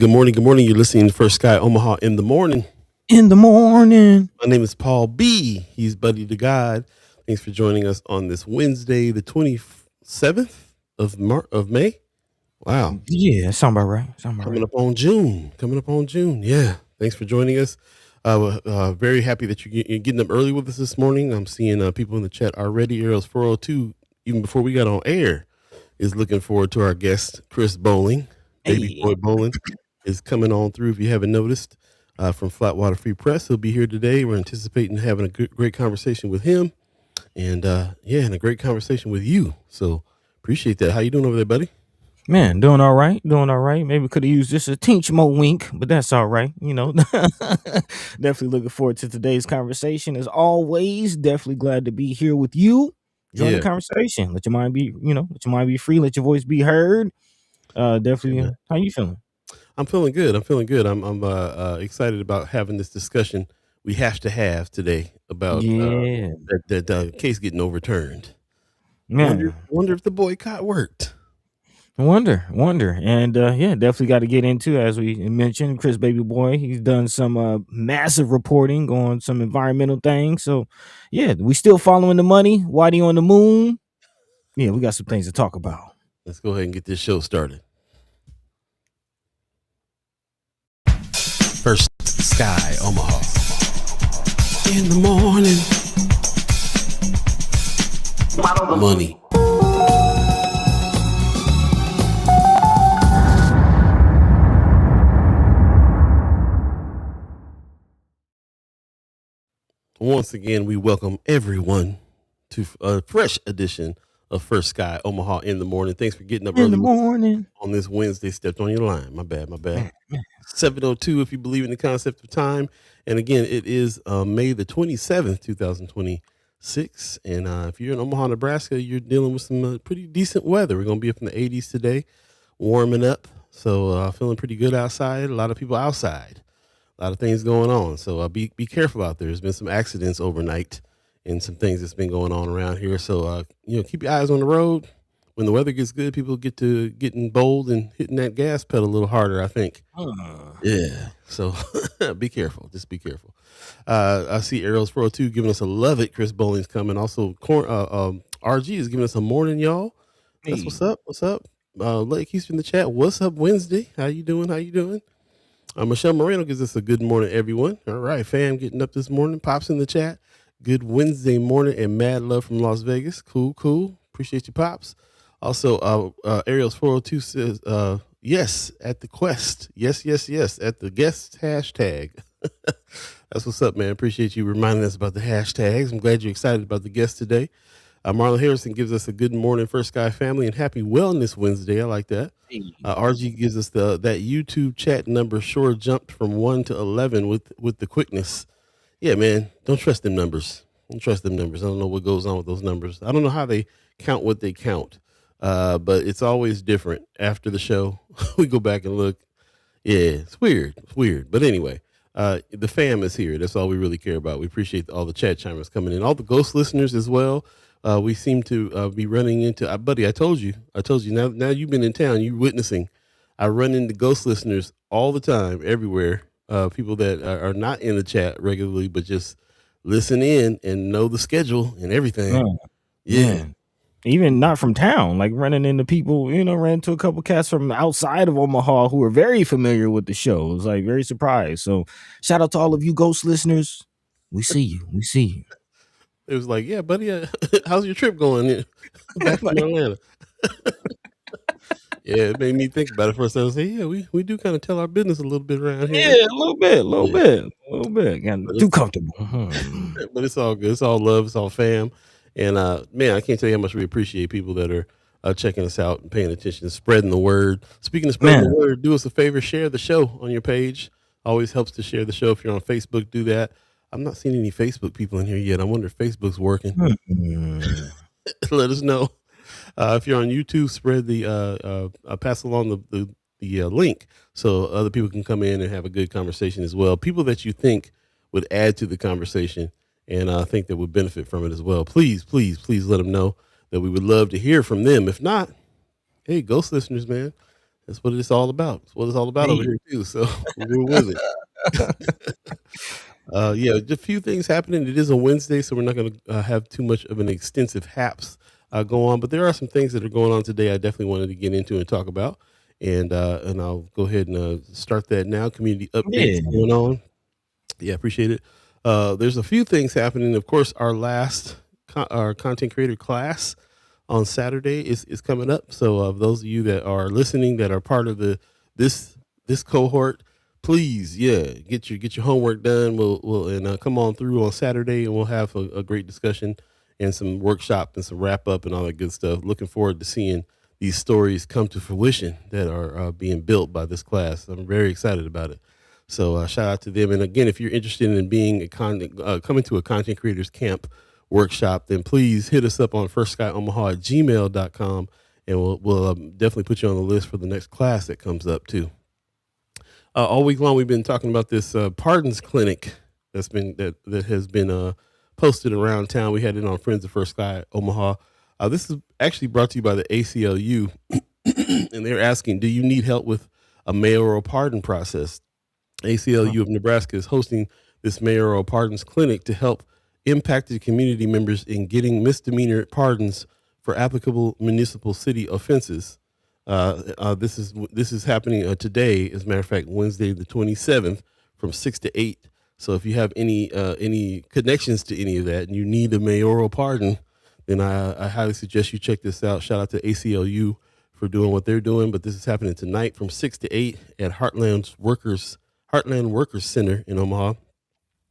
Good morning. Good morning. You're listening to First Sky Omaha in the morning. In the morning. My name is Paul B. He's Buddy to God. Thanks for joining us on this Wednesday, the 27th of May. Wow. Yeah, sound about right. Coming up on June. Yeah. Thanks for joining us. Very happy that you're getting up early with us this morning. I'm seeing people in the chat already. Arrows 402, even before we got on air, is looking forward to our guest, Chris Bowling. Baby Boy Bowling is coming on through, if you haven't noticed, from Flatwater Free Press. He'll be here today. We're anticipating having a great conversation with him, and and a great conversation with you. So appreciate that. How you doing over there, buddy? Man, doing all right. Maybe could have used just a teeny more wink, but that's all right. Definitely looking forward to today's conversation. As always, definitely glad to be here with you. Join the conversation. Let your mind be free. Let your voice be heard. Definitely. How you feeling? I'm feeling good. I'm excited about having this discussion we have to have today about that case getting overturned. Man, wonder if the boycott worked. Wonder. And definitely got to get into, as we mentioned, Chris Baby Boy. He's done some massive reporting on some environmental things. So, yeah, we still following the money. Whitey on the moon. Yeah, we got some things to talk about. Let's go ahead and get this show started. First Sky Omaha. In the morning. Money. Once again, we welcome everyone to a fresh edition of First Sky Omaha in the morning. Thanks for getting up early in the morning on this Wednesday. Stepped on your line. My bad. 7:02 if you believe in the concept of time. And again, it is May the 27th, 2026. And if you're in Omaha, Nebraska, you're dealing with some pretty decent weather. We're going to be up in the 80s today, warming up. So feeling pretty good outside. A lot of people outside. A lot of things going on. So be careful out there. There's been some accidents overnight and some things that's been going on around here. So, keep your eyes on the road. When the weather gets good, people get to getting bold and hitting that gas pedal a little harder, I think. Yeah. So be careful. Just be careful. I see Arrows 402 giving us a love it. Chris Bowling's coming. Also, RG is giving us a morning, y'all. That's what's up. Lake Houston in the chat. What's up, Wednesday? How you doing? Michelle Moreno gives us a good morning, everyone. All right, fam, getting up this morning. Pops in the chat. Good Wednesday morning and mad love from Las Vegas. Cool. Appreciate you, Pops. Also, Ariel's 402 says, yes, at the quest. Yes, at the guest hashtag. That's what's up, man. Appreciate you reminding us about the hashtags. I'm glad you're excited about the guest today. Marlon Harrison gives us a good morning, First Sky family, and happy Wellness Wednesday. I like that. RG gives us that YouTube chat number sure jumped from 1 to 11 with the quickness. Yeah, man, don't trust them numbers. I don't know what goes on with those numbers. I don't know how they count what they count, but it's always different. After the show, we go back and look. Yeah, it's weird. But anyway, the fam is here. That's all we really care about. We appreciate all the chat chimers coming in, all the ghost listeners as well. We seem to be running into, buddy, I told you, now you've been in town, you're witnessing. I run into ghost listeners all the time, everywhere. People that are not in the chat regularly, but just listen in and know the schedule and everything. Yeah. Even not from town, like running into people, ran into a couple cats from outside of Omaha who are very familiar with the show. It was like very surprised. So shout out to all of you ghost listeners. We see you. It was like, yeah, buddy, how's your trip going back from Atlanta? Yeah, it made me think about it for a second. Say, yeah, we do kind of tell our business a little bit around here. Yeah, a little bit. Got too comfortable. But it's all good. It's all love. It's all fam. And man, I can't tell you how much we appreciate people that are checking us out and paying attention, spreading the word. Speaking of spreading the word, do us a favor, share the show on your page. Always helps to share the show. If you're on Facebook, do that. I'm not seeing any Facebook people in here yet. I wonder if Facebook's working. Let us know. If you're on YouTube, spread the pass along the link so other people can come in and have a good conversation as well. People that you think would add to the conversation and I think that would benefit from it as well. Please let them know that we would love to hear from them. If not, hey, ghost listeners, man, That's what it's all about. It's what it's all about over Hey. here too. So we're with it. Yeah, just a few things happening. It is a Wednesday, so we're not going to have too much of an extensive haps go on. But there are some things that are going on today. I definitely wanted to get into and talk about, and I'll go ahead and start that now. Community updates Yeah. going on. Yeah, appreciate it. There's a few things happening. Of course, our last our content creator class on Saturday is coming up. So, those of you that are listening that are part of this this cohort, please, yeah, get your homework done. We'll and come on through on Saturday, and we'll have a great discussion and some workshop and some wrap up and all that good stuff. Looking forward to seeing these stories come to fruition that are being built by this class. I'm very excited about it. So shout out to them. And again, if you're interested in being coming to a content creators camp workshop, then please hit us up on firstsky@gmail.com, and we'll definitely put you on the list for the next class that comes up too. All week long, we've been talking about this pardons clinic that has been posted around town. We had it on Friends of First Sky Omaha. This is actually brought to you by the ACLU, and they're asking, do you need help with a mayoral pardon process? ACLU of Nebraska is hosting this mayoral pardons clinic to help impacted community members in getting misdemeanor pardons for applicable municipal city offenses. This is happening today, as a matter of fact, Wednesday the 27th from 6 to 8. So if you have any connections to any of that and you need a mayoral pardon, then I highly suggest you check this out. Shout out to ACLU for doing what they're doing. But this is happening tonight from 6 to 8 at Heartland Workers Center in Omaha.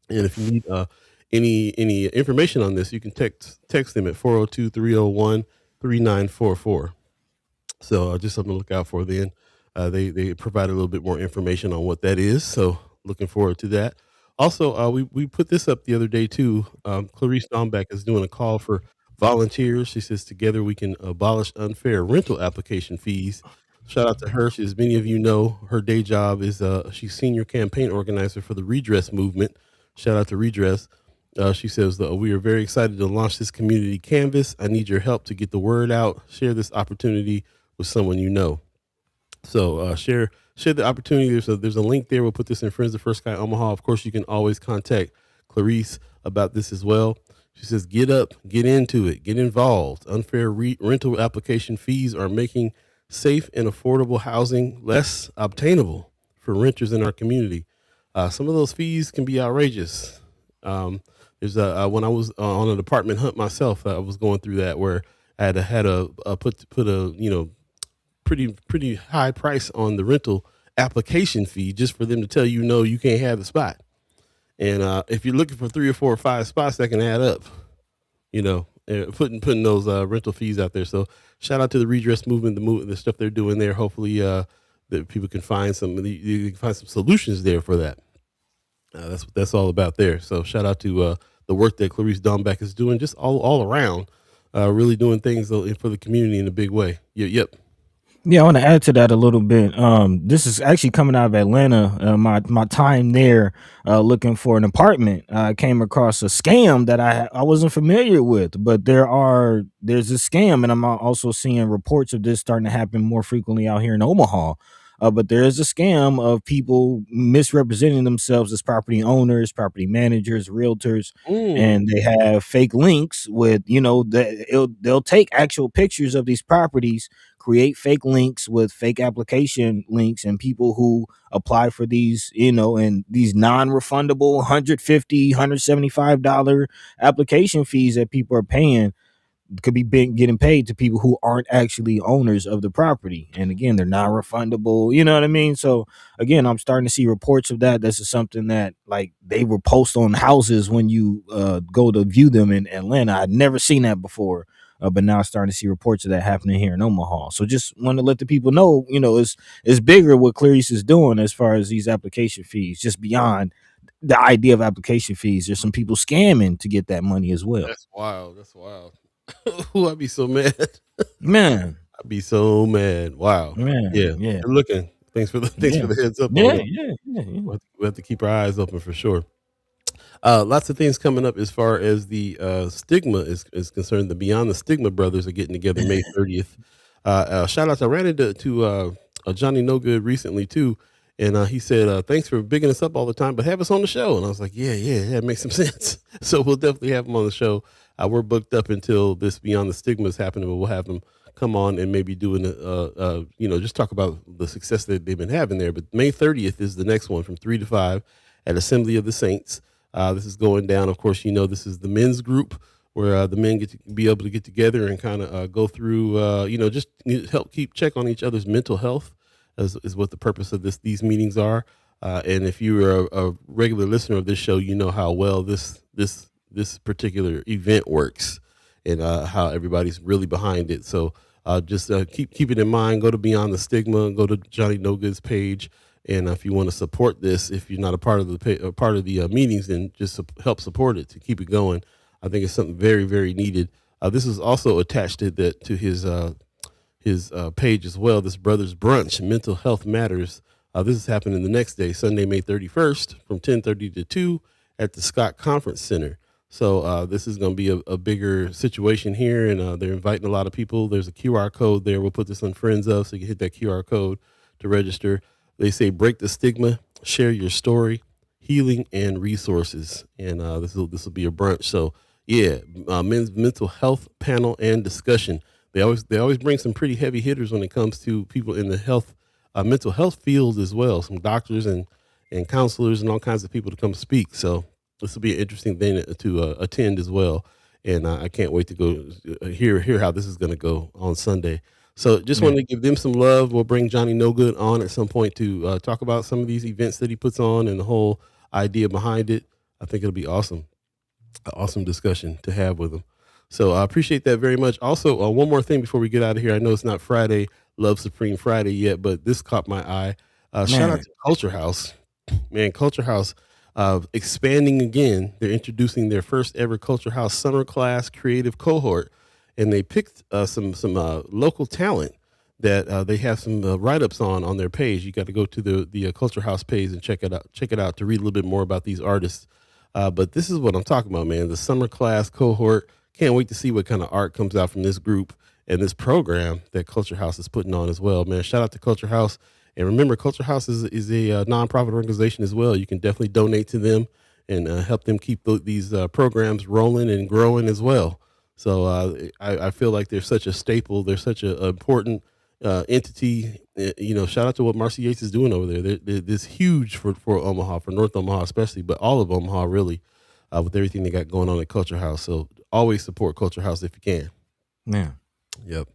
And if you need any information on this, you can text them at 402-301-3944. So just something to look out for then. They provide a little bit more information on what that is. So looking forward to that. Also, we put this up the other day too. Clarice Dombeck is doing a call for volunteers. She says together we can abolish unfair rental application fees. Shout out to her. As many of you know, her day job is she's senior campaign organizer for the Redress movement. Shout out to Redress. She says that we are very excited to launch this community canvas. I need your help to get the word out. Share this opportunity with someone you know. So share the opportunity. There's a link there. We'll put this in Friends of First Sky Omaha. Of course, you can always contact Clarice about this as well. She says, get up, get into it, get involved. Unfair rental application fees are making safe and affordable housing less obtainable for renters in our community. Some of those fees can be outrageous. There's when I was on an apartment hunt myself, I was going through that where I had a put a pretty high price on the rental application fee just for them to tell you no, you can't have the spot. And if you're looking for 3 or 4 or 5 spots, that can add up. Putting those rental fees out there. So shout out to the Redress movement, the stuff they're doing there. Hopefully, that people can find you can find some solutions there for that. That's what that's all about there. So shout out to the work that Clarice Dombeck is doing, just all around, really doing things for the community in a big way. Yep. Yeah, I want to add to that a little bit. This is actually coming out of Atlanta. My time there, looking for an apartment, I came across a scam that I wasn't familiar with. But there's a scam, and I'm also seeing reports of this starting to happen more frequently out here in Omaha. But there is a scam of people misrepresenting themselves as property owners, property managers, realtors, and they have fake links with, they'll take actual pictures of these properties, create fake links with fake application links, and people who apply for these, and these non-refundable $150, $175 application fees that people are paying could be getting paid to people who aren't actually owners of the property. And again, they're not refundable. You know what I mean? So again, I'm starting to see reports of that. This is something that, like, they will post on houses when you go to view them in Atlanta. I'd never seen that before. But now I'm starting to see reports of that happening here in Omaha. So just want to let the people know, it's bigger what Clarice is doing as far as these application fees, just beyond the idea of application fees. There's some people scamming to get that money as well. That's wild. That's wild. Ooh, I'd be so mad. Man. I'd be so mad. Wow. Man, Yeah. yeah. Good looking. Thanks for the heads up on Yeah, that. yeah. We have to keep our eyes open for sure. Lots of things coming up as far as the stigma is concerned. The Beyond the Stigma brothers are getting together May 30th. Shout out! I ran into Johnny No Good recently too, and he said, "Thanks for bigging us up all the time, but have us on the show." And I was like, "Yeah, it makes some sense." So we'll definitely have him on the show. We're booked up until this Beyond the Stigma is happening, but we'll have him come on and maybe doing just talk about the success that they've been having there. But May 30th is the next one from 3 to 5 at Assembly of the Saints. This is going down. Of course, this is the men's group where the men get to be able to get together and kind of go through, just help keep check on each other's mental health, is what the purpose of these meetings are. And if you're a regular listener of this show, you know how well this particular event works, and how everybody's really behind it. So just keep it in mind. Go to Beyond the Stigma. Go to Johnny No Good's page. And if you want to support this, if you're not a part of the meetings, then just help support it to keep it going. I think it's something very, very needed. This is also attached to his page as well. This Brothers Brunch, Mental Health Matters. This is happening the next day, Sunday, May 31st, from 10:30 to 2 at the Scott Conference Center. So this is going to be a bigger situation here, and they're inviting a lot of people. There's a QR code there. We'll put this on Friends Of, so you can hit that QR code to register. They say break the stigma, share your story, healing and resources, and this will be a brunch. So yeah, men's mental health panel and discussion. They always bring some pretty heavy hitters when it comes to people in the mental health field as well. Some doctors and counselors and all kinds of people to come speak. So this will be an interesting thing to attend as well. And I can't wait to go hear how this is going to go on Sunday. So just wanted to give them some love. We'll bring Johnny No Good on at some point to talk about some of these events that he puts on and the whole idea behind it. I think it'll be awesome. An awesome discussion to have with him. So I appreciate that very much. Also, one more thing before we get out of here. I know it's not Friday, Love Supreme Friday yet, but this caught my eye. Shout out to Culture House. Man, Culture House expanding again. They're introducing their first ever Culture House summer class creative cohort, and they picked some local talent that they have some write-ups on their page. You got to go to the Culture House page and check it out to read a little bit more about these artists. But this is what I'm talking about, man. The summer class cohort. Can't wait to see what kind of art comes out from this group and this program that Culture House is putting on as well, man. Shout out to Culture House. And remember, Culture House is a nonprofit organization as well. You can definitely donate to them and help them keep these programs rolling and growing as well. So I feel like they're such a staple. They're such an important entity. Shout out to what Marcy Yates is doing over there. This huge for Omaha, for North Omaha especially, but all of Omaha really, with everything they got going on at Culture House. So always support Culture House if you can. Yeah. Yep.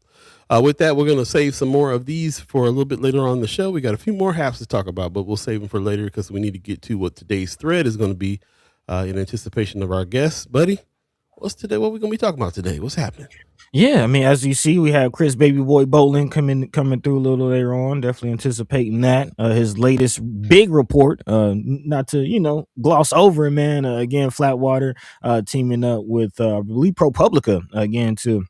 With that, we're going to save some more of these for a little bit later on in the show. We got a few more haps to talk about, but we'll save them for later because we need to get to what today's thread is going to be in anticipation of our guests. Buddy, what's today? What are we going to be talking about today? What's happening? Yeah, I mean, as you see, we have Chris Baby Boy Bowling coming through a little later on. Definitely anticipating that. His latest big report, not to gloss over it, man. Again, Flatwater teaming up with I believe ProPublica again to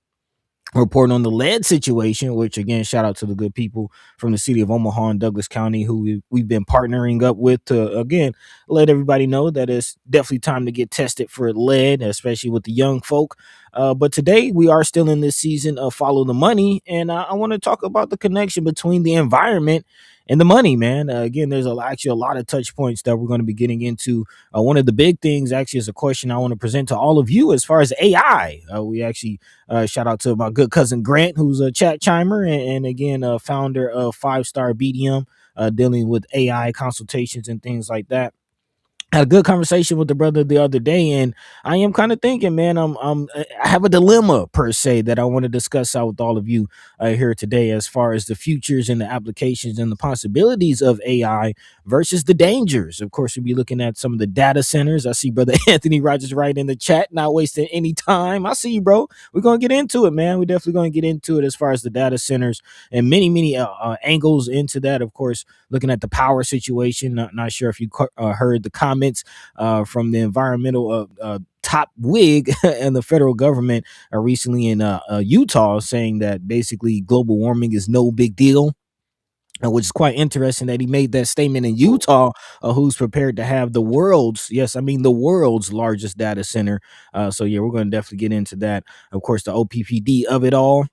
report on the lead situation, which again, shout out to the good people from the city of Omaha and Douglas County who we've been partnering up with to, again, let everybody know that it's definitely time to get tested for lead, especially with the young folk. But today we are still in this season of Follow the Money, and I want to talk about the connection between the environment and the money, man. Again, there's actually a lot of touch points that we're going to be getting into. One of the big things actually is a question I want to present to all of you as far as AI. We actually shout out to my good cousin Grant, who's a chat chimer and again, a founder of 5 Star BDM, dealing with AI consultations and things like that. Had a good conversation with the brother the other day, and I am kind of thinking, man, I have a dilemma per se that I want to discuss out with all of you here today, as far as the futures and the applications and the possibilities of AI versus the dangers. Of course, we'll be looking at some of the data centers. I see brother Anthony Rogers right in the chat, not wasting any time. I see you, bro. We're gonna get into it, man. We're definitely gonna get into it as far as the data centers and many angles into that. Of course, looking at the power situation. Not sure if you heard the comments from the environmental top wig and the federal government recently in Utah, saying that basically global warming is no big deal. Which is quite interesting that he made that statement in Utah, who's prepared to have the world's, yes, I mean the world's largest data center. So yeah, we're going to definitely get into that. Of course, the OPPD of it all.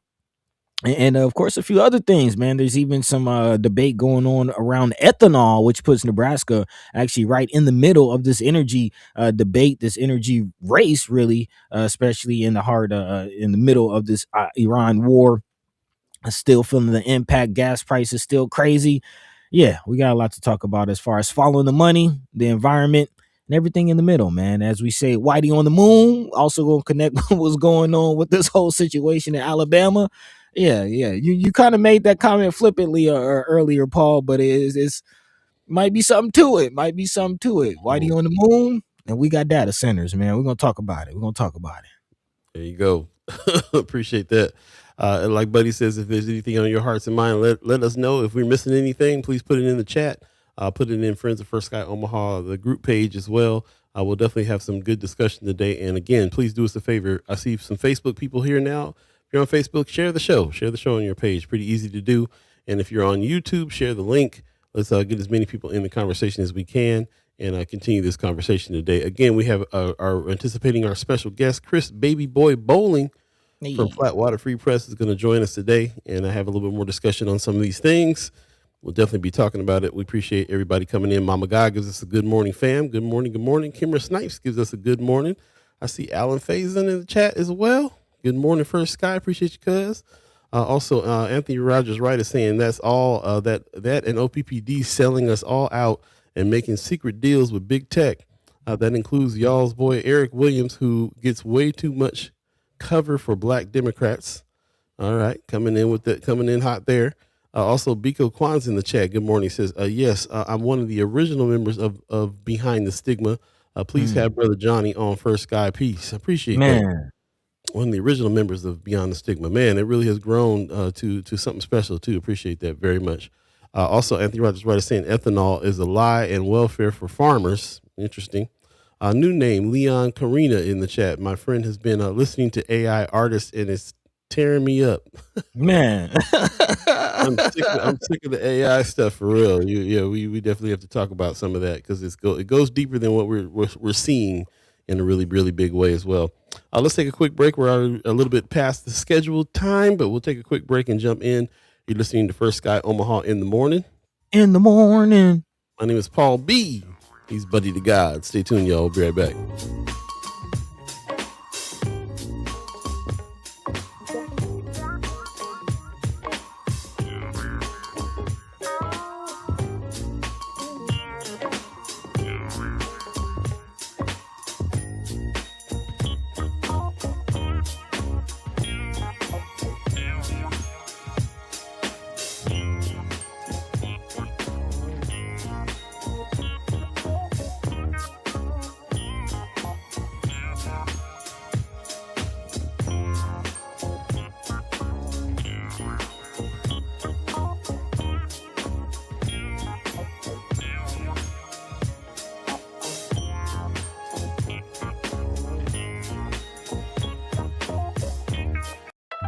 And of course a few other things, man. There's even some debate going on around ethanol, which puts Nebraska actually right in the middle of this energy debate, this energy race, really, especially in the heart, in the middle of this Iran war. Still feeling the impact. Gas prices still crazy. Yeah, we got a lot to talk about as far as following the money, the environment, and everything in the middle, man. As we say, Whitey on the moon. Also gonna connect with what's going on with this whole situation in Alabama. Yeah, yeah. You kind of made that comment flippantly earlier, Paul, but it's might be something to it. Might be something to it. Whitey Mm, on the moon, and we got data centers, man. We're gonna talk about it. We're gonna talk about it. there you go. Appreciate that. And like Buddy says, if there's anything on your hearts and mind, let us know. If we're missing anything, please put it in the chat. Put it in Friends of First Sky Omaha, the group page as well. We'll definitely have some good discussion today. And again, please do us a favor. I see some Facebook people here now. If you're on Facebook, share the show. Share the show on your page. Pretty easy to do. And if you're on YouTube, share the link. Let's get as many people in the conversation as we can and continue this conversation today. Again, we have our anticipating our special guest, Chris Baby Boy Bowling from Hey. Flatwater Free Press is going to join us today, and I have a little bit more discussion on some of these things. We'll definitely be talking about it. We appreciate everybody coming in. Mama God gives us a good morning, fam. Good morning, good morning. Kimmer Snipes gives us a good morning. I see Alan Faison in the chat as well. Good morning, First Sky. Appreciate you, cuz. Also, Anthony Rogers Wright is saying that's all that and OPPD selling us all out and making secret deals with big tech. That includes y'all's boy Eric Williams, who gets way too much cover for Black Democrats. All right, coming in hot there. Also, Biko Kwan's in the chat. Good morning. He says, yes, I'm one of the original members of Behind the Stigma. Please have Brother Johnny on First Sky Peace. I appreciate that. Man. One of the original members of Beyond the Stigma. Man, it really has grown to something special too. Appreciate that very much. Also, Anthony Rogers Wright is saying ethanol is a lie and welfare for farmers. Interesting. New name, Leon Karina in the chat. My friend has been listening to AI artists and it's tearing me up. Man. I'm sick of the AI stuff for real. We definitely have to talk about some of that because it goes deeper than what we're seeing in a really, really big way as well. Let's take a quick break. We're a little bit past the scheduled time, but we'll take a quick break and jump in. You're listening to First Sky Omaha in the morning. In the morning. My name is Paul B. He's Buddy to God. Stay tuned, y'all. We'll be right back.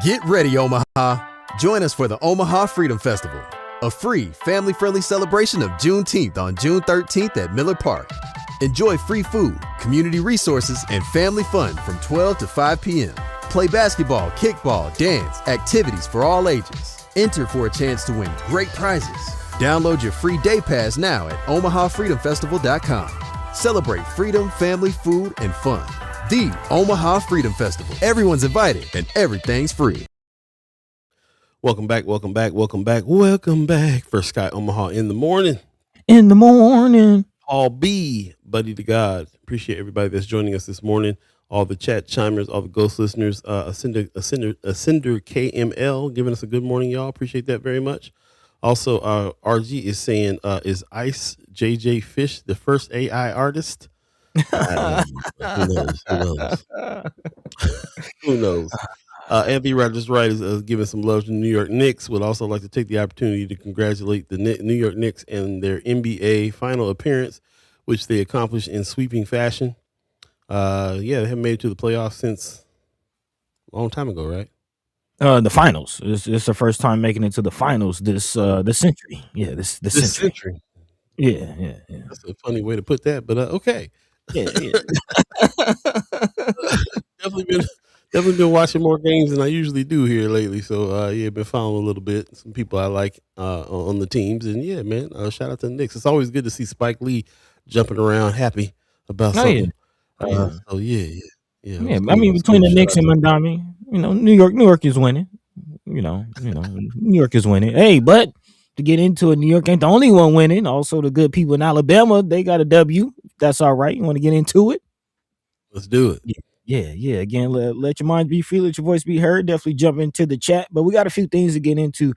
Get ready, Omaha. Join us for the Omaha Freedom Festival, a free, family-friendly celebration of Juneteenth on June 13th at Miller Park. Enjoy free food, community resources, and family fun from 12 to 5 p.m. Play basketball, kickball, dance, activities for all ages. Enter for a chance to win great prizes. Download your free day pass now at omahafreedomfestival.com. Celebrate freedom, family, food, and fun. The Omaha Freedom Festival. Everyone's invited and everything's free. Welcome back. First Sky Omaha in the morning. In the morning. Paul B, Buddy to God. Appreciate everybody that's joining us this morning. All the chat chimers, all the ghost listeners. Ascender KML giving us a good morning, y'all. Appreciate that very much. Also, RG is saying, is Ice JJ Fish the first AI artist? Who knows? Who knows? Anthony Rogers Wright is giving some love to the New York Knicks. Would also like to take the opportunity to congratulate the New York Knicks and their NBA final appearance, which they accomplished in sweeping fashion. They haven't made it to the playoffs since a long time ago, right? The finals. It's the first time making it to the finals this century. Yeah, this century. Yeah. That's a funny way to put that, but okay. Yeah. Definitely been watching more games than I usually do here lately. So yeah, been following a little bit. Some people I like on the teams, and yeah, man, shout out to the Knicks. It's always good to see Spike Lee jumping around, happy about Oh yeah, something. yeah, So yeah, yeah, yeah. It yeah. was I cool. It mean, was between cool. the Shout Knicks out and to Montgomery, New York is winning. New York is winning. Hey, but to get into it, New York ain't the only one winning. Also, the good people in Alabama, they got a W. That's all right. You want to get into it? let's do it. Yeah. Again, let your mind be free, let your voice be heard. Definitely jump into the chat. But we got a few things to get into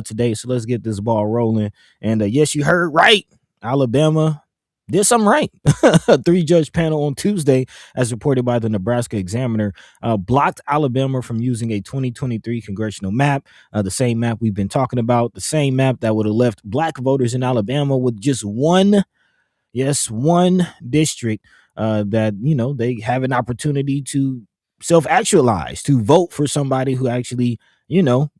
today. So let's get this ball rolling. And yes, you heard right. Alabama did something right. A 3-judge panel on Tuesday, as reported by the Nebraska Examiner, blocked Alabama from using a 2023 congressional map, the same map we've been talking about, the same map that would have left black voters in Alabama with just one district that they have an opportunity to self-actualize, to vote for somebody who actually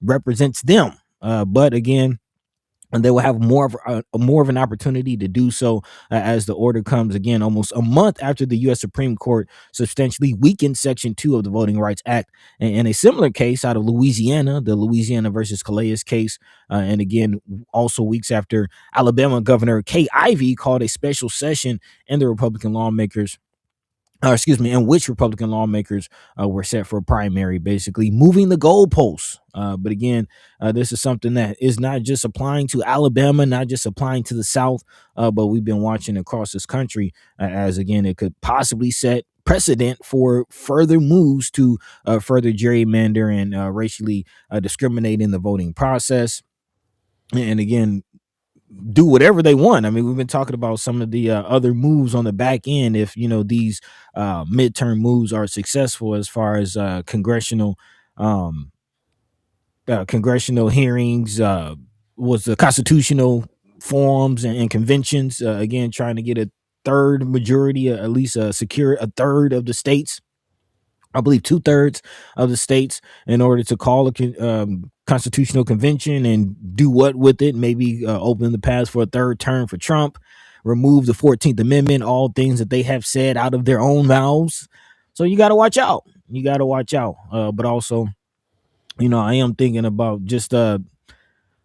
represents them. But again, and they will have more of an opportunity to do so as the order comes again almost a month after the U.S. Supreme Court substantially weakened Section 2 of the Voting Rights Act. And in a similar case out of Louisiana, the Louisiana versus Calais case, and again also weeks after Alabama Governor Kay Ivey called a special session in the Republican lawmakers. In which Republican lawmakers were set for a primary, basically moving the goalposts. But again, this is something that is not just applying to Alabama, not just applying to the South, but we've been watching across this country as, again, it could possibly set precedent for further moves to further gerrymander and racially discriminate in the voting process. And again, do whatever they want. I mean, we've been talking about some of the other moves on the back end. If these midterm moves are successful, as far as congressional hearings, was the constitutional forums and conventions. Again, trying to get a third majority, at least secure a third of the states. I believe 2/3 of the states, in order to call a constitutional convention and do what with it. Maybe open the path for a third term for Trump, remove the 14th Amendment, all things that they have said out of their own mouths. So you got to watch out. But also, I am thinking about just the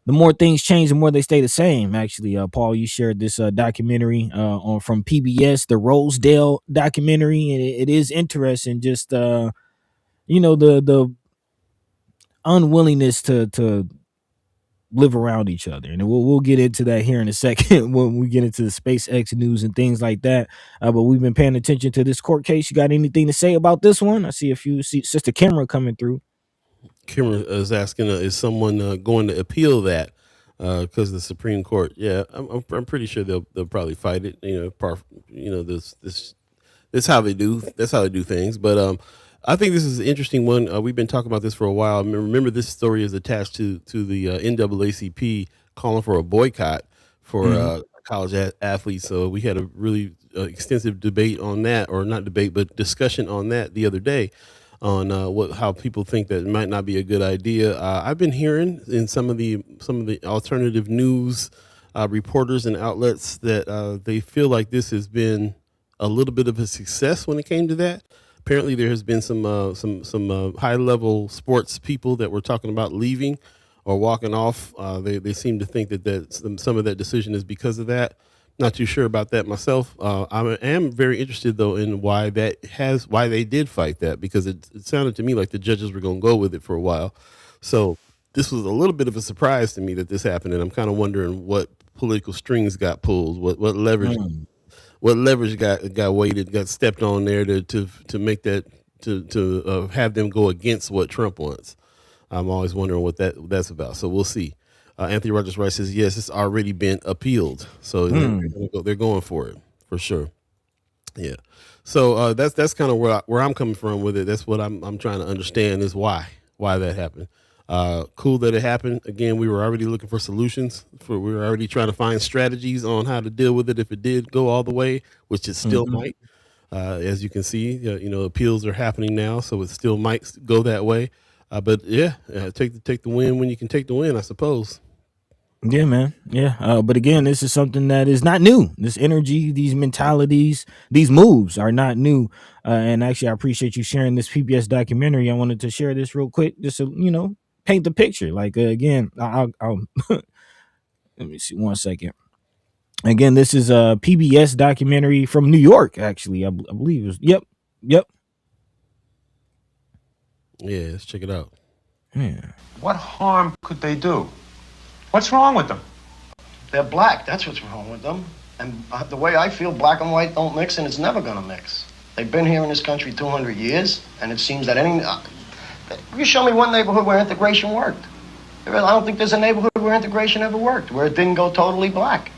more things change, the more they stay the same. Actually, Paul, you shared this documentary from PBS, the Rosedale documentary, and it is interesting. Just the unwillingness to live around each other, and we'll get into that here in a second when we get into the SpaceX news and things like that. But we've been paying attention to this court case. You got anything to say about this one? I see a few. See Sister Camera coming through. Kimmer is asking, is someone going to appeal that because the Supreme Court? Yeah, I'm pretty sure they'll probably fight it. This how they do. That's how they do things. But I think this is an interesting one. We've been talking about this for a while. Remember, this story is attached to the NAACP calling for a boycott for college athletes. So we had a really extensive debate on that, or not debate, but discussion on that the other day, on how people think that it might not be a good idea. I've been hearing in some of the alternative news reporters and outlets that they feel like this has been a little bit of a success when it came to that. Apparently, there has been some high level sports people that were talking about leaving or walking off. They seem to think that some of that decision is because of that. Not too sure about that myself. I am very interested though in why they did fight that, because it sounded to me like the judges were going to go with it for a while. So this was a little bit of a surprise to me that this happened, and I'm kind of wondering what political strings got pulled, what leverage. What leverage got stepped on there to make that to have them go against what Trump wants. I'm always wondering what that's about. So we'll see. Anthony Rogers Rice says yes, it's already been appealed, so they're going for it for sure. Yeah. So that's kind of where I'm coming from with it. That's what I'm trying to understand is why that happened. Cool that it happened. Again, we were already looking for solutions. We were already trying to find strategies on how to deal with it if it did go all the way, which it still might. As you can see, appeals are happening now, so it still might go that way. But yeah, take the win when you can take the win, I suppose. Yeah, man. Yeah. But again, this is something that is not new. This energy, these mentalities, these moves are not new. And actually, I appreciate you sharing this PBS documentary. I wanted to share this real quick, just to, paint the picture. Like, again, I'll let me see 1 second. Again, this is a PBS documentary from New York, actually. I believe it was. Yep. Yep. Yeah, let's check it out. Yeah. What harm could they do? What's wrong with them? They're black. That's what's wrong with them. And the way I feel, black and white don't mix, and it's never going to mix. They've been here in this country 200 years, and it seems that you show me one neighborhood where integration worked. I don't think there's a neighborhood where integration ever worked, where it didn't go totally black.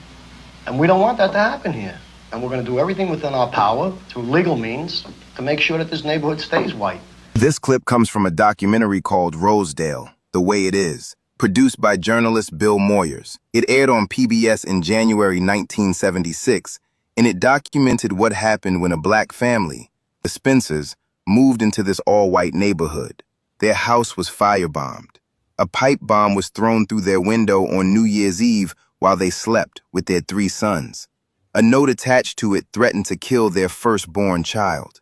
And we don't want that to happen here. And we're going to do everything within our power, through legal means, to make sure that this neighborhood stays white. This clip comes from a documentary called Rosedale, The Way It Is, produced by journalist Bill Moyers. It aired on PBS in January 1976, and it documented what happened when a black family, the Spencers, moved into this all-white neighborhood. Their house was firebombed. A pipe bomb was thrown through their window on New Year's Eve while they slept with their 3 sons. A note attached to it threatened to kill their firstborn child.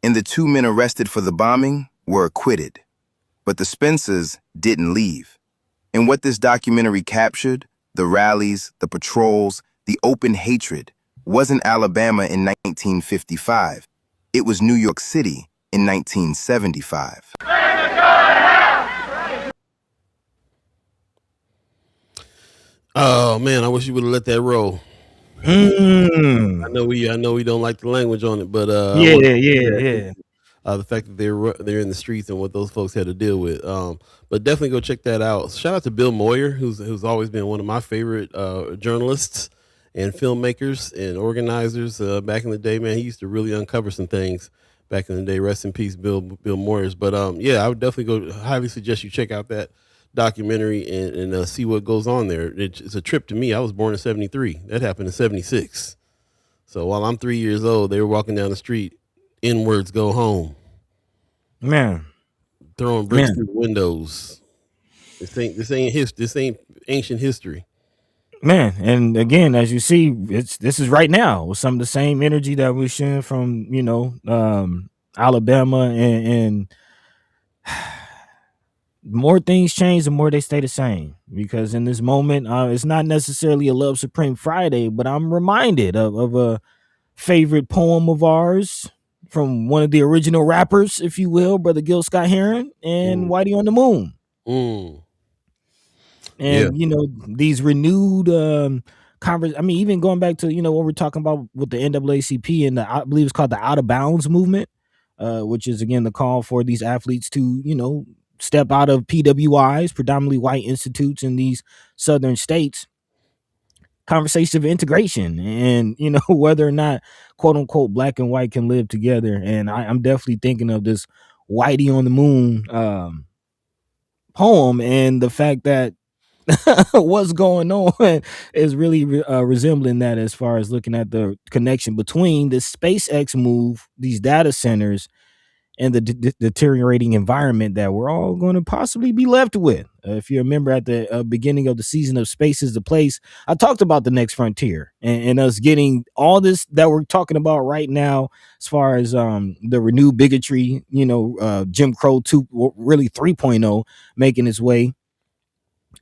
And the 2 men arrested for the bombing were acquitted. But the Spencers didn't leave. And what this documentary captured, the rallies, the patrols, the open hatred, wasn't Alabama in 1955. It was New York City in 1975. Oh man, I wish you would have let that roll. Mm. I know we don't like the language on it, but Yeah. the fact that they're in the streets and what those folks had to deal with. But definitely go check that out. Shout out to Bill Moyer, who's always been one of my favorite journalists and filmmakers and organizers back in the day. Man, he used to really uncover some things back in the day. Rest in peace, Bill Moyers. But yeah, I would definitely highly suggest you check out that documentary and see what goes on there. It's a trip to me. I was born in '73. That happened in '76. So while I'm 3 years old, they were walking down the street. N-words go home. Man. Throwing bricks through windows. This ain't ancient history. Man, and again, as you see, this is right now with some of the same energy that we're seeing from Alabama, and more things change, the more they stay the same. Because in this moment, it's not necessarily a Love Supreme Friday, but I'm reminded of a favorite poem of ours from one of the original rappers, if you will, Brother Gil Scott-Heron and Whitey on the Moon. And these renewed even going back to what we're talking about with the NAACP and I believe it's called the Out of Bounds movement, which is again the call for these athletes to step out of PWIs, predominantly white institutes in these southern states. Conversation of integration and whether or not quote unquote black and white can live together. And I'm definitely thinking of this Whitey on the Moon poem, and the fact that what's going on is really resembling that, as far as looking at the connection between the SpaceX move, these data centers, and the deteriorating environment that we're all going to possibly be left with. If you remember at the beginning of the season of Space is the Place, I talked about the next frontier and us getting all this that we're talking about right now, as far as the renewed bigotry, Jim Crow 2, really 3.0 making its way,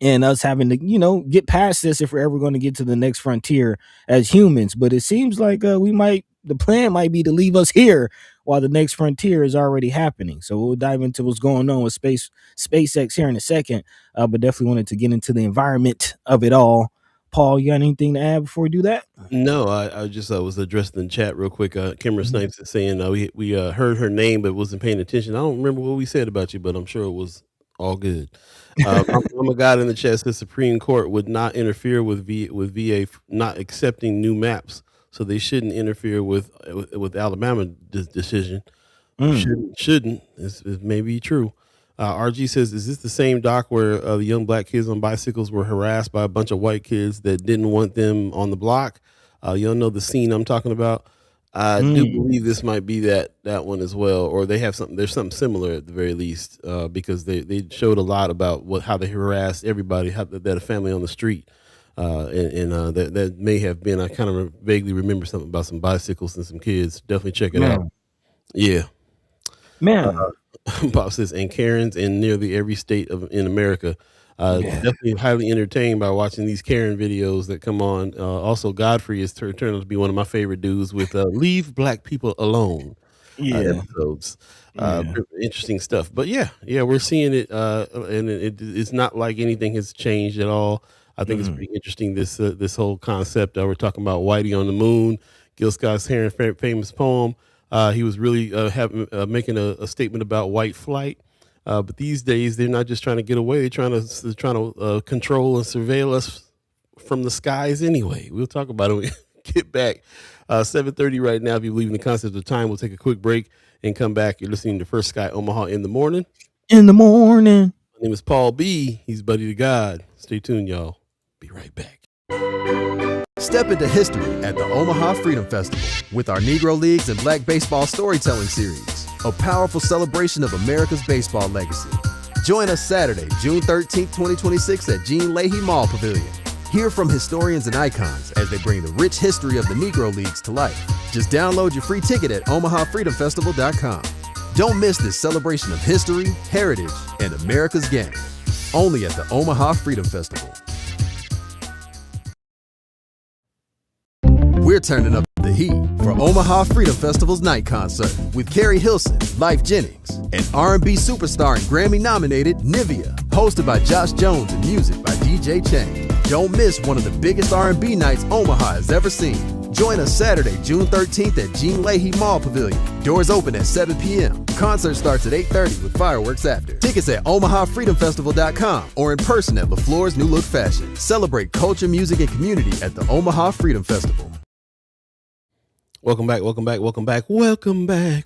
and us having to get past this if we're ever going to get to the next frontier as humans. But it seems like the plan might be to leave us here while the next frontier is already happening. So we'll dive into what's going on with SpaceX here in a second, but definitely wanted to get into the environment of it all. Paul, you got anything to add before we do that? No, I just was addressing the chat real quick. Kimber Snipes is saying we heard her name but wasn't paying attention. I don't remember what we said about you, but I'm sure it was all good. I'm a guy in the chat says Supreme Court would not interfere with VA not accepting new maps, so they shouldn't interfere with Alabama decision. Shouldn't. It may be true. RG says, is this the same doc where the young black kids on bicycles were harassed by a bunch of white kids that didn't want them on the block? You'll know the scene I'm talking about. I do believe this might be that one as well, or they have something. There's something similar at the very least, because they showed a lot about how they harassed everybody, that a family on the street, and that may have been. I kind of vaguely remember something about some bicycles and some kids. Definitely check it out. Yeah, Man. Bob says, and Karens in nearly every state in America. Definitely highly entertained by watching these Karen videos that come on. Also, Godfrey is turned out to be one of my favorite dudes with "Leave Black People Alone" episodes. Interesting stuff. But yeah, we're seeing it, and it's not like anything has changed at all. I think it's pretty interesting, this whole concept. We're talking about Whitey on the Moon, Gil Scott-Heron's famous poem. He was really making a statement about white flight. But these days, they're not just trying to get away; they're trying to control and surveil us from the skies anyway. We'll talk about it when we get back. 7:30 right now. If you believe in the concept of time, we'll take a quick break and come back. You're listening to First Sky Omaha in the morning. In the morning. My name is Paul B. He's Buddy to God. Stay tuned, y'all. Be right back. Step into history at the Omaha Freedom Festival with our Negro Leagues and Black Baseball Storytelling Series, a powerful celebration of America's baseball legacy. Join us Saturday, June 13th, 2026 at Gene Leahy Mall Pavilion. Hear from historians and icons as they bring the rich history of the Negro Leagues to life. Just download your free ticket at omahafreedomfestival.com. Don't miss this celebration of history, heritage, and America's game. Only at the Omaha Freedom Festival. We're turning up the heat for Omaha Freedom Festival's night concert with Carrie Hilson, Life Jennings, and R&B superstar and Grammy-nominated Nivea, hosted by Josh Jones and music by DJ Chang. Don't miss one of the biggest R&B nights Omaha has ever seen. Join us Saturday, June 13th at Gene Leahy Mall Pavilion. Doors open at 7 p.m. Concert starts at 8:30 with fireworks after. Tickets at omahafreedomfestival.com or in person at LaFleur's New Look Fashion. Celebrate culture, music, and community at the Omaha Freedom Festival. Welcome back.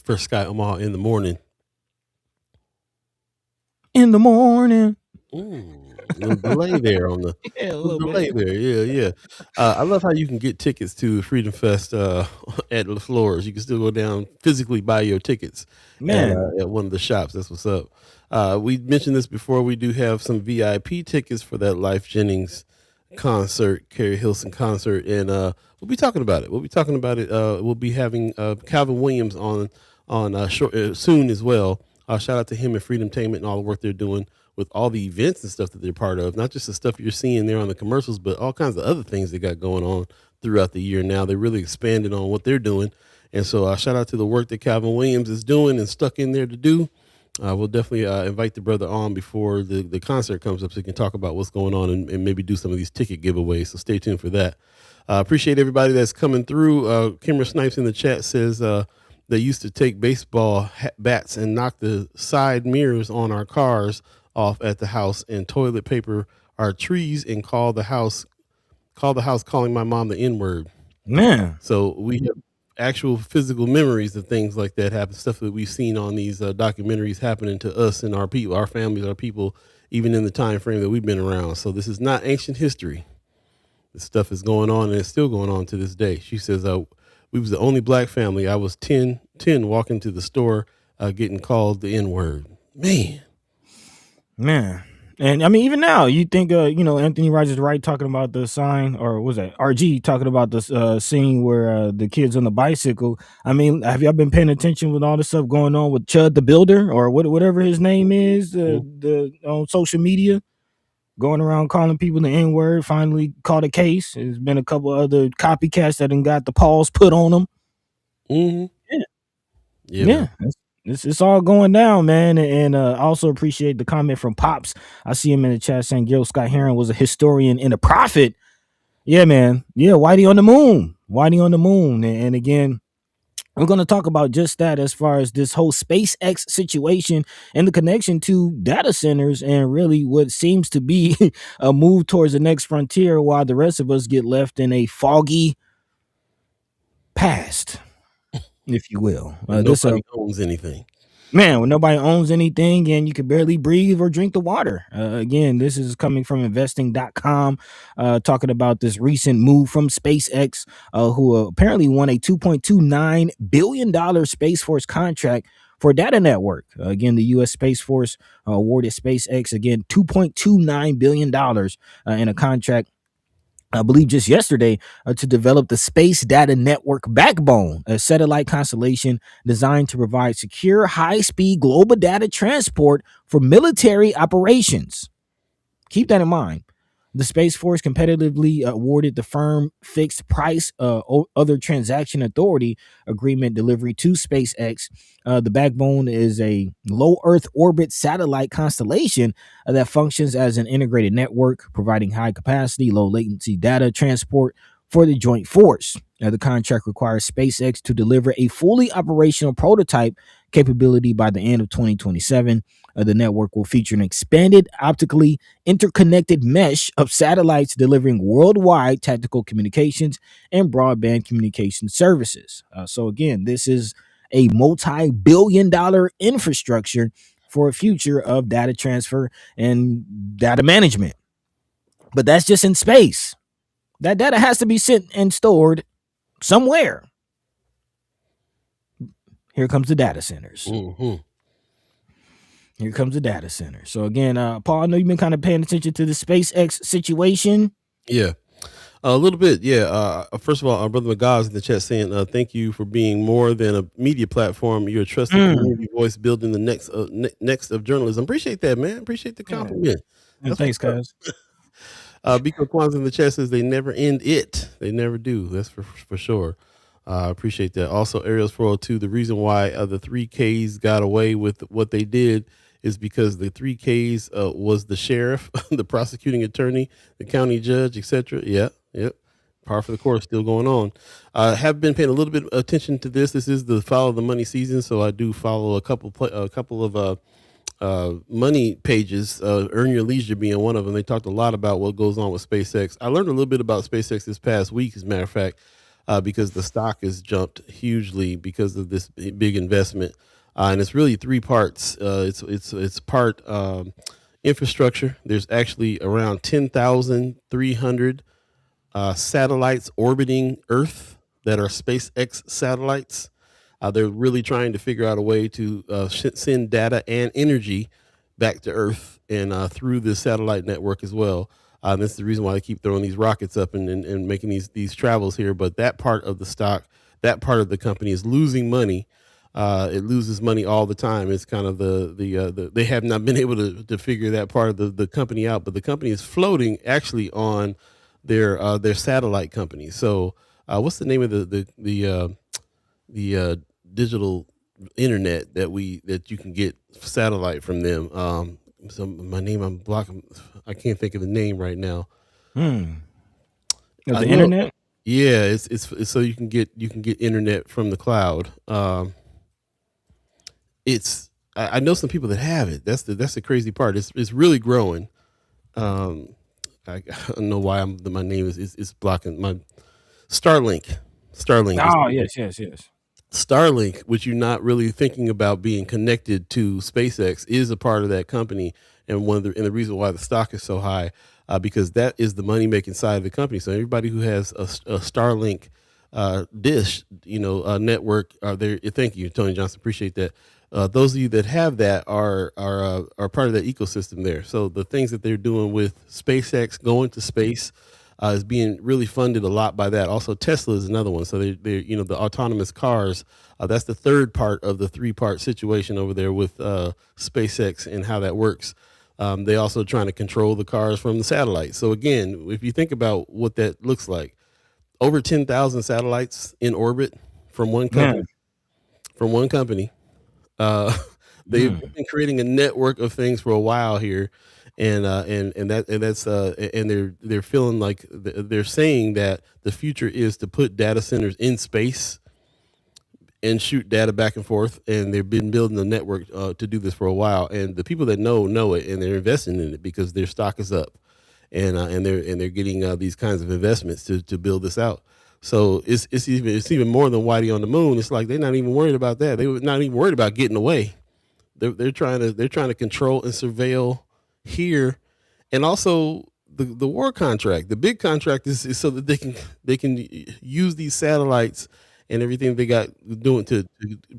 First Sky Omaha in the morning. In the morning. Little delay there on the delay there. Yeah. I love how you can get tickets to Freedom Fest at LaFleur's. You can still go down physically buy your tickets at one of the shops. That's what's up. We mentioned this before. We do have some VIP tickets for that Life Jennings concert, Carrie Hilson concert, and we'll be talking about it. We'll be having Calvin Williams on soon as well. Shout out to him and Freedomtainment and all the work they're doing with all the events and stuff that they're part of. Not just the stuff you're seeing there on the commercials, but all kinds of other things they got going on throughout the year. Now they're really expanding on what they're doing, and so shout out to the work that Calvin Williams is doing and stuck in there to do. We'll definitely invite the brother on before the concert comes up so he can talk about what's going on and maybe do some of these ticket giveaways. So stay tuned for that. Appreciate everybody that's coming through. Kimmer Snipes in the chat says they used to take baseball bats and knock the side mirrors on our cars off at the house and toilet paper our trees and call the house calling my mom the N-word. Man. So we have actual physical memories of things like that happen, stuff that we've seen on these documentaries happening to us and our people, our families, our people, even in the time frame that we've been around. So this is not ancient history. This stuff is going on and it's still going on to this day. She says, we was the only black family. I was 10 walking to the store getting called the N-word. Man. And I mean, even now, you think, Anthony Rogers Wright talking about the sign, or what was that RG talking about the scene where the kids on the bicycle. I mean, have y'all been paying attention with all the stuff going on with Chud the Builder or whatever his name is, the on social media, going around calling people the N-word? Finally caught a case. There's been a couple other copycats that done got the paws put on them. Mm-hmm. Yeah. It's all going down, man. And I also appreciate the comment from Pops. I see him in the chat saying Gil Scott-Heron was a historian and a prophet. Yeah, man. Yeah, Whitey on the moon. And again, we're going to talk about just that as far as this whole SpaceX situation and the connection to data centers and really what seems to be a move towards the next frontier while the rest of us get left in a foggy past, if you will. Nobody owns anything. Man, when nobody owns anything and you can barely breathe or drink the water. Again, this is coming from investing.com, talking about this recent move from SpaceX, who apparently won a $2.29 billion Space Force contract for a data network. Again, the U.S. Space Force awarded SpaceX, again, $2.29 billion in a contract, I believe just yesterday, to develop the Space Data Network Backbone, a satellite constellation designed to provide secure, high-speed global data transport for military operations. Keep that in mind. The Space Force competitively awarded the firm fixed price other transaction authority agreement delivery to SpaceX. The Backbone is a low Earth orbit satellite constellation that functions as an integrated network, providing high capacity, low latency data transport for the joint force. The contract requires SpaceX to deliver a fully operational prototype capability by the end of 2027. The network will feature an expanded optically interconnected mesh of satellites delivering worldwide tactical communications and broadband communication services. So again, this is a multi-billion-dollar infrastructure for a future of data transfer and data management. But that's just in space. That data has to be sent and stored somewhere. Here comes the data centers. Mm-hmm. Here comes the data center. So again, Paul, I know you've been kind of paying attention to the SpaceX situation. Yeah, a little bit. Yeah. First of all, our brother McGaw's in the chat saying, thank you for being more than a media platform. You're a trusted community voice building the next of journalism. Appreciate that, man. Appreciate the compliment. And thanks, guys. Biko Kwanzaa in the chat says they never end it. They never do. That's for sure. Appreciate that. Also, Ariel's 402, the reason why the 3Ks got away with what they did is because the 3Ks was the sheriff, the prosecuting attorney, the county judge, etc. Yep. Par for the course, still going on. Have been paying a little bit of attention to this. This is the follow the money season, so I do follow a couple of money pages, Earn Your Leisure being one of them. They talked a lot about what goes on with SpaceX. I learned a little bit about SpaceX this past week, as a matter of fact, because the stock has jumped hugely because of this big investment. And it's really three parts. It's part infrastructure. There's actually around 10,300 satellites orbiting Earth that are SpaceX satellites. They're really trying to figure out a way to send data and energy back to Earth and through the satellite network as well. This is the reason why they keep throwing these rockets up and making these travels here. But that part of the stock, that part of the company is losing money. It loses money all the time. It's kind of the they have not been able to figure that part of the company out. But the company is floating actually on their satellite company. So what's the name of the digital internet that you can get satellite from them? So my name, I'm blocking. I can't think of the name right now. The internet. Yeah, it's so you can get internet from the cloud. I know some people that have it. That's the crazy part. It's really growing. I don't know why my name is blocking my Starlink. Oh, yes. Starlink, which you're not really thinking about being connected to SpaceX, is a part of that company, and the reason why the stock is so high, because that is the money making side of the company. So everybody who has a Starlink dish, network, are there. Thank you, Tony Johnson. Appreciate that. Those of you that have that are part of that ecosystem there. So the things that they're doing with SpaceX going to space is being really funded a lot by that. Also, Tesla is another one. So they're the autonomous cars. That's the third part of the three-part situation over there with SpaceX and how that works. They also trying to control the cars from the satellites. So again, if you think about what that looks like, over 10,000 satellites in orbit from one company. They've been creating a network of things for a while here, and they're feeling like they're saying that the future is to put data centers in space and shoot data back and forth, and they've been building a network to do this for a while. And the people that know it, and they're investing in it because their stock is up, and they're getting these kinds of investments to build this out. So it's even more than Whitey on the moon. It's like they're not even worried about that. They were not even worried about getting away. They're trying to control and surveil here, and also the war contract. The big contract is so that they can use these satellites and everything they got doing to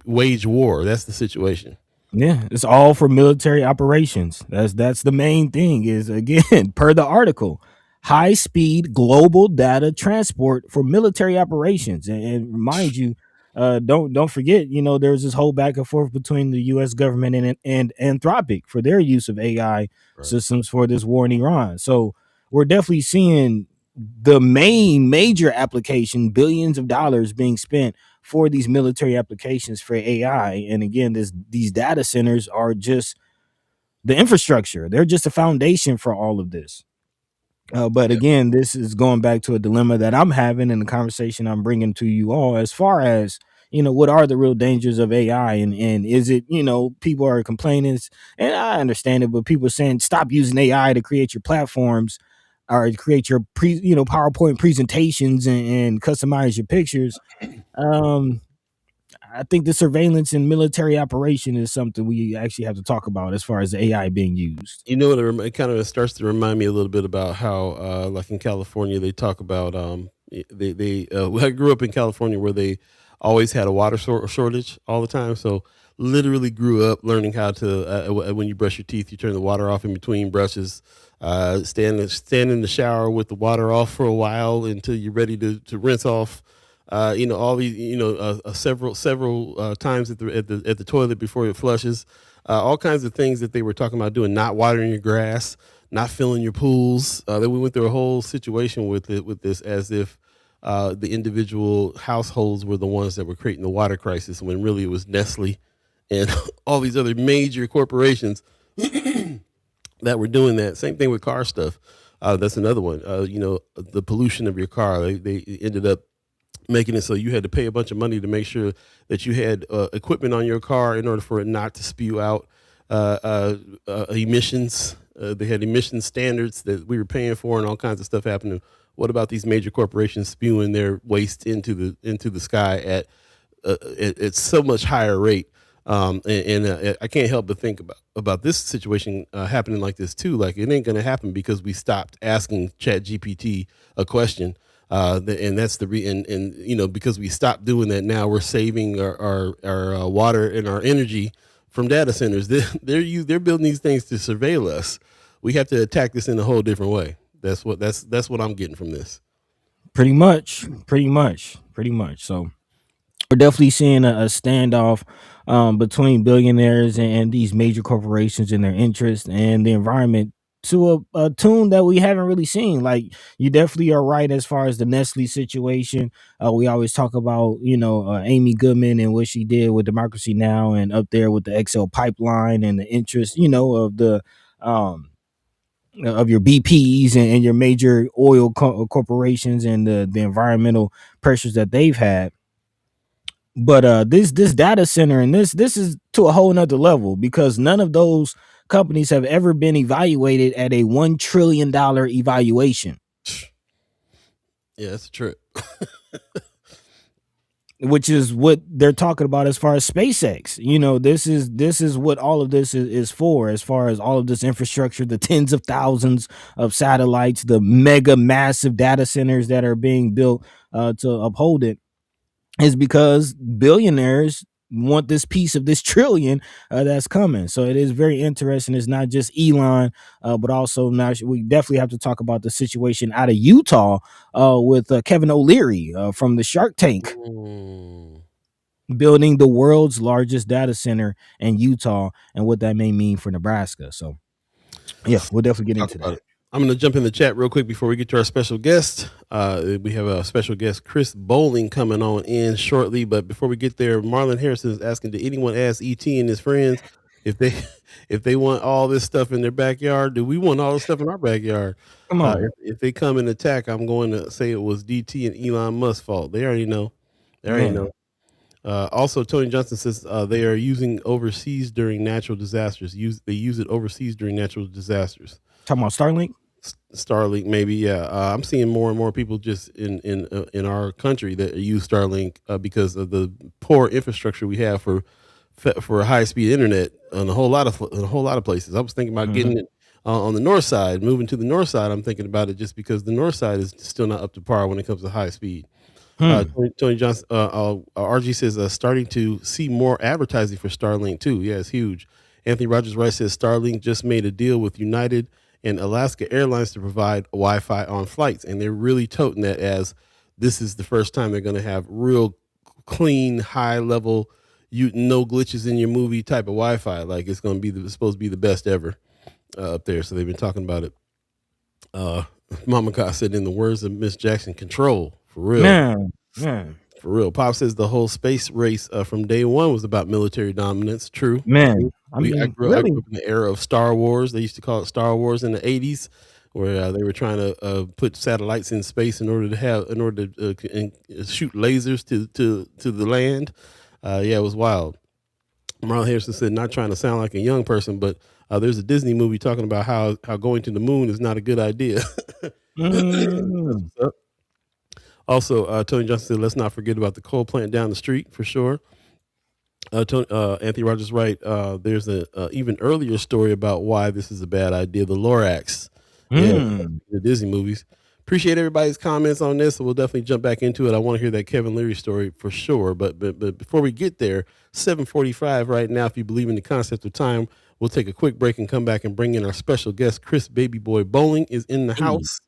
wage war. That's the situation. Yeah, it's all for military operations. That's the main thing is, again, per the article, high speed global data transport for military operations. And remind you, don't forget, there's this whole back and forth between the US government and Anthropic for their use of AI Right. systems for this war in Iran. So we're definitely seeing the major application, billions of dollars being spent for these military applications for AI. And again, these data centers are just the infrastructure. They're just a foundation for all of this. But Yeah. again, this is going back to a dilemma that I'm having in the conversation I'm bringing to you all, as far as, what are the real dangers of AI? And is it, people are complaining, and I understand it, but people are saying, stop using AI to create your platforms or create your PowerPoint presentations and customize your pictures. Um, I think the surveillance and military operation is something we actually have to talk about as far as the AI being used. You know what? It kind of starts to remind me a little bit about how, like in California, they talk about I grew up in California where they always had a water shortage all the time. So literally grew up learning how to when you brush your teeth, you turn the water off in between brushes. Stand in the shower with the water off for a while until you're ready to rinse off. All these, several times at the toilet before it flushes. All kinds of things that they were talking about doing, not watering your grass, not filling your pools. Then we went through a whole situation with this, as if the individual households were the ones that were creating the water crisis, when really it was Nestle and all these other major corporations that were doing that. Same thing with car stuff. That's another one. The pollution of your car. They ended up making it so you had to pay a bunch of money to make sure that you had equipment on your car in order for it not to spew out emissions. They had emission standards that we were paying for, and all kinds of stuff happening. What about these major corporations spewing their waste into the sky at so much higher rate? I can't help but think about this situation happening like this too. Like, it ain't going to happen because we stopped asking ChatGPT a question. And that's because we stopped doing that. Now we're saving our water and our energy from data centers. They're building these things to surveil us. We have to attack this in a whole different way. That's what I'm getting from this. Pretty much. So we're definitely seeing a standoff between billionaires and these major corporations and their interests and the environment, to a tune that we haven't really seen. Like, you definitely are right as far as the Nestle situation. We always talk about, Amy Goodman and what she did with Democracy Now! And up there with the XL pipeline and the interest, of the of your BPs and your major oil corporations and the environmental pressures that they've had. But this data center, and this is to a whole nother level, because none of those companies have ever been evaluated at a $1 trillion evaluation. Yeah, that's a trip. Which is what they're talking about as far as SpaceX. This is what all of this is for, as far as all of this infrastructure, the tens of thousands of satellites, the mega massive data centers that are being built to uphold it, is because billionaires want this piece of this trillion that's coming. So it is very interesting. It's not just Elon, but also now we definitely have to talk about the situation out of Utah with Kevin O'Leary from the Shark Tank, building the world's largest data center in Utah, and what that may mean for Nebraska. So yeah, we'll definitely get into that. I'm going to jump in the chat real quick before we get to our special guest. We have a special guest, Chris Bowling, coming on in shortly. But before we get there, Marlon Harrison is asking, did anyone ask E.T. and his friends if they want all this stuff in their backyard? Do we want all this stuff in our backyard? Come on. If they come and attack, I'm going to say it was DT and Elon Musk's fault. They already know. Also, Tony Johnson says they are using overseas during natural disasters. They use it overseas during natural disasters. Talking about Starlink? Starlink, maybe, yeah. I'm seeing more and more people just in our country that use Starlink because of the poor infrastructure we have for for high speed internet on a whole lot of places. I was thinking about getting it on the north side, moving to the north side. I'm thinking about it just because the north side is still not up to par when it comes to high speed. Tony Johnson, RG says starting to see more advertising for Starlink too. Yeah, it's huge. Anthony Rogers Wright says Starlink just made a deal with United and Alaska Airlines to provide Wi-Fi on flights, and they're really toting that as this is the first time they're going to have real clean, high level, no glitches in your movie type of Wi-Fi. Like it's going to be supposed to be the best ever up there. So they've been talking about it. Mama Ka said, in the words of Miss Jackson, control for real. Man. For real. Pop says the whole space race from day one was about military dominance. True. Man. I grew up in the era of Star Wars. They used to call it Star Wars in the 80s, where they were trying to put satellites in space in order to shoot lasers to the land. Yeah, it was wild. Marlon Harrison said, not trying to sound like a young person, but there's a Disney movie talking about how going to the moon is not a good idea. Also, Tony Johnson said, let's not forget about the coal plant down the street for sure. Anthony Rogers Wright, there's a even earlier story about why this is a bad idea. The Lorax, the Disney movies. Appreciate everybody's comments on this. So we'll definitely jump back into it. I want to hear that Kevin Leary story for sure. But before we get there, 7:45 right now. If you believe in the concept of time, we'll take a quick break and come back and bring in our special guest. Chris Baby Boy Bowling is in the house.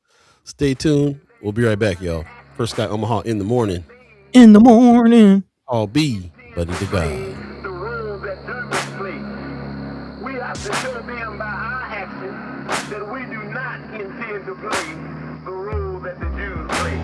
Stay tuned. We'll be right back, y'all. First Guy Omaha in the morning. In the morning. All B, Buddy the God. The rules that do play. We have to show them by our actions that we do not intend to play the role that the Jews play.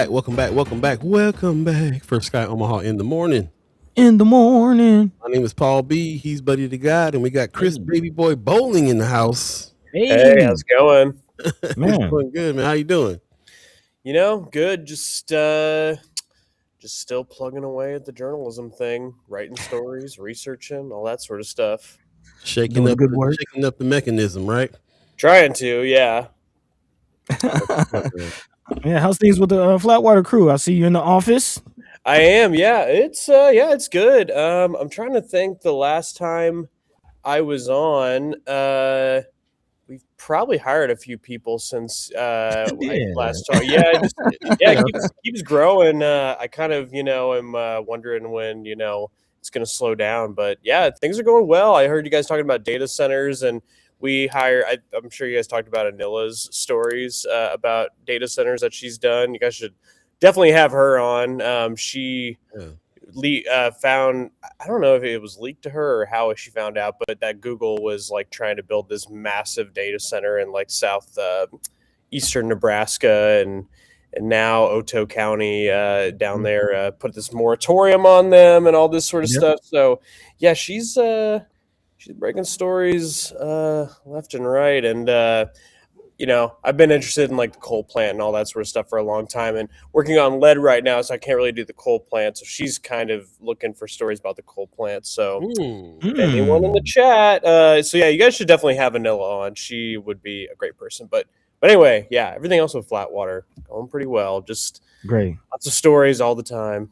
Welcome back. First Guy Omaha in the morning. In the morning. My name is Paul B. He's Buddy the God, and we got Chris Baby Boy Bowling in the house. Hey, how's it going? Man. It's going good, man. How you doing? Good. Just still plugging away at the journalism thing, writing stories, researching, all that sort of stuff. Shaking up the mechanism, right? Trying to, yeah. Yeah, how's things with the Flatwater crew? I see you in the office. I am, yeah. It's good. I'm trying to think the last time I was on. We've probably hired a few people since last time. Yeah, it keeps growing. I kind of, am wondering when, it's going to slow down. But yeah, things are going well. I heard you guys talking about data centers, and we hire. I'm sure you guys talked about Anila's stories about data centers that she's done. You guys should definitely have her on. She found, I don't know if it was leaked to her or how she found out, but that Google was like trying to build this massive data center in like eastern Nebraska, and now Otoe County down there put this moratorium on them and all this sort of stuff. So yeah, she's breaking stories left and right, and I've been interested in like the coal plant and all that sort of stuff for a long time, and working on lead right now, so I can't really do the coal plant. So she's kind of looking for stories about the coal plant. So anyone in the chat, so yeah, you guys should definitely have Anila on. She would be a great person. But anyway, yeah, everything else with Flatwater going pretty well. Just great, lots of stories all the time.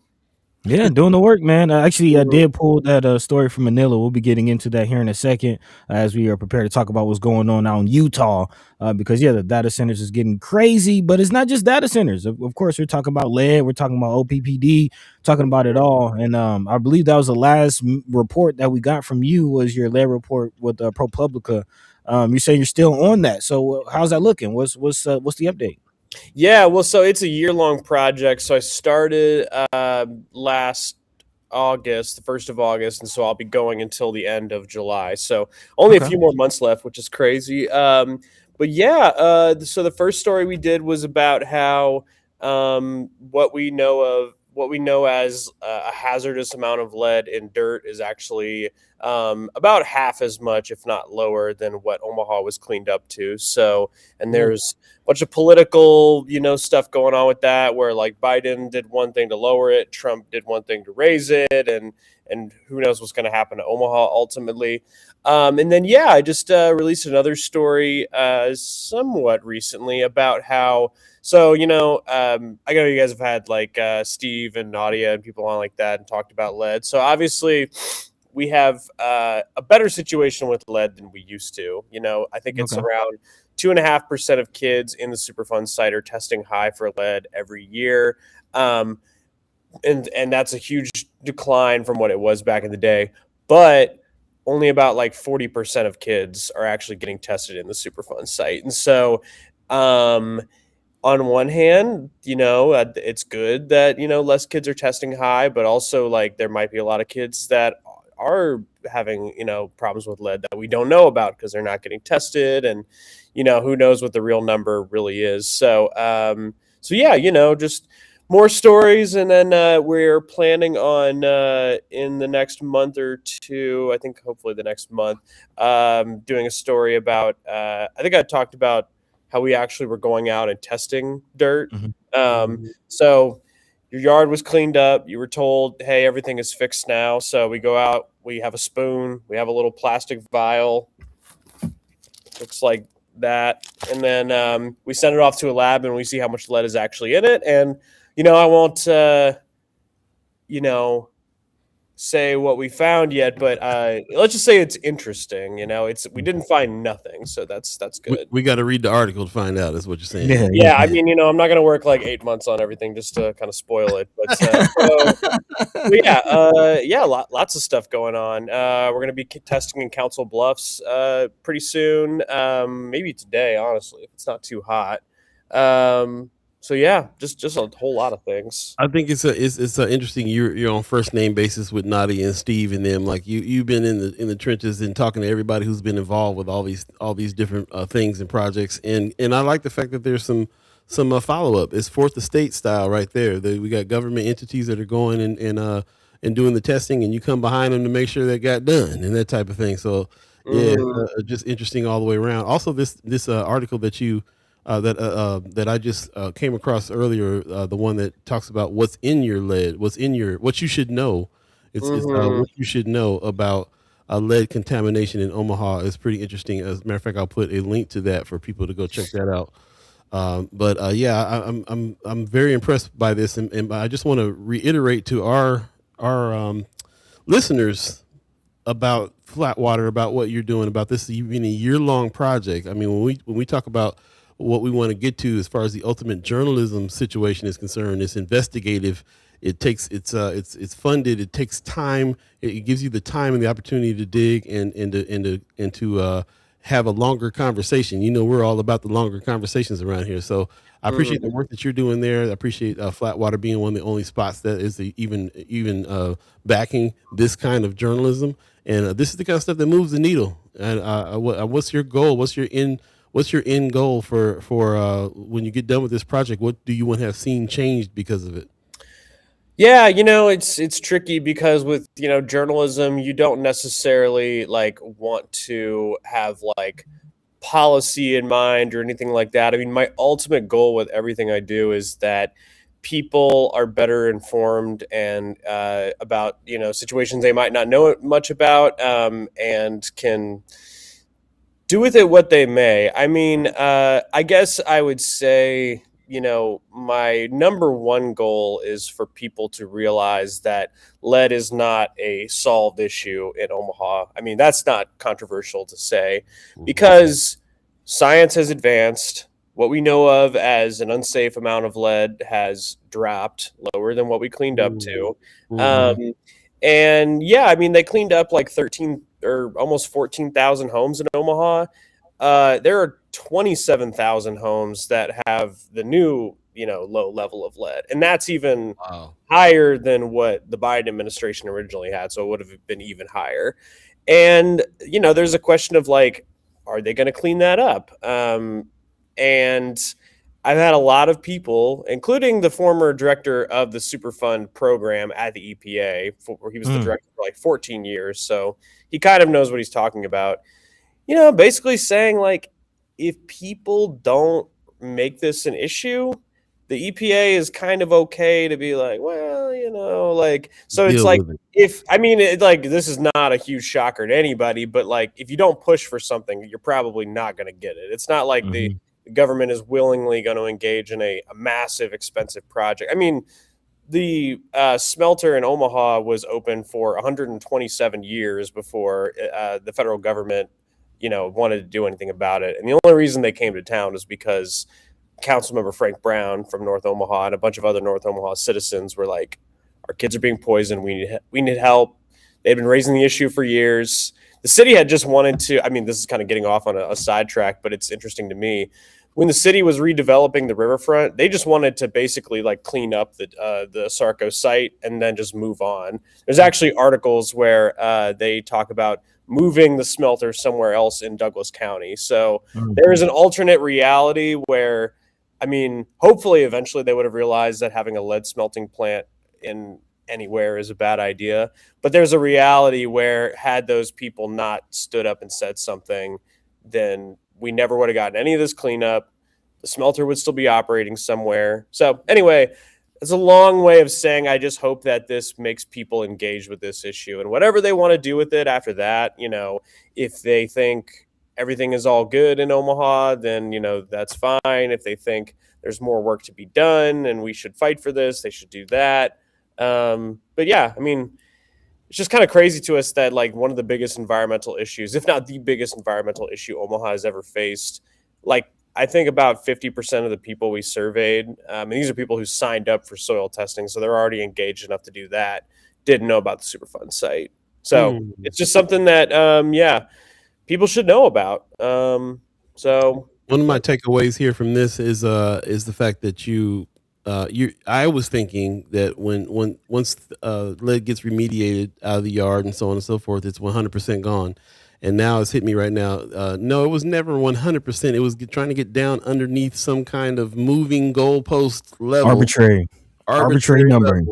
Yeah, doing the work, man. Actually, I did pull that story from Manila. We'll be getting into that here in a second as we are prepared to talk about what's going on out in Utah. Because, the data centers is getting crazy, but it's not just data centers. Of course, we're talking about lead. We're talking about OPPD, talking about it all. And I believe that was the last report that we got from you was your lead report with ProPublica. You say you're still on that. So how's that looking? What's the update? Yeah, well, so it's a year-long project. So I started last August, the 1st of August, and so I'll be going until the end of July. So only a Okay. few more months left, which is crazy. But yeah, so the first story we did was about how what we know as a hazardous amount of lead in dirt is actually about half as much, if not lower, than what Omaha was cleaned up to. So, and Mm. there's bunch of political, stuff going on with that, where like Biden did one thing to lower it, Trump did one thing to raise it, and who knows what's going to happen to Omaha ultimately. And then yeah, I just released another story somewhat recently about how. So I know you guys have had like Steve and Nadia and people on like that and talked about lead. So obviously we have a better situation with lead than we used to. I think it's Okay. around 2.5% of kids in the Superfund site are testing high for lead every year. And that's a huge decline from what it was back in the day. But only about like 40% of kids are actually getting tested in the Superfund site. And so, on one hand, it's good that, less kids are testing high, but also like there might be a lot of kids that are having, problems with lead that we don't know about because they're not getting tested. And, who knows what the real number really is. So yeah, just more stories. And then we're planning on in the next month or two, I think hopefully the next month, doing a story about, I think I talked about how we actually were going out and testing dirt. Mhm. So your yard was cleaned up. You were told, hey, everything is fixed now. So we go out, we have a spoon, we have a little plastic vial, looks like that. And then we send it off to a lab and we see how much lead is actually in it. And, I won't, say what we found yet, but let's just say it's interesting. We didn't find nothing, so that's good. We got to read the article to find out. Is what you're saying. Yeah, Yeah, I yeah. mean, I'm not gonna work like 8 months on everything just to kind of spoil it, but yeah, yeah, lots of stuff going on. We're gonna be testing in Council Bluffs pretty soon, maybe today, honestly, if it's not too hot. So yeah, just a whole lot of things. I think it's a interesting. You're on first name basis with Nadia and Steve and them. Like you've been in the trenches and talking to everybody who's been involved with all these different things and projects. And I like the fact that there's some follow up. It's fourth estate style right there. We got government entities that are going and doing the testing, and you come behind them to make sure that got done and that type of thing. So yeah, Mhm. just interesting all the way around. Also, this article that I just came across earlier, the one that talks about what's in your lead, what you should know. It's Mhm. what you should know about lead contamination in Omaha is pretty interesting. As a matter of fact, I'll put a link to that for people to go check that out. But yeah, I'm very impressed by this, and I just want to reiterate to our listeners about Flatwater, about what you're doing, about this being a year-long project. I mean, when we talk about what we want to get to as far as the ultimate journalism situation is concerned, it's investigative. It's funded. It takes time. It gives you the time and the opportunity to dig and to have a longer conversation. We're all about the longer conversations around here. So I appreciate the Mhm. work that you're doing there. I appreciate Flatwater being one of the only spots that is even backing this kind of journalism. And this is the kind of stuff that moves the needle. And what's your goal? What's your end goal for when you get done with this project? What do you want to have seen changed because of it? Yeah, it's tricky because with, journalism, you don't necessarily like want to have like policy in mind or anything like that. I mean, my ultimate goal with everything I do is that people are better informed and about, situations they might not know much about, and can do with it what they may. I mean, I guess I would say, my number one goal is for people to realize that lead is not a solved issue in Omaha. I mean, that's not controversial to say Mhm. because science has advanced. What we know of as an unsafe amount of lead has dropped lower than what we cleaned up to. Mhm. Um, and yeah, I mean, they cleaned up like 13 or almost 14,000 homes in Omaha. There are 27,000 homes that have the new, low level of lead. And that's even Wow. higher than what the Biden administration originally had. So it would have been even higher. And, there's a question of like, are they going to clean that up? And I've had a lot of people, including the former director of the Superfund program at the EPA, where he was the director for like 14 years. So he kind of knows what he's talking about. Basically saying like, if people don't make this an issue, the EPA is kind of okay to be like, well, like, so it's Deal like, with it. like, this is not a huge shocker to anybody, but like, if you don't push for something, you're probably not going to get it. It's not like the government is willingly going to engage in a massive, expensive project. I mean, the smelter in Omaha was open for 127 years before the federal government, wanted to do anything about it. And the only reason they came to town is because Councilmember Frank Brown from North Omaha and a bunch of other North Omaha citizens were like, our kids are being poisoned. We need help. They've been raising the issue for years. The city had just wanted to, this is kind of getting off on a sidetrack, but it's interesting to me. When the city was redeveloping the riverfront, they just wanted to basically like clean up the Sarco site and then just move on. There's actually articles where they talk about moving the smelter somewhere else in Douglas County. So there is an alternate reality where, hopefully eventually they would have realized that having a lead smelting plant in anywhere is a bad idea. But there's a reality where had those people not stood up and said something, then we never would have gotten any of this cleanup. The smelter would still be operating somewhere. So anyway, it's a long way of saying I just hope that this makes people engage with this issue, and whatever they want to do with it after that, if they think everything is all good in Omaha, then, that's fine. If they think there's more work to be done and we should fight for this, they should do that. But yeah, it's just kind of crazy to us that like one of the biggest environmental issues, if not the biggest environmental issue Omaha has ever faced, like I think about 50% of the people we surveyed, and these are people who signed up for soil testing, so they're already engaged enough to do that, didn't know about the Superfund site. So it's just something that, people should know about. So one of my takeaways here from this is the fact that I was thinking that once lead gets remediated out of the yard and so on and so forth, it's 100% gone. And now it's hit me right now. No, it was never 100%. It was trying to get down underneath some kind of moving goalpost level. Arbitrary numbering.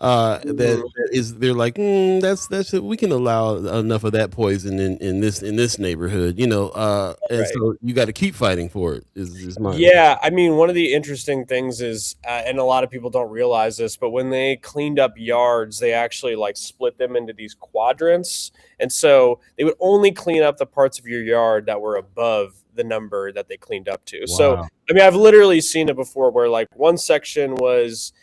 That is, they're like, that's we can allow enough of that poison in this neighborhood, and so you got to keep fighting for it. Is my one of the interesting things is, and a lot of people don't realize this, but when they cleaned up yards, they actually like split them into these quadrants, and so they would only clean up the parts of your yard that were above the number that they cleaned up to. Wow. So I've literally seen it before where like one section was,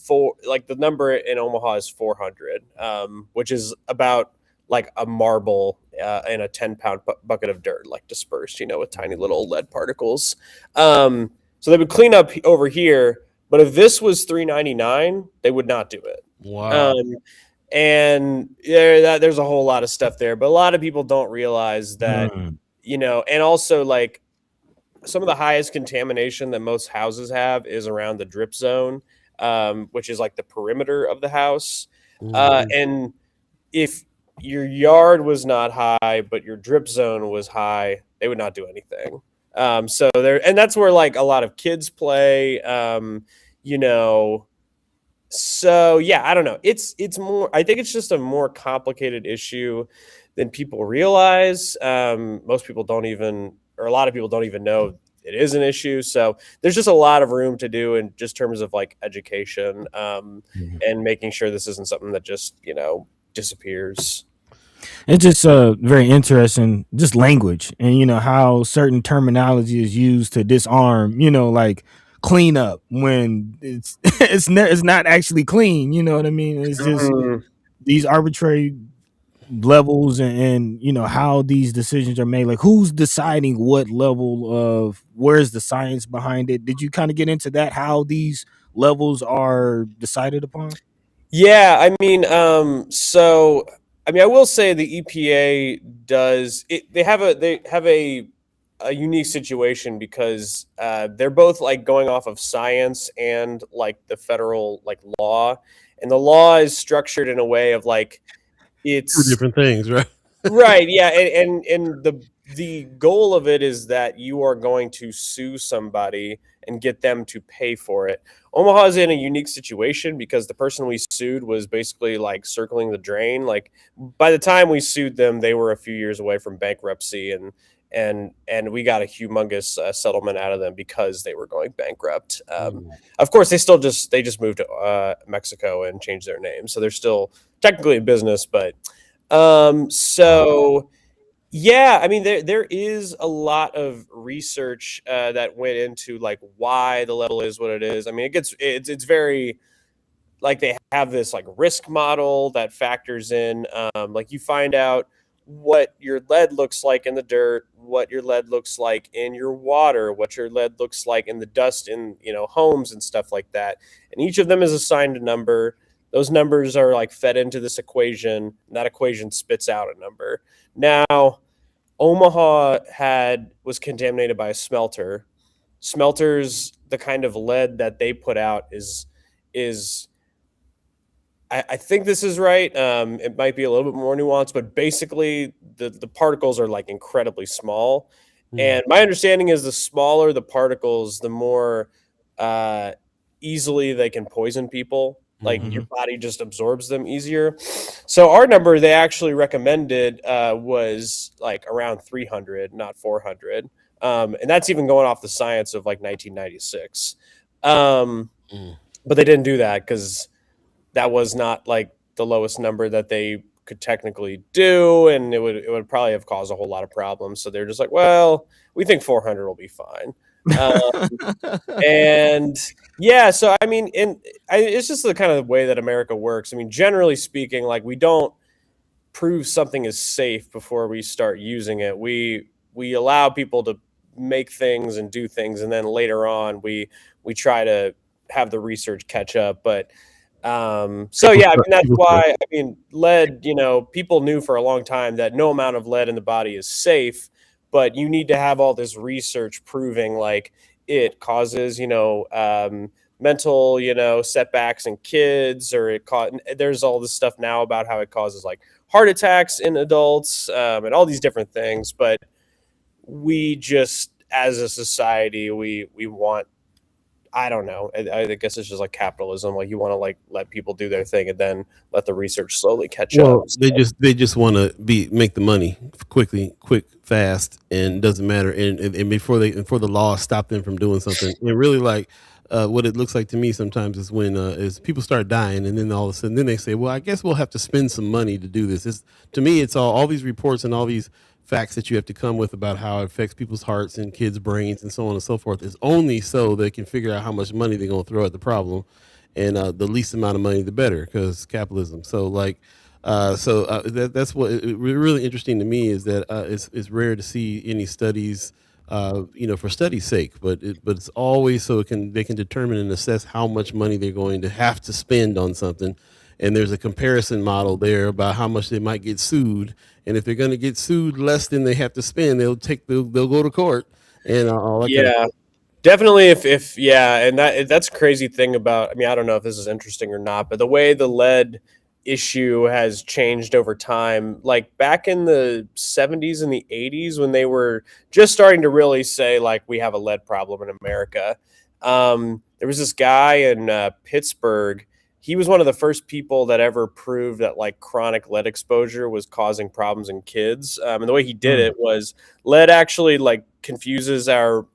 for like the number in Omaha is 400, which is about like a marble in a 10-pound bucket of dirt, like dispersed, with tiny little lead particles. So they would clean up over here, but if this was 399, they would not do it. Wow. And there's a whole lot of stuff there, but a lot of people don't realize that, and also like some of the highest contamination that most houses have is around the drip zone. Which is like the perimeter of the house. And if your yard was not high, but your drip zone was high, they would not do anything. So and that's where like a lot of kids play, so yeah, I don't know. It's more, I think it's just a more complicated issue than people realize. Most people don't even, or a lot of people don't even know it is an issue. So there's just a lot of room to do in just terms of like education, and making sure this isn't something that just, disappears. It's just very interesting, just language and, how certain terminology is used to disarm, like clean up when it's not actually clean. You know what I mean? It's just these arbitrary levels and how these decisions are made, like who's deciding what level of, where's the science behind it? Did you kind of get into that, how these levels are decided upon? So I will say the EPA does it, they have a a unique situation because they're both like going off of science and like the federal like law, and the law is structured in a way of like Two it's different things, right? right, yeah, and the goal of it is that you are going to sue somebody and get them to pay for it. Omaha's in a unique situation because the person we sued was basically like circling the drain. Like by the time we sued them, they were a few years away from bankruptcy, and we got a humongous settlement out of them because they were going bankrupt. Of course, they just moved to Mexico and changed their name, so they're still technically a business, but so yeah, I mean there is a lot of research that went into like why the level is what it is. I mean, it's very like they have this like risk model that factors in like you find out what your lead looks like in the dirt, what your lead looks like in your water, what your lead looks like in the dust in, homes and stuff like that. And each of them is assigned a number. Those numbers are like fed into this equation, and that equation spits out a number. Now, Omaha was contaminated by a smelter. Smelters, the kind of lead that they put out is I think this is right. It might be a little bit more nuanced, but basically the particles are like incredibly small. And my understanding is the smaller the particles, the more uh, easily they can poison people. Like your body just absorbs them easier. So our number they actually recommended was like around 300, not 400. And that's even going off the science of like 1996. But they didn't do that because that was not like the lowest number that they could technically do, and it would probably have caused a whole lot of problems. So they're just like, well, we think 400 will be fine. And yeah, so I mean, it's just the kind of way that America works. I mean, generally speaking, like we don't prove something is safe before we start using it. We allow people to make things and do things, and then later on we try to have the research catch up. But so yeah, I mean that's why I mean lead, people knew for a long time that no amount of lead in the body is safe, but you need to have all this research proving like it causes, mental, setbacks in kids, or there's all this stuff now about how it causes like heart attacks in adults, and all these different things. But we just, as a society, we want, I don't know. I guess it's just like capitalism. Like you want to like let people do their thing and then let the research slowly catch up. Well, they just want to make the money quick, fast, and doesn't matter. And before the law stop them from doing something, and really like what it looks like to me sometimes is when is people start dying, and then all of a sudden then they say, well, I guess we'll have to spend some money to do this. To me, it's all these reports and all these facts that you have to come with about how it affects people's hearts and kids' brains and so on and so forth is only so they can figure out how much money they're going to throw at the problem, and the least amount of money the better, because capitalism. So like that's what really interesting to me is that it's rare to see any studies for study's sake, but it's always so they can determine and assess how much money they're going to have to spend on something. And there's a comparison model there about how much they might get sued, and if they're going to get sued less than they have to spend, they'll go to court and all that. Yeah, definitely. If yeah, and that's a crazy thing about. I mean, I don't know if this is interesting or not, but the way the lead issue has changed over time. Like back in the 70s and the 80s, when they were just starting to really say like we have a lead problem in America. There was this guy in Pittsburgh. He was one of the first people that ever proved that like chronic lead exposure was causing problems in kids. And the way he did it was lead actually like confuses our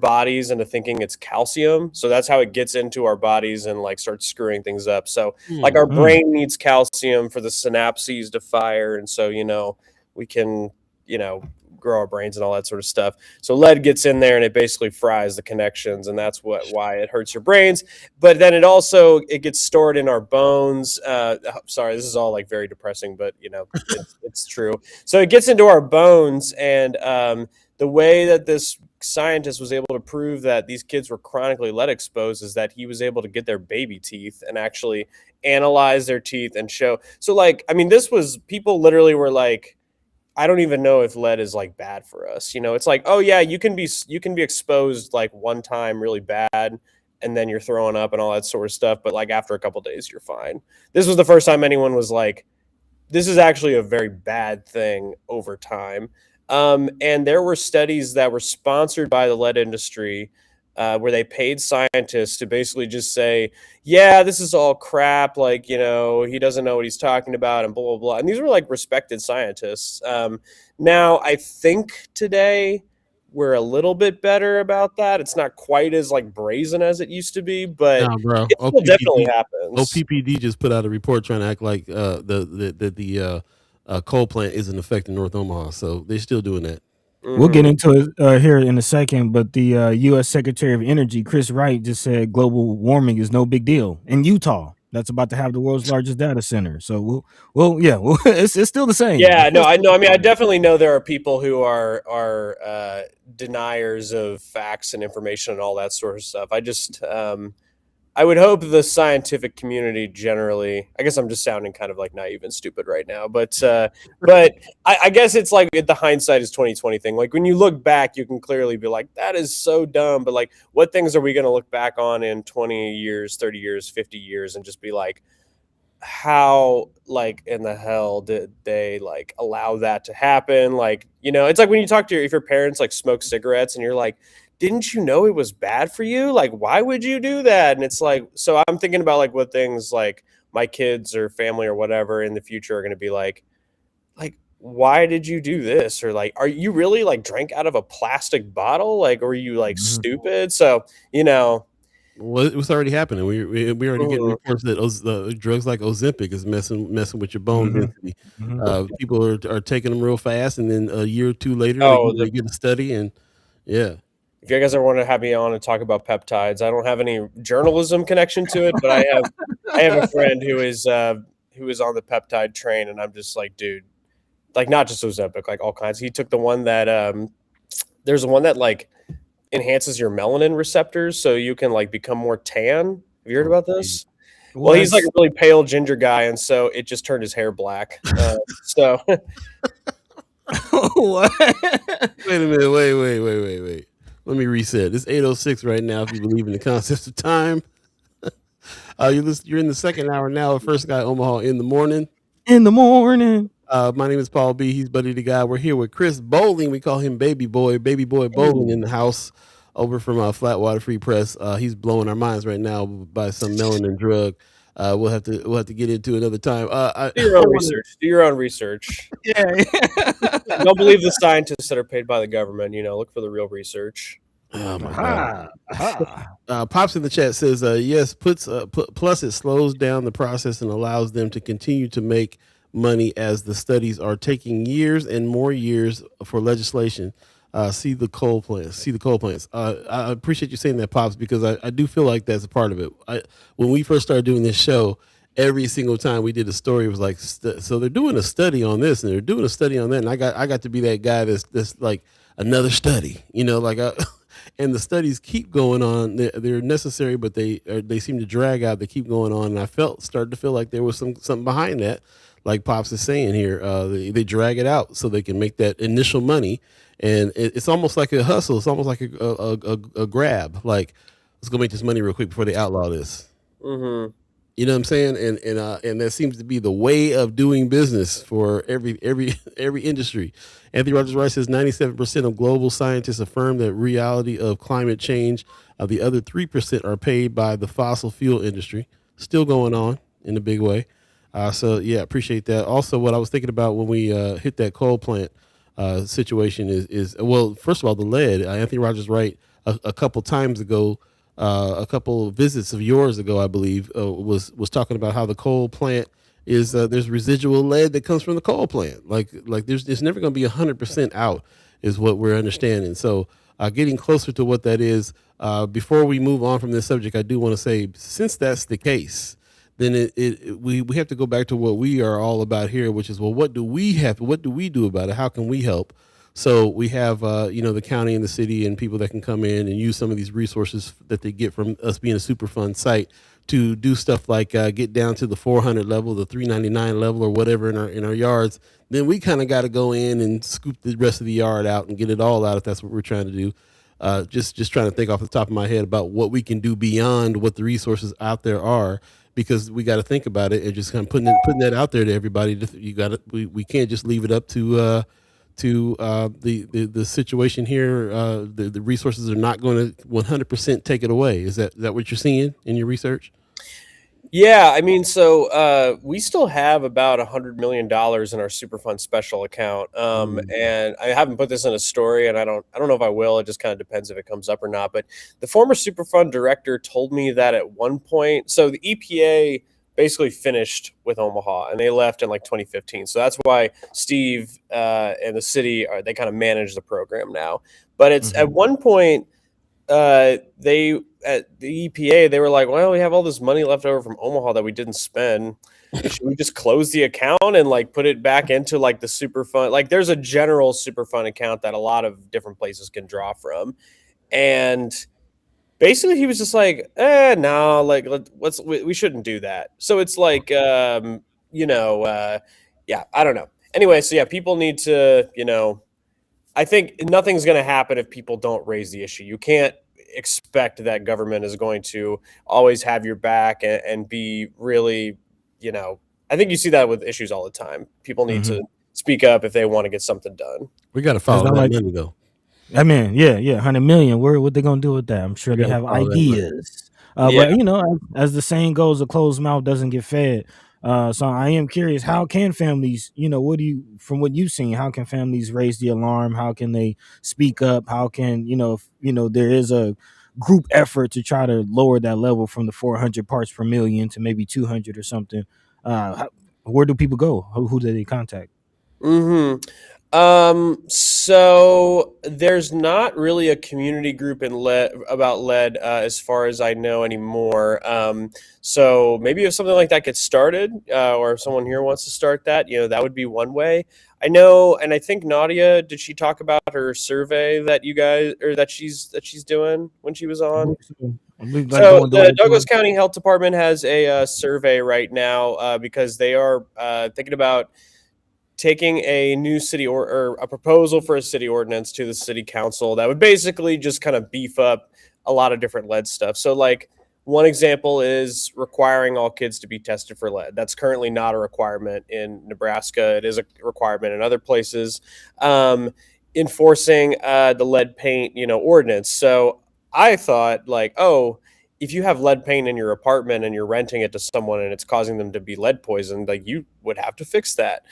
bodies into thinking it's calcium. So that's how it gets into our bodies and like starts screwing things up. So like our brain needs calcium for the synapses to fire. And so, we can, grow our brains and all that sort of stuff. So lead gets in there and it basically fries the connections, and that's why it hurts your brains. But then it gets stored in our bones. Sorry, this is all like very depressing, but it's true. So it gets into our bones, and the way that this scientist was able to prove that these kids were chronically lead exposed is that he was able to get their baby teeth and actually analyze their teeth and show. So like, I mean, this was, people literally were like, I don't even know if lead is like bad for us. It's like, oh yeah, you can be exposed like one time really bad, and then you're throwing up and all that sort of stuff. But like after a couple days, you're fine. This was the first time anyone was like, this is actually a very bad thing over time. And there were studies that were sponsored by the lead industry where they paid scientists to basically just say, yeah, this is all crap. Like, he doesn't know what he's talking about and blah, blah, blah. And these were like respected scientists. Now, I think today we're a little bit better about that. It's not quite as like brazen as it used to be, but Nah, bro. it still definitely happens. OPPD just put out a report trying to act like the coal plant isn't affecting North Omaha, so they're still doing that. We'll get into it here in a second, but the U.S. Secretary of Energy, Chris Wright, just said global warming is no big deal in Utah. That's about to have the world's largest data center. So it's still the same. Yeah, no, I know. I mean, I definitely know there are people who are deniers of facts and information and all that sort of stuff. I just I would hope the scientific community generally, I guess I'm just sounding kind of like naive and stupid right now, but I guess it's like the hindsight is 2020 thing. Like when you look back, you can clearly be like, that is so dumb. But like, what things are we going to look back on in 20 years, 30 years, 50 years and just be like, how like in the hell did they like allow that to happen? Like, it's like when you talk to if your parents like smoke cigarettes and you're like, didn't you know it was bad for you? Like, why would you do that? And it's like, so I'm thinking about like what things like my kids or family or whatever in the future are going to be like, why did you do this? Or like, are you really like drank out of a plastic bottle? Like, or are you like stupid? So, Well, it was already happening. We already getting reports that drugs like Ozempic is messing with your bone density. People are taking them real fast, and then a year or two later, they get a study, and yeah. If you guys ever want to have me on and talk about peptides, I don't have any journalism connection to it, but I have a friend who is on the peptide train, and I'm just like, dude, like not just Ozempic, like all kinds. He took the one that there's one that like enhances your melanin receptors so you can like become more tan. Have you heard about this? Well, he's like a really pale ginger guy, and so it just turned his hair black. So What? Wait a minute. Wait. Let me reset. It's 8:06 right now. If you believe in the concept of time, you're in the second hour now of First Guy Omaha in the morning. My name is Paul B. He's Buddy the Guy. We're here with Chris Bowling. We call him Baby Boy Bowling in the house over from Flatwater Free Press. He's blowing our minds right now by some melanin drug. We'll have to get into another time. Do your own research. Yeah. Don't believe the scientists that are paid by the government. Look for the real research. Oh my God. Pops in the chat says, yes, plus it slows down the process and allows them to continue to make money as the studies are taking years and more years for legislation. See the coal plants. I appreciate you saying that, Pops, because I do feel like that's a part of it. When we first started doing this show, every single time we did a story, it was like, so they're doing a study on this and they're doing a study on that. And I got to be that guy that's like another study, and the studies keep going on. They're necessary, but they seem to drag out. They keep going on. And I started to feel like there was something behind that. Like Pops is saying here, they drag it out so they can make that initial money. And it's almost like a hustle. It's almost like a grab. Like, let's go make this money real quick before they outlaw this. Mm-hmm. You know what I'm saying? And that seems to be the way of doing business for every industry. Anthony Rogers Wright says 97% of global scientists affirm that reality of climate change. The other 3% are paid by the fossil fuel industry. Still going on in a big way. So yeah, appreciate that. Also, what I was thinking about when we hit that coal plant situation is well, first of all, the lead. Anthony Rogers Wright a couple times ago. A couple visits of yours ago, I believe, was talking about how the coal plant is there's residual lead that comes from the coal plant. Like there's never going to be 100% out, is what we're understanding. So getting closer to what that is. Before we move on from this subject, I do want to say, since that's the case, then we have to go back to what we are all about here, which is, well, what do we do about it? How can we help? So we have, the county and the city and people that can come in and use some of these resources that they get from us being a Superfund site to do stuff like get down to the 400 level, the 399 level, or whatever in our yards. Then we kind of got to go in and scoop the rest of the yard out and get it all out if that's what we're trying to do. Just trying to think off the top of my head about what we can do beyond what the resources out there are, because we got to think about it and just kind of putting that out there to everybody. We can't just leave it up to the situation here. The resources are not going to 100% take it away. Is that what you're seeing in your research? Yeah, I mean, so we still have about $100 million in our Superfund special account, and I haven't put this in a story, and I don't know if I will. It just kind of depends if it comes up or not. But the former Superfund director told me that at one point, so the EPA basically finished with Omaha, and they left in like 2015. So that's why Steve and the city they kind of manage the program now. But it's at one point. They at the EPA, they were like, well, we have all this money left over from Omaha that we didn't spend. Should we just close the account and like put it back into like the Superfund? Like there's a general Superfund account that a lot of different places can draw from. And basically he was just like, no, like we shouldn't do that. So it's like, yeah, I don't know. Anyway, so yeah, people need to, I think nothing's going to happen if people don't raise the issue. You can't expect that government is going to always have your back and be really, I think you see that with issues all the time. People need to speak up if they want to get something done. We got to follow that money though. I mean, yeah, 100 million. What they gonna do with that? I'm sure they have ideas. But as the saying goes, a closed mouth doesn't get fed. So I am curious, how can families, from what you've seen, how can families raise the alarm? How can they speak up? How can, if there is a group effort to try to lower that level from the 400 parts per million to maybe 200 or something? Where do people go? Who do they contact? So there's not really a community group in about lead, as far as I know anymore. So maybe if something like that gets started, or if someone here wants to start that, that would be one way. I know, and I think Nadia, did she talk about her survey that you guys, or that she's doing when she was on? So the Douglas County Health Department has a survey right now, because they are thinking about taking a new city or a proposal for a city ordinance to the city council that would basically just kind of beef up a lot of different lead stuff. So like one example is requiring all kids to be tested for lead. That's currently not a requirement in Nebraska. It is a requirement in other places. Enforcing the lead paint, ordinance. So I thought like, oh, if you have lead paint in your apartment and you're renting it to someone and it's causing them to be lead poisoned, like you would have to fix that.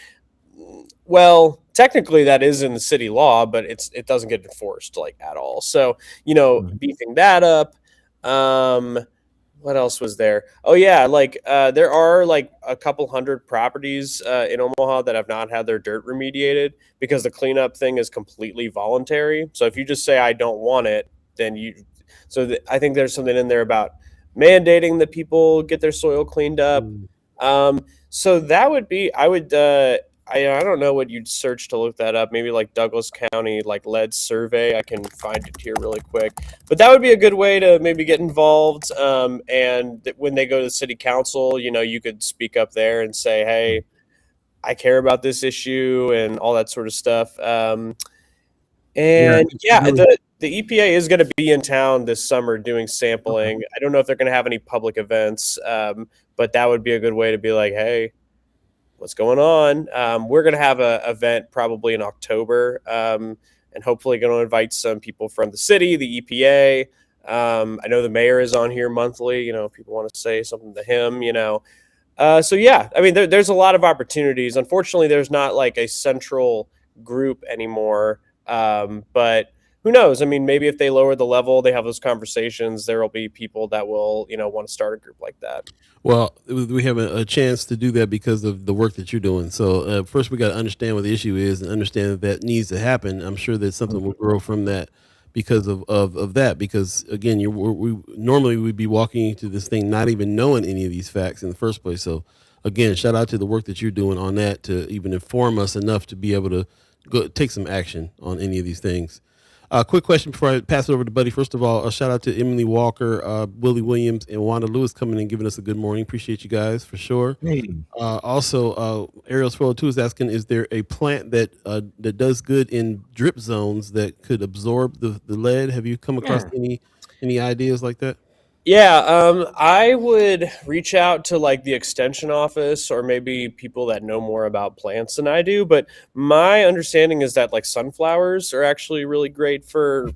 Well, technically that is in the city law, but it doesn't get enforced like at all. So, beefing that up. What else was there? Oh yeah, like there are like a couple hundred properties in Omaha that have not had their dirt remediated because the cleanup thing is completely voluntary. So if you just say I don't want it, then I think there's something in there about mandating that people get their soil cleaned up. So that would be, I don't know what you'd search to look that up. Maybe like Douglas County, like lead survey. I can find it here really quick. But that would be a good way to maybe get involved. And when they go to the city council, you could speak up there and say, hey, I care about this issue and all that sort of stuff. The EPA is going to be in town this summer doing sampling. I don't know if they're going to have any public events, but that would be a good way to be like, hey, what's going on? We're going to have an event probably in October, and hopefully going to invite some people from the city, the EPA. I know the mayor is on here monthly. If people want to say something to him, So yeah, I mean, there's a lot of opportunities. Unfortunately, there's not like a central group anymore. But who knows? I mean, maybe if they lower the level, they have those conversations, there will be people that will, want to start a group like that. Well, we have a chance to do that because of the work that you're doing. So first we got to understand what the issue is and understand that needs to happen. I'm sure that something will grow from that because of that, because again, normally we'd be walking into this thing not even knowing any of these facts in the first place. So again, shout out to the work that you're doing on that to even inform us enough to be able to go take some action on any of these things. Quick question before I pass it over to Buddy. First of all, a shout out to Emily Walker, Willie Williams, and Wanda Lewis coming and giving us a good morning. Appreciate you guys for sure. Hey. Also, Ariel's 402 is asking, is there a plant that does good in drip zones that could absorb the lead? Have you come across any ideas like that? Yeah, I would reach out to like the extension office or maybe people that know more about plants than I do. But my understanding is that like sunflowers are actually really great for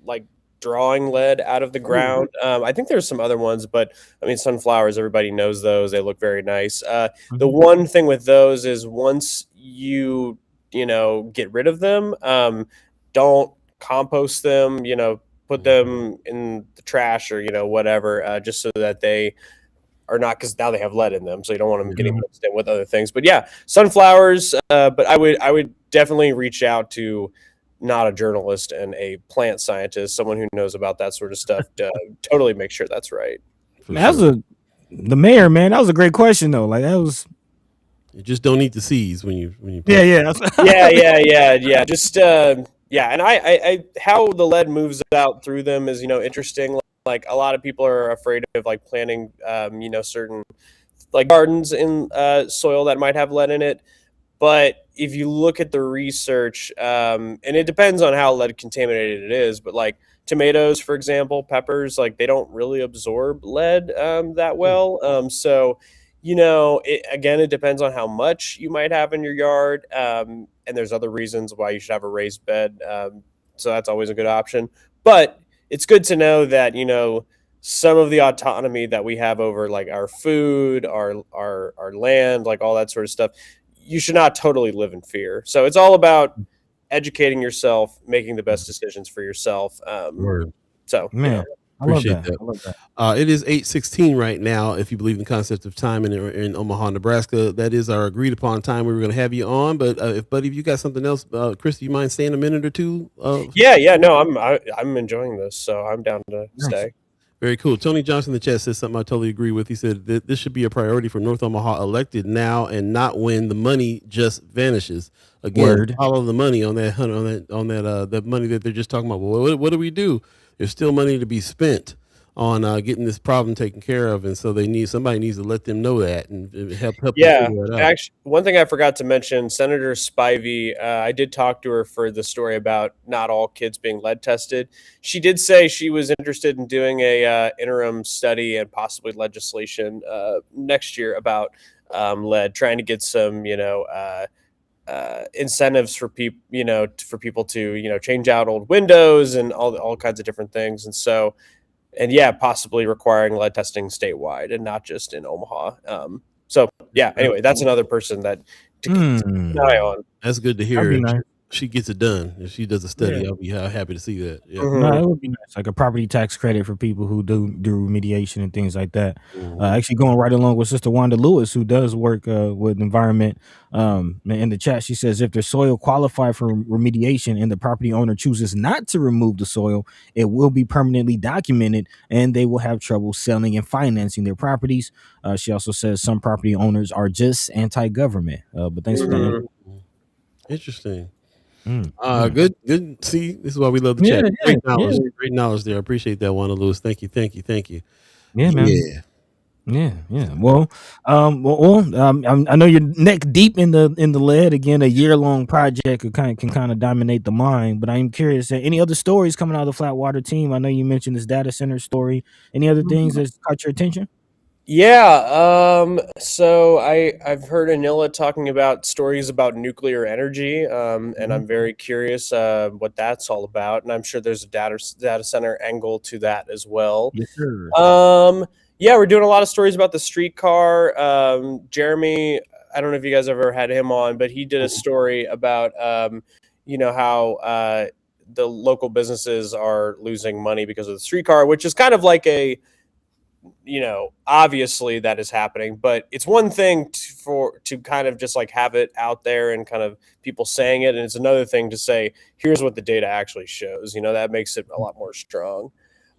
like drawing lead out of the ground. I think there's some other ones, but I mean, sunflowers, everybody knows those. They look very nice. The one thing with those is once you get rid of them, don't compost them, put them in the trash or whatever, just so that they are not, because now they have lead in them, so you don't want them getting mixed in with other things. But yeah, sunflowers. But I would definitely reach out to not a journalist and a plant scientist, someone who knows about that sort of stuff, to totally make sure that's right. The mayor, man. That was a great question though. Like that was. You just don't eat the seeds when you. Yeah. Just and I how the lead moves out through them is interesting. Like a lot of people are afraid of like planting certain like gardens in soil that might have lead in it. But if you look at the research, and it depends on how lead contaminated it is, but like tomatoes, for example, peppers, like they don't really absorb lead that well. So it depends on how much you might have in your yard. And there's other reasons why you should have a raised bed. So that's always a good option. But it's good to know that, some of the autonomy that we have over like our food, our land, like all that sort of stuff, you should not totally live in fear. So it's all about educating yourself, making the best decisions for yourself. So man. Appreciate that. I love that. It is 8:16 right now. If you believe in the concept of time in Omaha, Nebraska, that is our agreed upon time. We were going to have you on, but if you got something else, Chris, do you mind staying a minute or two? No, I'm enjoying this, so I'm down to stay. Very cool. Tony Johnson in the chat says something I totally agree with. He said that this should be a priority for North Omaha, elected now and not when the money just vanishes. Again, follow the money on that that money that they're just talking about. Well, what do we do? There's still money to be spent on getting this problem taken care of, and so somebody needs to let them know that and help. Yeah, actually, one thing I forgot to mention, Senator Spivey. I did talk to her for the story about not all kids being lead tested. She did say she was interested in doing a interim study and possibly legislation next year about lead, trying to get some incentives for people to change out old windows and all kinds of different things. And so, possibly requiring lead testing statewide and not just in Omaha. Anyway, that's another person that to keep an eye on. That's good to hear. Nice. She gets it done. If she does a study, I'll be happy to see that. Yeah. No, it would be nice, like a property tax credit for people who do remediation and things like that. Actually, going right along with Sister Wanda Lewis, who does work with environment. In the chat, she says if the soil qualified for remediation and the property owner chooses not to remove the soil, it will be permanently documented, and they will have trouble selling and financing their properties. She also says some property owners are just anti-government. But thanks for that. Interesting. Good. See, this is why we love the chat. Great knowledge there. I appreciate that, Wanda Lewis. Thank you. Yeah, man. Yeah. Well, I know you're neck deep in the lead. Again, a year-long project can kind of dominate the mind. But I'm curious, any other stories coming out of the Flatwater team? I know you mentioned this data center story. Any other things that caught your attention? Yeah. So I've heard Anila talking about stories about nuclear energy, and I'm very curious what that's all about. And I'm sure there's a data center angle to that as well. Yes, sir. We're doing a lot of stories about the streetcar. Jeremy, I don't know if you guys ever had him on, but he did a story about how the local businesses are losing money because of the streetcar, which is kind of like obviously that is happening, but it's one thing to kind of just like have it out there and kind of people saying it, and it's another thing to say, here's what the data actually shows. That makes it a lot more strong.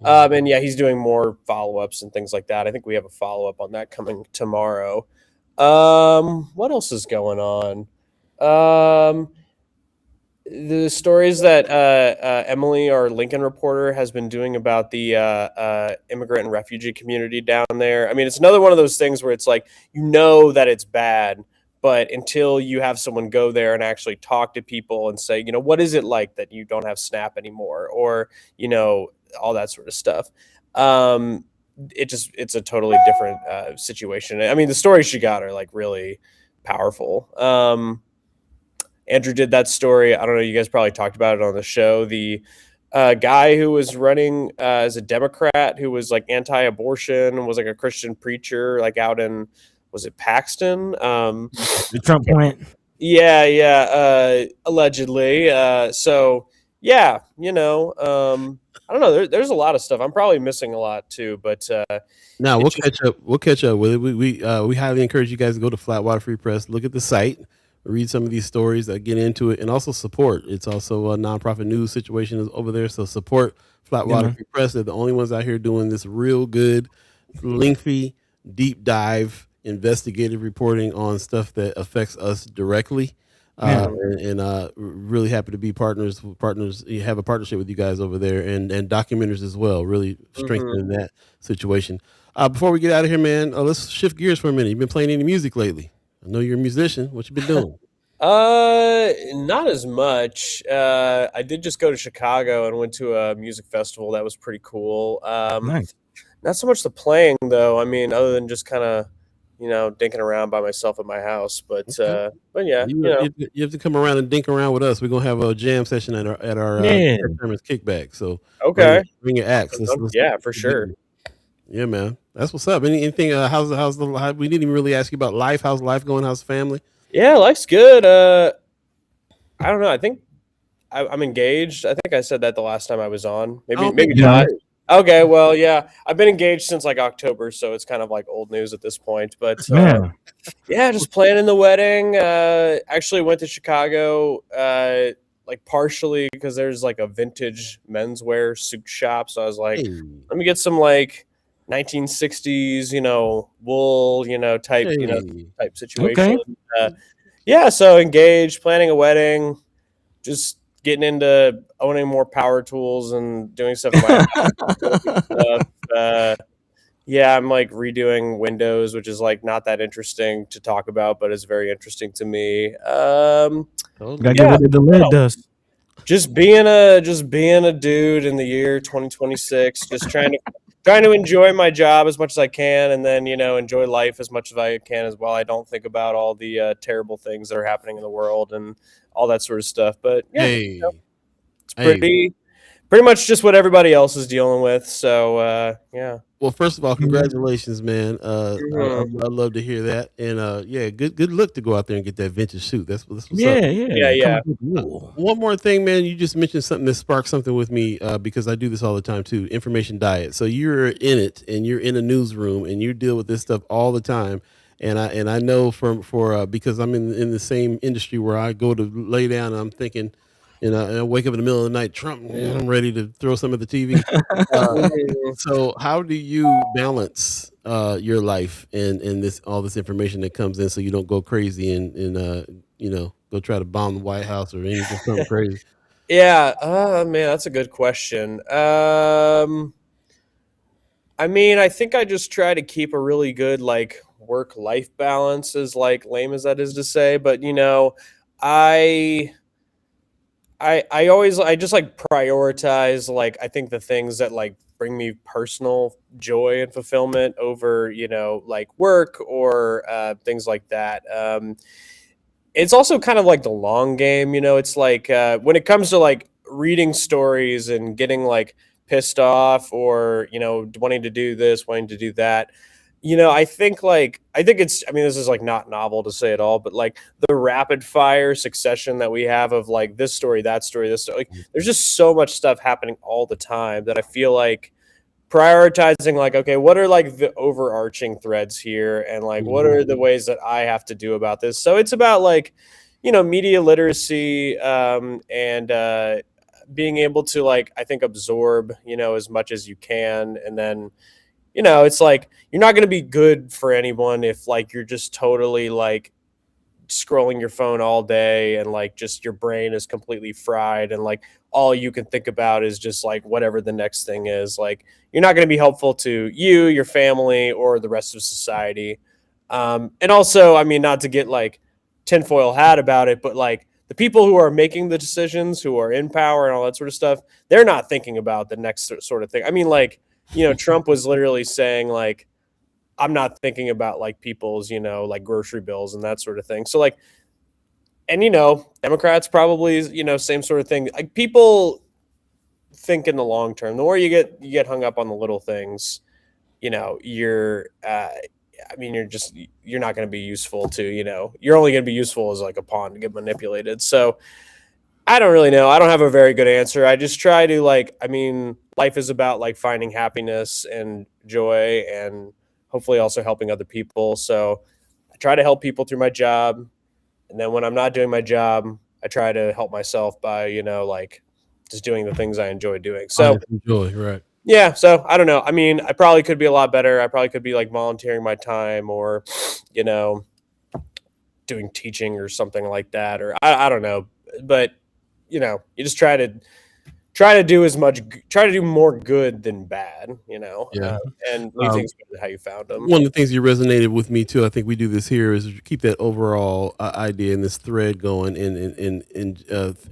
He's doing more follow-ups and things like that. I think we have a follow-up on that coming tomorrow. What else is going on? The stories that Emily, our Lincoln reporter, has been doing about the immigrant and refugee community down there. I mean, it's another one of those things where it's like, that it's bad, but until you have someone go there and actually talk to people and say, what is it like that you don't have Snap anymore, or all that sort of stuff. Um, it's a totally different situation. I mean, the stories she got are like really powerful. Andrew did that story. I don't know. You guys probably talked about it on the show. The guy who was running as a Democrat, who was like anti-abortion, was like a Christian preacher, like out in, was it Paxton? The Trump plant. Yeah, allegedly. So yeah, I don't know. There's a lot of stuff. I'm probably missing a lot too, but Now we'll catch up. We'll catch up with it. We highly encourage you guys to go to Flatwater Free Press, look at the site, read some of these stories, get into it, and also support. It's also a nonprofit news situation over there, so support Flatwater Free Press. They're the only ones out here doing this real good, lengthy, deep dive, investigative reporting on stuff that affects us directly. Really happy to be partners. You have a partnership with you guys over there, and documenters as well. Really strengthening that situation. Before we get out of here, man, let's shift gears for a minute. You've been playing any music lately? I know you're a musician. What you been doing? Not as much. I did just go to Chicago and went to a music festival. That was pretty cool. Nice. Not so much the playing though. I mean, other than just kind of, dinking around by myself at my house. But yeah, you have to come around and dink around with us. We're gonna have a jam session at our Chairman's Kickback. So okay, bring your axe. Yeah, for sure. Yeah, man, that's what's up. Anything? How's we didn't even really ask you about life. How's life going? How's family? Yeah, life's good. I don't know. I think I'm engaged. I think I said that the last time I was on. Maybe not. Okay, well, yeah, I've been engaged since like October, so it's kind of like old news at this point. But yeah, just planning the wedding. Actually went to Chicago, like partially because there's like a vintage menswear suit shop. So I was like, let me get some like 1960s, wool, type situation. Okay. Yeah, so engaged, planning a wedding, just getting into owning more power tools and doing stuff in my house. Yeah, I'm like redoing Windows, which is like not that interesting to talk about, but it's very interesting to me. Gotta get rid of the lid dust. Just being a dude in the year 2026, just trying to enjoy my job as much as I can, and then enjoy life as much as I can as well. I don't think about all the terrible things that are happening in the world and all that sort of stuff. But yeah, it's pretty much just what everybody else is dealing with. So yeah. Well, first of all, congratulations, man. I'd love to hear that. And yeah, good look to go out there and get that vintage suit. That's what's up. Yeah. One more thing, man. You just mentioned something that sparked something with me because I do this all the time too. Information diet. So you're in it, and you're in a newsroom, and you deal with this stuff all the time. And I know because I'm in the same industry where I go to lay down and I'm thinking, and I wake up in the middle of the night, Trump, I'm ready to throw some at the TV. So how do you balance your life and all this information that comes in so you don't go crazy and go try to bomb the White House or anything something crazy? Yeah, man, that's a good question. I mean, I think I just try to keep a really good like work-life balance, as like lame as that is to say, but I just like prioritize like I think the things that like bring me personal joy and fulfillment over like work or things like that. It's also kind of like the long game, it's like when it comes to like reading stories and getting like pissed off or wanting to do this, wanting to do that. I think it's, I mean, this is like not novel to say at all, but like the rapid fire succession that we have of like this story, that story, this story, like there's just so much stuff happening all the time that I feel like prioritizing like, okay, what are like the overarching threads here? And like, what are the ways that I have to do about this? So it's about like, media literacy and being able to like, I think absorb, as much as you can. And then, it's like you're not going to be good for anyone if like you're just totally like scrolling your phone all day and like just your brain is completely fried and like all you can think about is just like whatever the next thing is. Like you're not going to be helpful to you, your family, or the rest of society. And also, I mean, not to get like tinfoil hat about it, but like the people who are making the decisions, who are in power and all that sort of stuff, they're not thinking about the next sort of thing. I mean, like, you know, Trump was literally saying like, I'm not thinking about like people's, you know, like grocery bills and that sort of thing. So like, and you know, Democrats probably, you know, same sort of thing. Like people think in the long term. The more you get hung up on the little things, you know, I mean, you're not going to be useful to, you know, you're only going to be useful as like a pawn to get manipulated. So I don't really know. I don't have a very good answer. I just try to like, I mean, life is about like finding happiness and joy and hopefully also helping other people. So I try to help people through my job. And then when I'm not doing my job, I try to help myself by, you know, like just doing the things I enjoy doing. So enjoy, right. yeah, so I don't know. I mean, I probably could be a lot better. I probably could be like volunteering my time or, you know, doing teaching or something like that. Or I don't know. But, you know, you just try to do more good than bad, you know, Yeah. and leave things better than how you found them. One of the things you resonated with me too, I think we do this here, is keep that overall idea and this thread going, and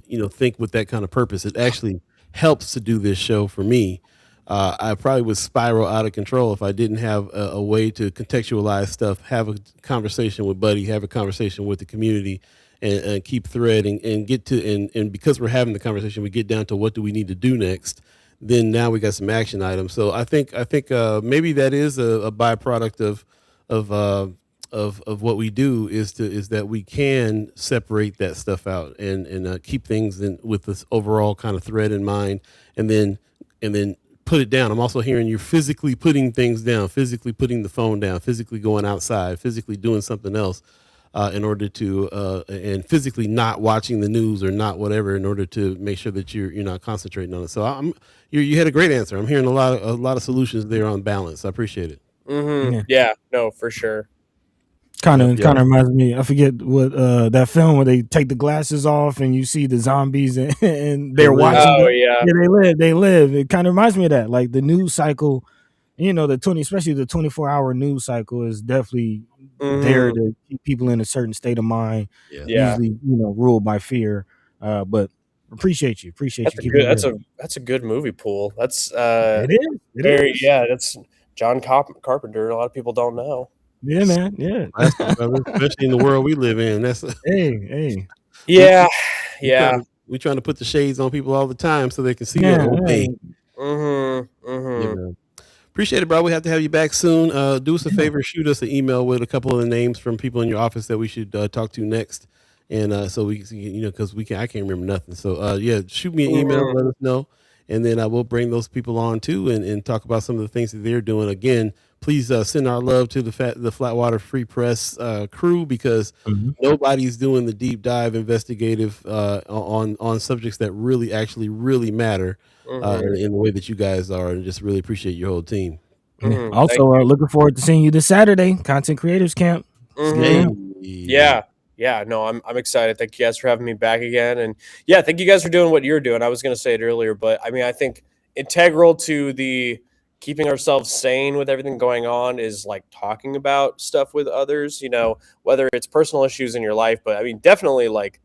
you know, think with that kind of purpose. It actually helps to do this show for me. I probably would spiral out of control if I didn't have a way to contextualize stuff, have a conversation with Buddy, have a conversation with the community, and keep threading and get to, and because we're having the conversation, we get down to what do we need to do next. Then now we got some action items. So I think maybe that is a byproduct of what we do, is that we can separate that stuff out and keep things with this overall kind of thread in mind, and then put it down. I'm also hearing you physically putting things down, physically putting the phone down, physically going outside, physically doing something else in order to and physically not watching the news or not whatever, in order to make sure that you're not concentrating on it. So you had a great answer. I'm hearing a lot of solutions there on balance. I appreciate it. Mm-hmm. Yeah, no, for sure. Kind of reminds me. I forget what that film where they take the glasses off and you see the zombies and they're watching. Oh yeah, they live. It kind of reminds me of that. Like the news cycle, you know, especially the 24-hour news cycle is definitely there to keep people in a certain state of mind. Yeah. Usually, you know, ruled by fear. But appreciate you. That's a good movie pool. That's it is. Yeah, that's John Carpenter. A lot of people don't know. Yeah, man. Yeah, especially in the world we live in. That's hey. Yeah, we trying to put the shades on people all the time so they can see it. Obey. Appreciate it, bro. We have to have you back soon. Do us a favor, shoot us an email with a couple of the names from people in your office that we should talk to next, and so we, you know, because I can't remember nothing. So yeah, shoot me an email, let us know, and then I will bring those people on too, and talk about some of the things that they're doing. Again, please send our love to the Flatwater Free Press crew, because nobody's doing the deep dive investigative on subjects that really matter in the way that you guys are, and just really appreciate your whole team. Also, looking forward to seeing you this Saturday, Content Creators Camp. Yeah, no, I'm excited. Thank you guys for having me back again, and yeah, thank you guys for doing what you're doing. I was going to say it earlier, but I mean, I think integral to the keeping ourselves sane with everything going on is like talking about stuff with others, you know, whether it's personal issues in your life, but I mean, definitely like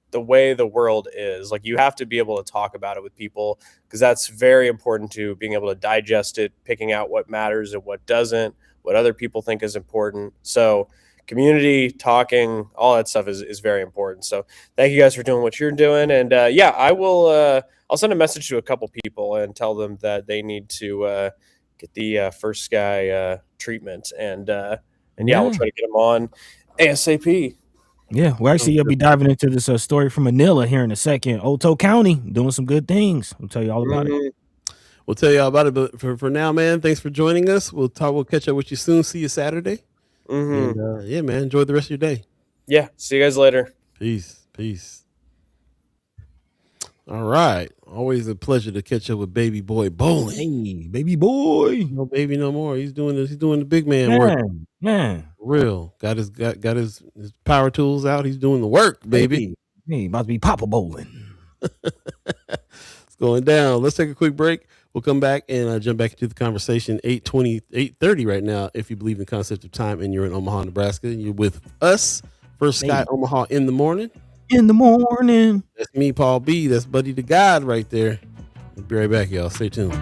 the way the world is, like you have to be able to talk about it with people, because that's very important to being able to digest it, picking out what matters and what doesn't, what other people think is important. So community, talking, all that stuff is very important. So thank you guys for doing what you're doing. And yeah, I will, I'll send a message to a couple people and tell them that they need to get the First Sky treatment. And yeah, we'll try to get them on ASAP. Yeah, well, actually, you'll be diving into this story from Manila here in a second. Otoe County doing some good things. We'll tell you all about it. We'll tell you all about it. But for now, man, thanks for joining us. We'll catch up with you soon. See you Saturday. And yeah, man, enjoy the rest of your day. Yeah, see you guys later. Peace. All right, always a pleasure to catch up with Baby Boy Bowling. Hey, Baby Boy, no baby no more. He's doing the big man work. Man, Real. Got his power tools out. He's doing the work, baby. He about to be Papa bowling. It's going down. Let's take a quick break. We'll come back and jump back into the conversation. 8:30 right now. If you believe in the concept of time and you're in Omaha, Nebraska, you're with us. First Sky Omaha in the morning. In the morning. That's me, Paul B. That's Buddy the God right there. We'll be right back, y'all. Stay tuned.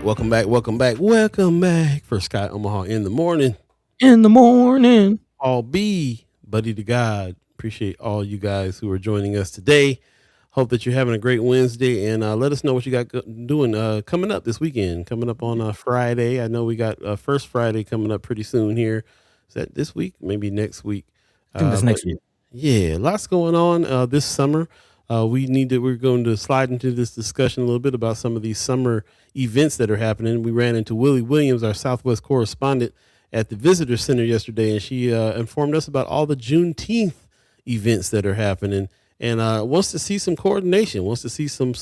Welcome back. First Sky Omaha in the morning. Paul B, Buddy the God. Appreciate all you guys who are joining us today. Hope that you're having a great Wednesday, and let us know what you got doing coming up this weekend. Coming up on Friday. I know we got First Friday coming up pretty soon here. Is that this week? Maybe next week. I think that's next week. Yeah, lots going on this summer. We're going to slide into this discussion a little bit about some of these summer events that are happening. We ran into Willie Williams, our Southwest correspondent, at the Visitor Center yesterday, and she informed us about all the Juneteenth events that are happening, and wants to see some coordination, wants to see some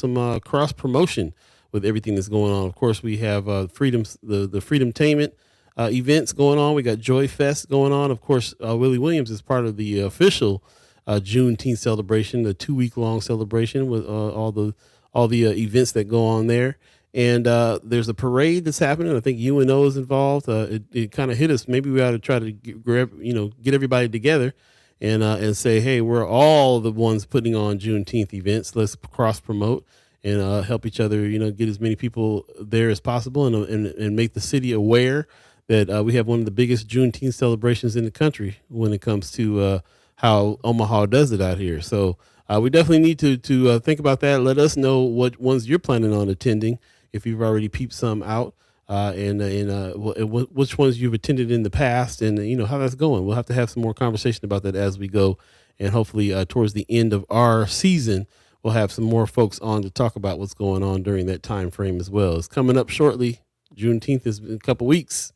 cross promotion with everything that's going on. Of course, we have the Freedomtainment events going on. We got Joy Fest going on. Of course, Willie Williams is part of the official Juneteenth celebration, the 2-week-long celebration with all the events that go on there. And there's a parade that's happening. I think UNO is involved. It kind of hit us. Maybe we ought to try to get everybody together and say, hey, we're all the ones putting on Juneteenth events. Let's cross promote and help each other, get as many people there as possible and make the city aware that we have one of the biggest Juneteenth celebrations in the country when it comes to how Omaha does it out here. So we definitely need to think about that. Let us know what ones you're planning on attending if you've already peeped some out, and which ones you've attended in the past, and how that's going. We'll have to have some more conversation about that as we go, and hopefully towards the end of our season, we'll have some more folks on to talk about what's going on during that time frame as well. It's coming up shortly. Juneteenth is in a couple weeks,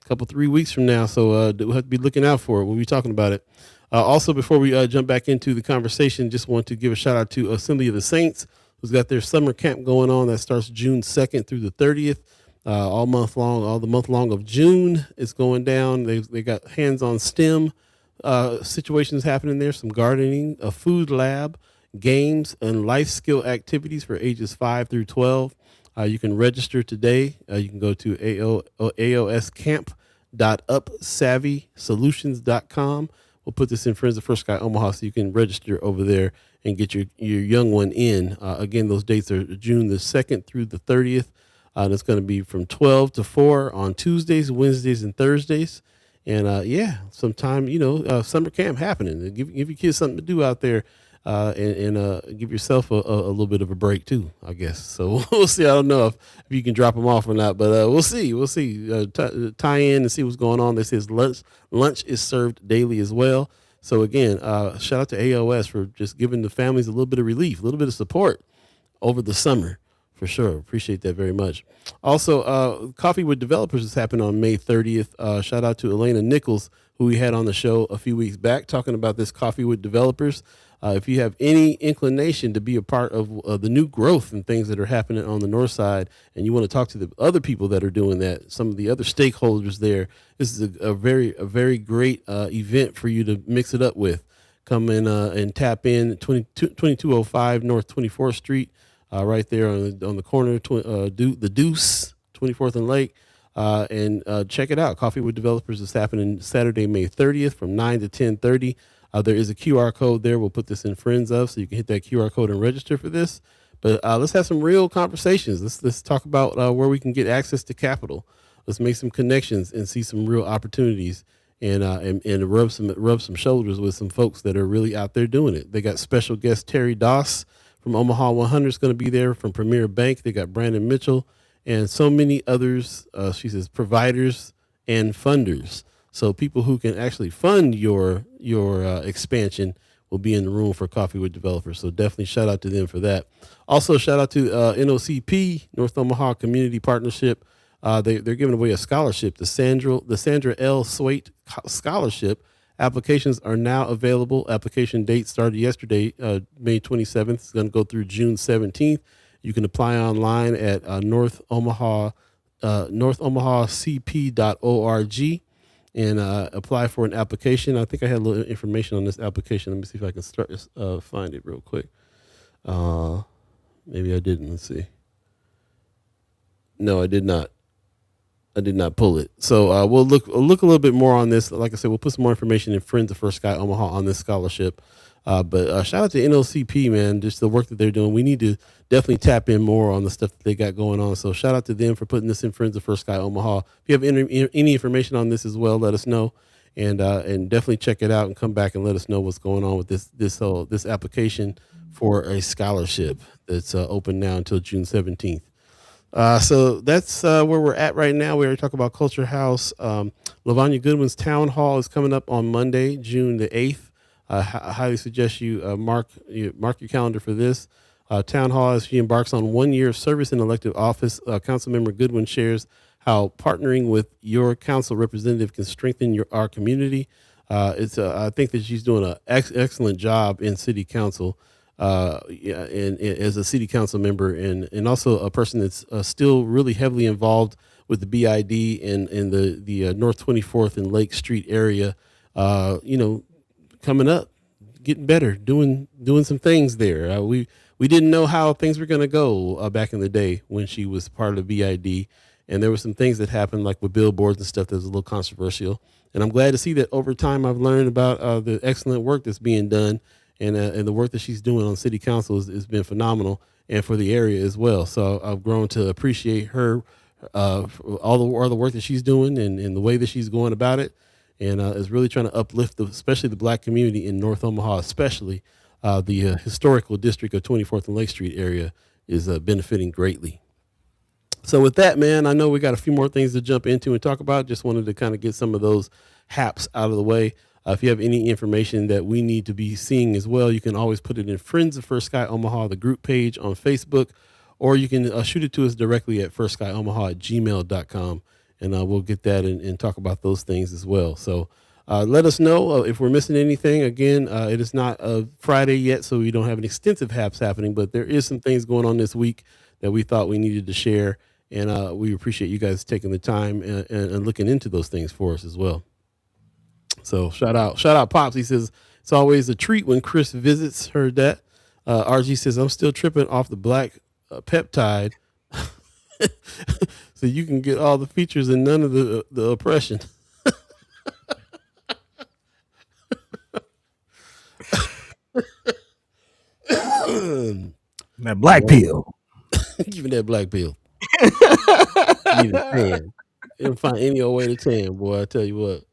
3 weeks from now, so we'll have to be looking out for it. We'll be talking about it. Also, before we jump back into the conversation, just want to give a shout out to Assembly of the Saints, who's got their summer camp going on that starts June 2nd through the 30th, all the month long of June is going down. They got hands-on STEM situations happening there, some gardening, a food lab, games, and life skill activities for ages 5 through 12. You can register today. You can go to aoscamp.upsavvysolutions.com. We'll put this in Friends of First Sky Omaha so you can register over there and get your young one in. Again, those dates are June the 2nd through the 30th. And it's going to be from 12 to 4 on Tuesdays, Wednesdays, and Thursdays. And sometime, summer camp happening. Give your kids something to do out there, and give yourself a little bit of a break too, I guess. So we'll see. I don't know if you can drop them off or not, but we'll see. We'll see. Tie in and see what's going on. They says lunch is served daily as well. So again, shout out to AOS for just giving the families a little bit of relief, a little bit of support over the summer. For sure. Appreciate that very much. Also, Coffee with Developers is happening on May 30th. Shout out to Elena Nichols, who we had on the show a few weeks back talking about this Coffee with Developers. If you have any inclination to be a part of the new growth and things that are happening on the north side, and you want to talk to the other people that are doing that, some of the other stakeholders there, this is a very great event for you to mix it up with. Come in and tap in 2205 North 24th Street. Right there on the corner, the Deuce, 24th and Lake, and check it out. Coffee with Developers is happening Saturday, May 30th from 9 to 10:30. There is a QR code there. We'll put this in Friends of, so you can hit that QR code and register for this. But let's have some real conversations. Let's talk about where we can get access to capital. Let's make some connections and see some real opportunities, and rub some shoulders with some folks that are really out there doing it. They got special guest Terry Doss from Omaha 100 is going to be there from Premier Bank. They got Brandon Mitchell and so many others. She says providers and funders. So people who can actually fund your expansion will be in the room for Coffee with Developers. So definitely shout out to them for that. Also, shout out to NOCP, North Omaha Community Partnership. They're giving away a scholarship, the Sandra L. Swait Scholarship. Applications are now available. Application date started yesterday, May 27th. It's going to go through June 17th. You can apply online at northomahacp.org and apply for an application. I think I had a little information on this application. Let me see if I can find it real quick. Maybe I didn't. Let's see. No, I did not. I did not pull it. So we'll look a little bit more on this. Like I said, we'll put some more information in Friends of First Sky Omaha on this scholarship. But shout out to NOCP, man, just the work that they're doing. We need to definitely tap in more on the stuff that they got going on. So shout out to them for putting this in Friends of First Sky Omaha. If you have any information on this as well, let us know, and definitely check it out and come back and let us know what's going on with this application for a scholarship that's open now until June 17th. So that's where we're at right now. We already talked about Culture House. Lavanya Goodwin's Town Hall is coming up on Monday, June the 8th. I highly suggest you mark your calendar for this. Town Hall, as she embarks on 1 year of service in elected office, Councilmember Goodwin shares how partnering with your council representative can strengthen our community. I think that she's doing an excellent job in city council. And as a city council member and also a person that's still really heavily involved with the BID and the North 24th and Lake Street area, coming up, getting better, doing some things there. We didn't know how things were going to go back in the day when she was part of the BID, and there were some things that happened like with billboards and stuff that was a little controversial. And I'm glad to see that over time I've learned about the excellent work that's being done. And the work that she's doing on city council has been phenomenal, and for the area as well. So I've grown to appreciate her, all the work that she's doing and the way that she's going about it, and is really trying to uplift especially the Black community in North Omaha, especially the historical district of 24th and Lake Street area is benefiting greatly. So with that, man, I know we got a few more things to jump into and talk about. Just wanted to kind of get some of those haps out of the way. If you have any information that we need to be seeing as well, you can always put it in Friends of First Sky Omaha, the group page on Facebook, or you can shoot it to us directly at firstsky.omaha@gmail.com, and we'll get that and talk about those things as well. So let us know if we're missing anything. Again, it is not Friday yet, so we don't have an extensive haps happening, but there is some things going on this week that we thought we needed to share, and we appreciate you guys taking the time and looking into those things for us as well. So shout out Pops. He says it's always a treat when Chris visits. Heard that. RG says I'm still tripping off the black peptide, so you can get all the features and none of the oppression. That black pill. Give me that black pill. Need a tan. You don't find any old way to tan, boy. I tell you what.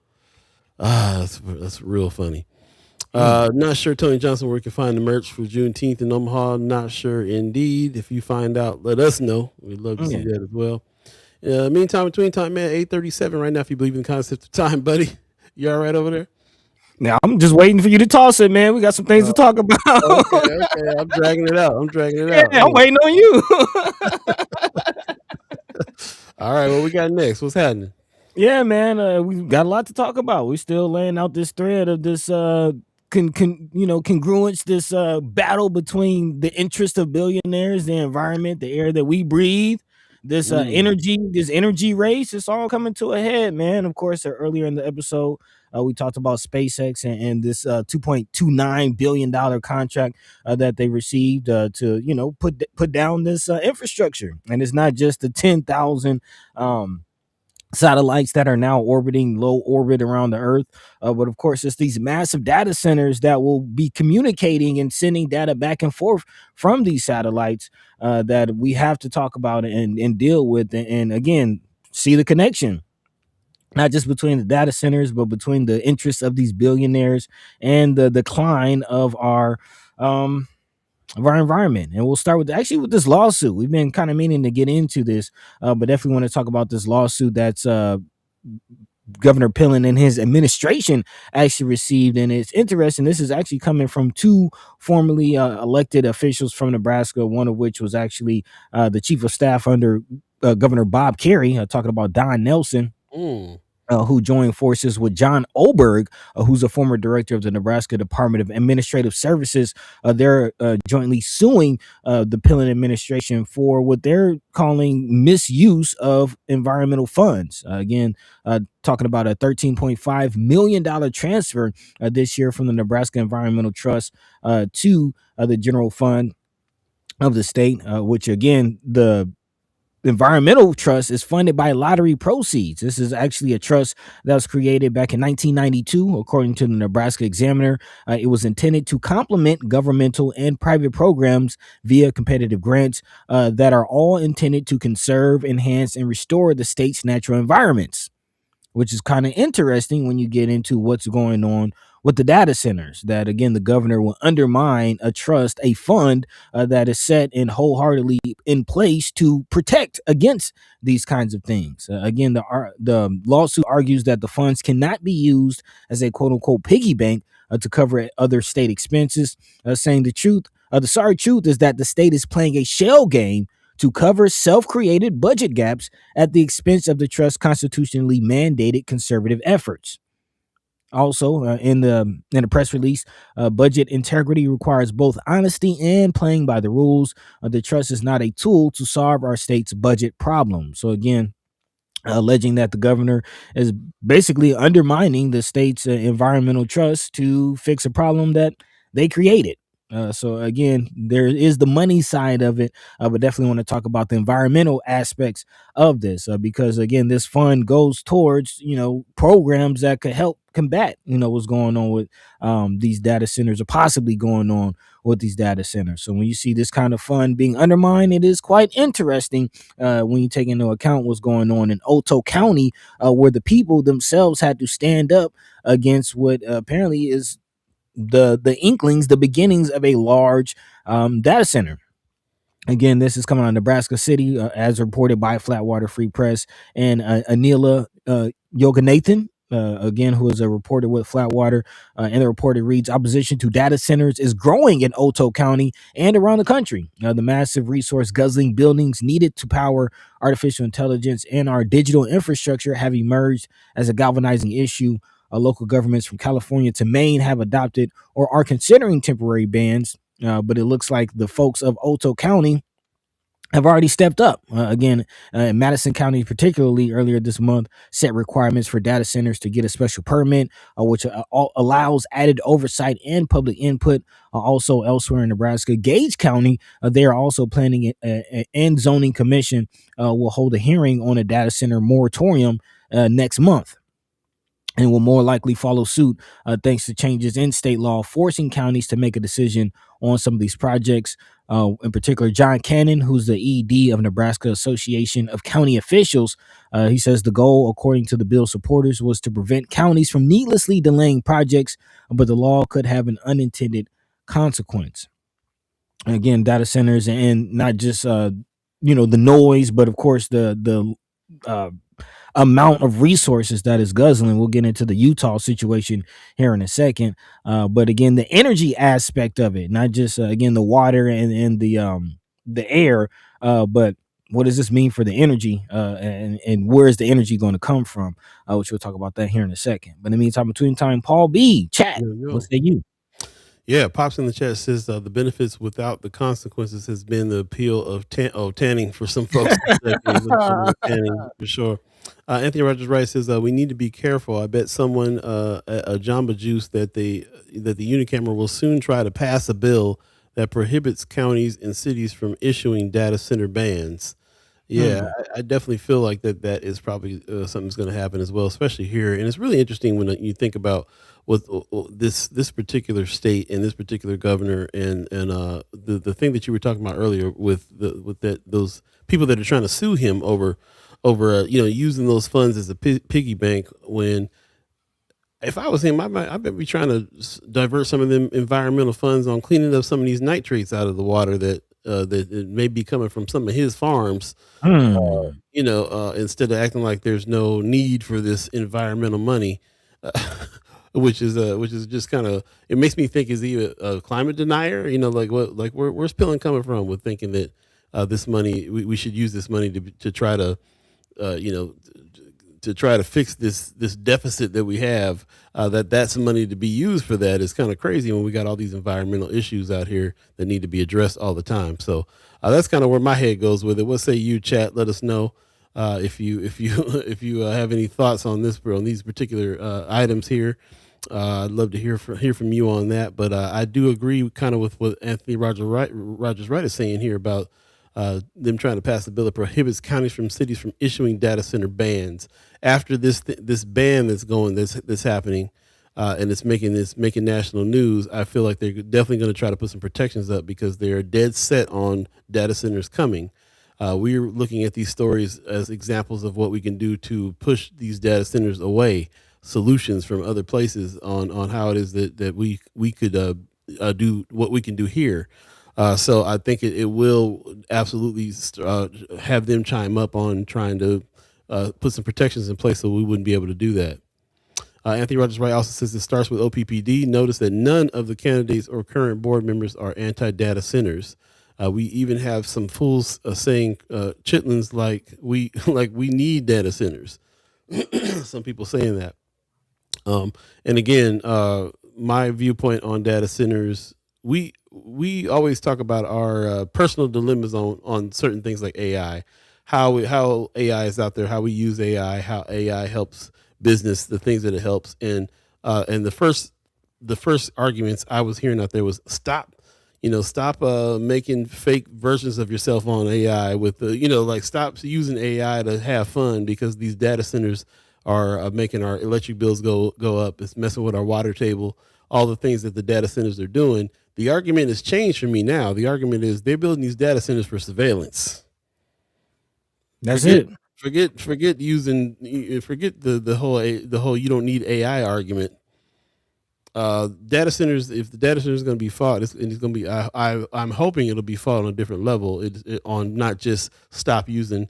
That's real funny. Not sure, Tony Johnson, where you can find the merch for Juneteenth in Omaha. Not sure indeed. If you find out, let us know. We'd love to see that as well. Meantime, between time, man, 8:37 right now. If you believe in the concept of time, buddy, you all right over there? Now I'm just waiting for you to toss it, man. We got some things to talk about. Okay. I'm dragging it out. I'm waiting on you. All right, what we got next? What's happening? Yeah, man, we got a lot to talk about. We're still laying out this thread of this congruence, this battle between the interest of billionaires, the environment, the air that we breathe, this energy race. It's all coming to a head, man. Of course, earlier in the episode, we talked about SpaceX and this $2.29 billion contract that they received to put down this infrastructure. And it's not just the 10,000 satellites that are now orbiting low orbit around the Earth. But of course, it's these massive data centers that will be communicating and sending data back and forth from these satellites that we have to talk about and deal with. And again, see the connection, not just between the data centers, but between the interests of these billionaires and the decline of our environment. And we'll start with this lawsuit. We've been kind of meaning to get into this, but definitely want to talk about this lawsuit that's Governor Pillen and his administration actually received. And it's interesting. This is actually coming from two formerly elected officials from Nebraska, one of which was actually the chief of staff under Governor Bob Kerry, talking about Don Nelson. Who joined forces with John Oberg, who's a former director of the Nebraska Department of Administrative Services. They're jointly suing the Pillen administration for what they're calling misuse of environmental funds. Talking about a $13.5 million transfer this year from the Nebraska Environmental Trust to the general fund of the state, which again, the environmental trust is funded by lottery proceeds. This is actually a trust that was created back in 1992, according to the Nebraska Examiner. It was intended to complement governmental and private programs via competitive grants that are all intended to conserve, enhance, and restore the state's natural environments, which is kind of interesting when you get into what's going on with the data centers, that again, the governor will undermine a trust, a fund that is set and wholeheartedly in place to protect against these kinds of things. Again, the lawsuit argues that the funds cannot be used as a quote unquote piggy bank to cover other state expenses, saying the truth. The sorry truth is that the state is playing a shell game to cover self-created budget gaps at the expense of the trust's constitutionally mandated conservative efforts. Also, in the press release, budget integrity requires both honesty and playing by the rules. The trust is not a tool to solve our state's budget problems. So again, alleging that the governor is basically undermining the state's environmental trust to fix a problem that they created. So again, there is the money side of it, but definitely want to talk about the environmental aspects of this because again, this fund goes towards programs that could help combat what's going on with these data centers or possibly going on with these data centers. So when you see this kind of fund being undermined, it is quite interesting when you take into account what's going on in Otto County, where the people themselves had to stand up against what apparently is the inklings, the beginnings of a large data center. Again, this is coming on Nebraska City, as reported by Flatwater Free Press and Anila Yoganathan, again, who is a reporter with Flatwater. And the report reads, opposition to data centers is growing in Otto County and around the country. The massive resource guzzling buildings needed to power artificial intelligence and our digital infrastructure have emerged as a galvanizing issue. Local governments from California to Maine have adopted or are considering temporary bans, but it looks like the folks of Otto County have already stepped up. In Madison County, particularly earlier this month, set requirements for data centers to get a special permit, which allows added oversight and public input. Also elsewhere in Nebraska, Gage County, they are also planning and zoning commission will hold a hearing on a data center moratorium next month, and will more likely follow suit thanks to changes in state law forcing counties to make a decision on some of these projects. In particular, John Cannon, who's the ED of Nebraska Association of County Officials, he says the goal, according to the bill supporters, was to prevent counties from needlessly delaying projects, but the law could have an unintended consequence. Again, data centers and not just the noise, but of course the amount of resources that is guzzling. We'll get into the Utah situation here in a second. But again, the energy aspect of it, not just again the water and the air, but what does this mean for the energy and where is the energy going to come from? Which we'll talk about that here in a second. But in the meantime, between time, Paul B, chat. What say you? Yeah, Pops in the chat says the benefits without the consequences has been the appeal of tanning for some folks. Tanning, for sure. Anthony Rogers Wright says we need to be careful. I bet someone a Jamba Juice that the unicameral will soon try to pass a bill that prohibits counties and cities from issuing data center bans. Yeah, I definitely feel like that is probably something's going to happen as well, especially here. And it's really interesting when you think about what this particular state and this particular governor and the thing that you were talking about earlier with that those people that are trying to sue him over using those funds as a piggy bank. When if I was him, I might be trying to divert some of them environmental funds on cleaning up some of these nitrates out of the water that it may be coming from some of his farms. Instead of acting like there's no need for this environmental money, uh, which is just kind of, it makes me think, is he a climate denier? Like where's Pillin coming from with thinking that this money, we should use this money to try to uh, you know to try to fix this deficit that we have. That's money to be used for that is kind of crazy when we got all these environmental issues out here that need to be addressed all the time. So that's kind of where my head goes with it. What say you, chat? Let us know if you if you have any thoughts on these particular items here. I'd love to hear from you on that. But I do agree kind of with what Anthony Rogers Wright is saying here about them trying to pass a bill that prohibits counties from cities from issuing data center bans. After this ban that's happening, and it's making national news, I feel like they're definitely going to try to put some protections up because they are dead set on data centers coming. We're looking at these stories as examples of what we can do to push these data centers away, solutions from other places on how it is that we could do what we can do here. So I think it will absolutely have them chime up on trying to put some protections in place so we wouldn't be able to do that. Anthony Rogers Wright also says it starts with OPPD. Notice that none of the candidates or current board members are anti-data centers. We even have some fools saying chitlins like we need data centers. Some people saying that. And again, my viewpoint on data centers, we always talk about our personal dilemmas on certain things like AI, how AI is out there, how we use AI, how AI helps business, the things that it helps, and the first arguments I was hearing out there was stop making fake versions of yourself on AI with stop using AI to have fun because these data centers are making our electric bills go up. It's messing with our water table, all the things that the data centers are doing. The argument has changed for me now. The argument is they're building these data centers for surveillance. Forget the whole you don't need AI argument. Data centers, if the data center is going to be fought, it's going to be. I'm hoping it'll be fought on a different level. On not just stop using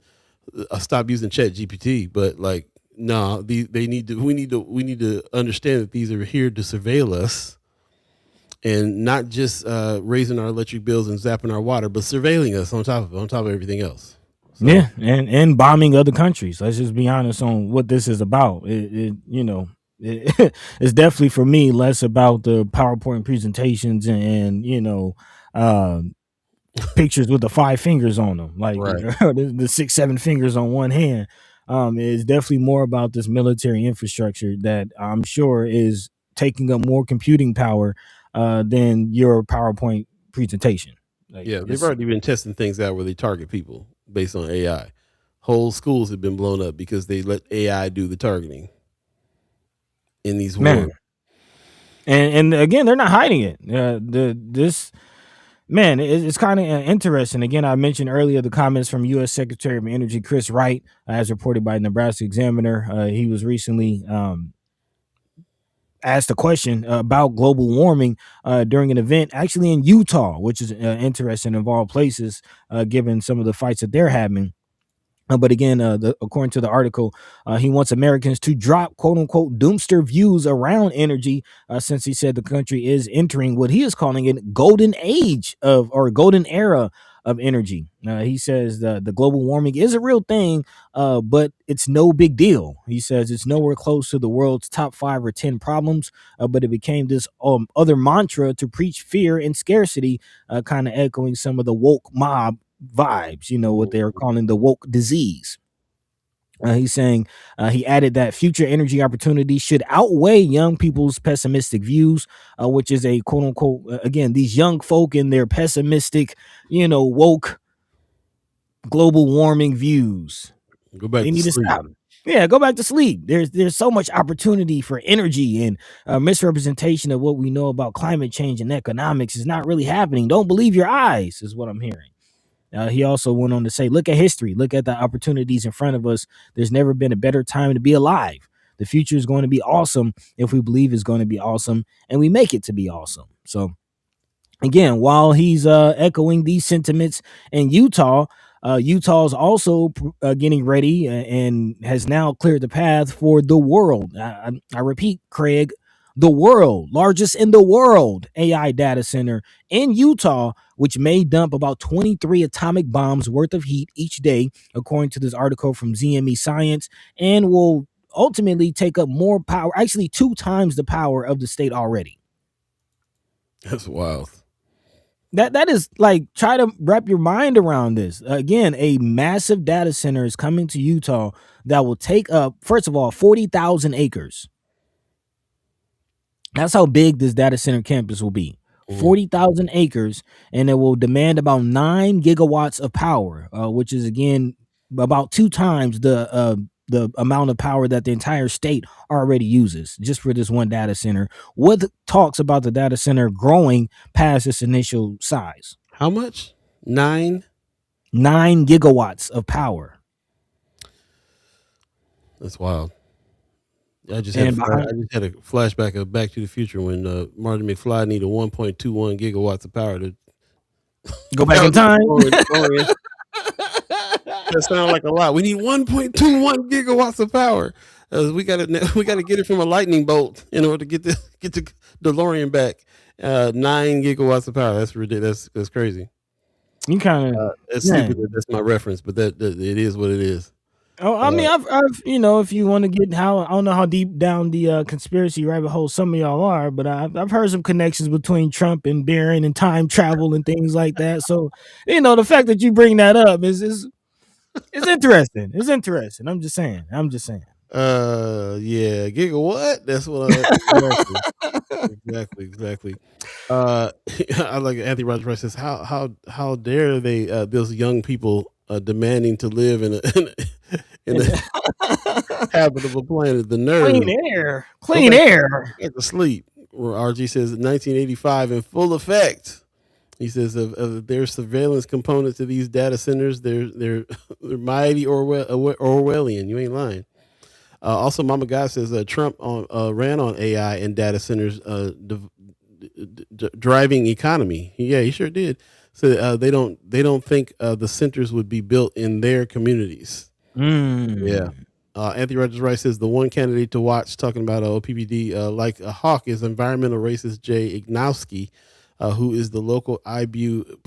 Chat GPT, but like no, we need to understand that these are here to surveil us, and not just raising our electric bills and zapping our water, but surveilling us on top of everything else. So. Yeah, and bombing other countries. Let's just be honest on what this is about. It's definitely for me less about the PowerPoint presentations and pictures with the 5 fingers on them, like right. the 6-7 fingers on one hand. It's definitely more about this military infrastructure that I'm sure is taking up more computing power than your PowerPoint presentation. Like, yeah, they've already been testing things out where they target people based on AI. Whole schools have been blown up because they let AI do the targeting in these wars. And again, they're not hiding it. It's kind of interesting. Again, I mentioned earlier the comments from U.S. Secretary of Energy Chris Wright, as reported by Nebraska Examiner. He was recently asked a question about global warming during an event actually in Utah, which is interesting of all places, given some of the fights that they're having. But again, according to the article, he wants Americans to drop quote unquote doomster views around energy, since he said the country is entering what he is calling a golden age or golden era of energy. He says the global warming is a real thing, but it's no big deal. He says it's nowhere close to the world's top 5 or 10 problems, but it became this other mantra to preach fear and scarcity, kind of echoing some of the woke mob vibes, what they're calling the woke disease. He's saying he added that future energy opportunities should outweigh young people's pessimistic views, which is a quote unquote, again, these young folk in their pessimistic, woke global warming views. Go back They to need to sleep. stop. Yeah, go back to sleep. There's so much opportunity for energy, and misrepresentation of what we know about climate change and economics is not really happening. Don't believe your eyes, is what I'm hearing. He also went on to say, look at history, look at the opportunities in front of us. There's never been a better time to be alive. The future is going to be awesome if we believe it's going to be awesome and we make it to be awesome. So again, while he's echoing these sentiments in Utah, Utah's also getting ready and has now cleared the path for the world. I repeat, Craig, the world, largest in the world AI data center in Utah, which may dump about 23 atomic bombs worth of heat each day, according to this article from ZME Science, and will ultimately take up more power, actually 2 times the power of the state already. That's wild. That is like, try to wrap your mind around this. Again, a massive data center is coming to Utah that will take up, first of all, 40,000 acres. That's how big this data center campus will be. 40,000 acres, and it will demand about 9 gigawatts of power, which is again about 2 times the amount of power that the entire state already uses just for this one data center. What talks about the data center growing past its initial size? How much? 9 gigawatts of power. That's wild. I just had a flashback of Back to the Future when Marty McFly needed 1.21 gigawatts of power to go back in time. That sounds like a lot. We need 1.21 gigawatts of power. We got to get it from a lightning bolt in order to get the DeLorean back. 9 gigawatts of power. That's ridiculous. That's crazy. You kind of that's stupid. That's my reference, but that it is what it is. Oh, I mean, I've if you want to get I don't know how deep down the conspiracy rabbit hole some of y'all are, but I've heard some connections between Trump and Barron and time travel and things like that. So, the fact that you bring that up is interesting. It's interesting. I'm just saying. Yeah, gigawatt. That's what exactly. I like Anthony Rogers says, how dare they those young people demanding to live in a habitable planet? The nerve. Clean air. Get to sleep. RG says 1985 in full effect. He says of their surveillance components to these data centers, they're mighty Orwellian. You ain't lying. Also, Mama Guy says Trump ran on AI and data centers driving economy. Yeah, he sure did. So they don't think the centers would be built in their communities. Yeah. Anthony Rogers Rice says the one candidate to watch talking about OPPD like a hawk is environmental racist Jay Ignowski, who is the local IBEW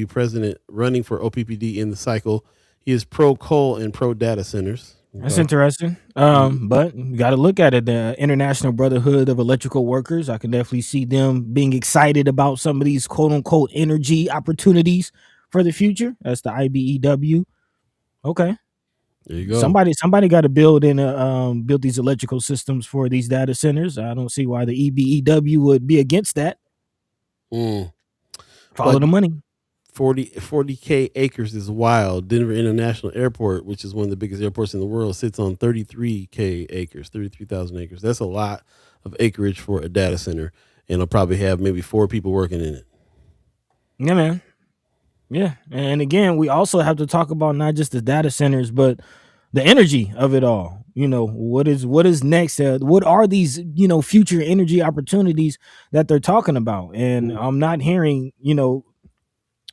president running for OPPD in the cycle. He is pro coal and pro data centers. That's interesting. But you got to look at it. The International Brotherhood of Electrical Workers, I can definitely see them being excited about some of these quote unquote energy opportunities for the future. That's the IBEW. Okay. There you go. Somebody got to build these electrical systems for these data centers. I don't see why the EBEW would be against that. Follow the money. 40K acres is wild. Denver International Airport, which is one of the biggest airports in the world, sits on 33K acres, 33,000 acres. That's a lot of acreage for a data center, and it'll probably have maybe 4 people working in it. Yeah, man. Yeah, and again, we also have to talk about not just the data centers, but the energy of it all. What is next? What are these future energy opportunities that they're talking about? And I'm not hearing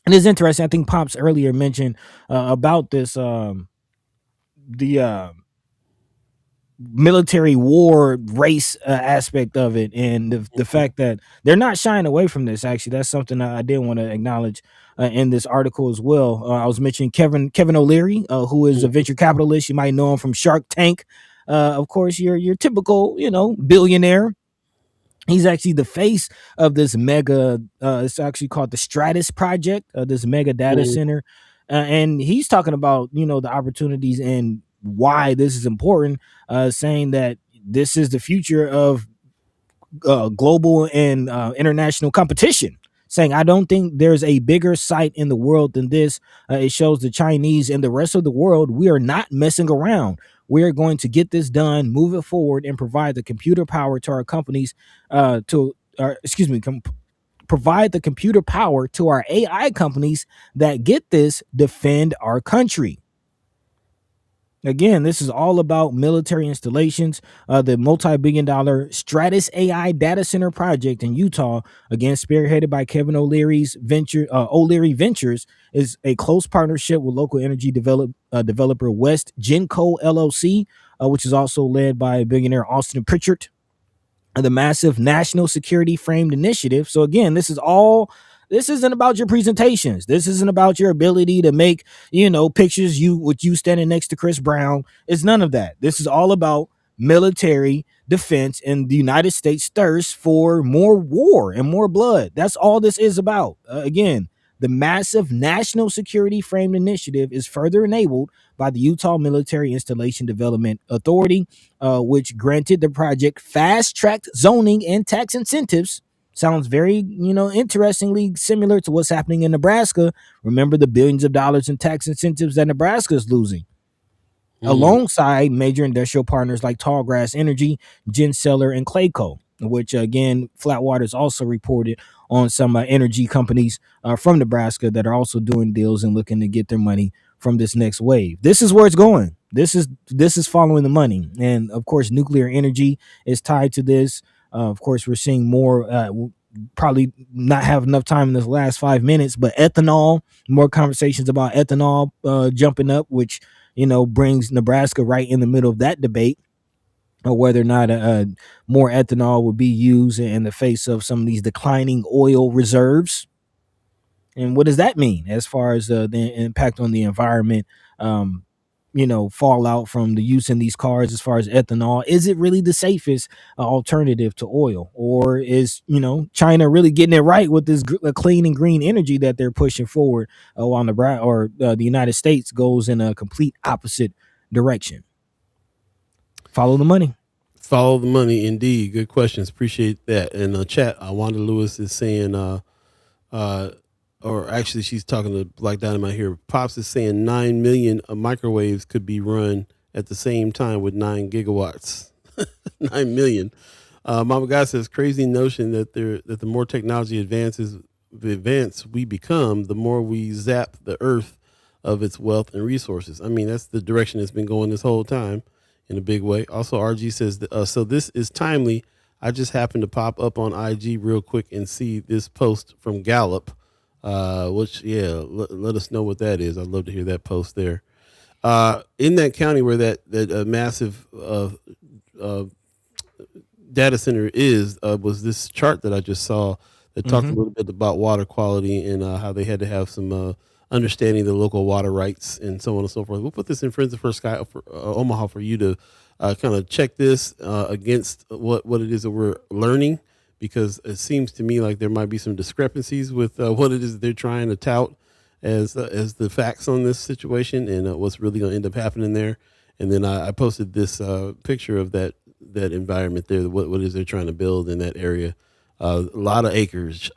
and it's interesting. I think Pops earlier mentioned about this the military war race aspect of it, and the fact that they're not shying away from this. Actually, that's something I did want to acknowledge in this article as well. I was mentioning Kevin O'Leary, who is a venture capitalist. You might know him from Shark Tank. Of course, your typical billionaire. He's actually the face of this mega. It's actually called the Stratus Project. This mega data center, and he's talking about the opportunities and why this is important, saying that this is the future of global and international competition. saying, I don't think there's a bigger sight in the world than this. It shows the Chinese and the rest of the world we are not messing around. We're going to get this done, move it forward, and provide the computer power to our companies provide the computer power to our AI companies that, get this, defend our country. Again, this is all about military installations. The multi-billion-dollar Stratus AI data center project in Utah, again spearheaded by Kevin O'Leary's O'Leary Ventures, is a close partnership with local energy developer West Genco LLC, which is also led by billionaire Austin Pritchard. The massive national security framed initiative. So again, this isn't about your presentations. This isn't about your ability to make, pictures with you standing next to Chris Brown. It's none of that. This is all about military defense and the United States thirst for more war and more blood. That's all this is about. Again, the massive national security framed initiative is further enabled by the Utah Military Installation Development Authority, which granted the project fast-tracked zoning and tax incentives. Sounds very, interestingly similar to what's happening in Nebraska. Remember the billions of dollars in tax incentives that Nebraska is losing. Alongside major industrial partners like Tallgrass Energy, Genseller, and Clayco, which, again, Flatwater's also reported on some energy companies from Nebraska that are also doing deals and looking to get their money from this next wave. This is where it's going. This is following the money. And, of course, nuclear energy is tied to this. Of course, we're seeing more, probably not have enough time in this last 5 minutes, but ethanol, more conversations about ethanol jumping up, which, brings Nebraska right in the middle of that debate, or whether or not more ethanol would be used in the face of some of these declining oil reserves. And what does that mean as far as the impact on the environment? Fallout from the use in these cars as far as ethanol. Is it really the safest alternative to oil? Or is, China really getting it right with this clean and green energy that they're pushing forward while the United States goes in a complete opposite direction? Follow the money. Follow the money, indeed. Good questions. Appreciate that. In the chat, Wanda Lewis is saying, or actually she's talking to Black Dynamite here. Pops is saying 9 million microwaves could be run at the same time with 9 gigawatts. 9 million. Mama God says, crazy notion that the more technology advances we become, the more we zap the earth of its wealth and resources. I mean, that's the direction it's been going this whole time in a big way. Also, RG says, so this is timely. I just happened to pop up on IG real quick and see this post from Gallup. Which, let us know what that is. I'd love to hear that post there. In that county where that massive data center is, was this chart that I just saw that talked a little bit about water quality and how they had to have some understanding the local water rights and so on and so forth. We'll put this in Friends of First Sky for Omaha for you to kind of check this against what it is that we're learning, because it seems to me like there might be some discrepancies with what it is they're trying to tout as the facts on this situation and what's really going to end up happening there. And then I posted this picture of that environment there, what it is they're trying to build in that area. A lot of acreage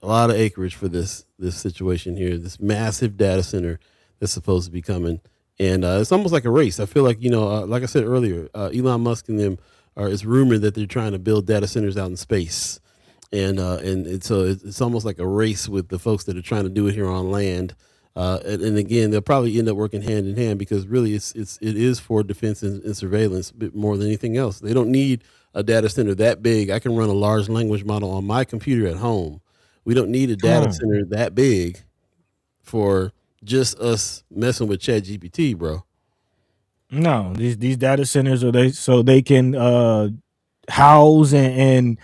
for this situation here, this massive data center that's supposed to be coming. And it's almost like a race. I feel like, like I said earlier, Elon Musk and them it's rumored that they're trying to build data centers out in space. And so it's almost like a race with the folks that are trying to do it here on land. And again, they'll probably end up working hand in hand, because really it is for defense and surveillance a bit more than anything else. They don't need a data center that big. I can run a large language model on my computer at home. We don't need a data center that big for just us messing with ChatGPT, bro. No, these data centers so they can house and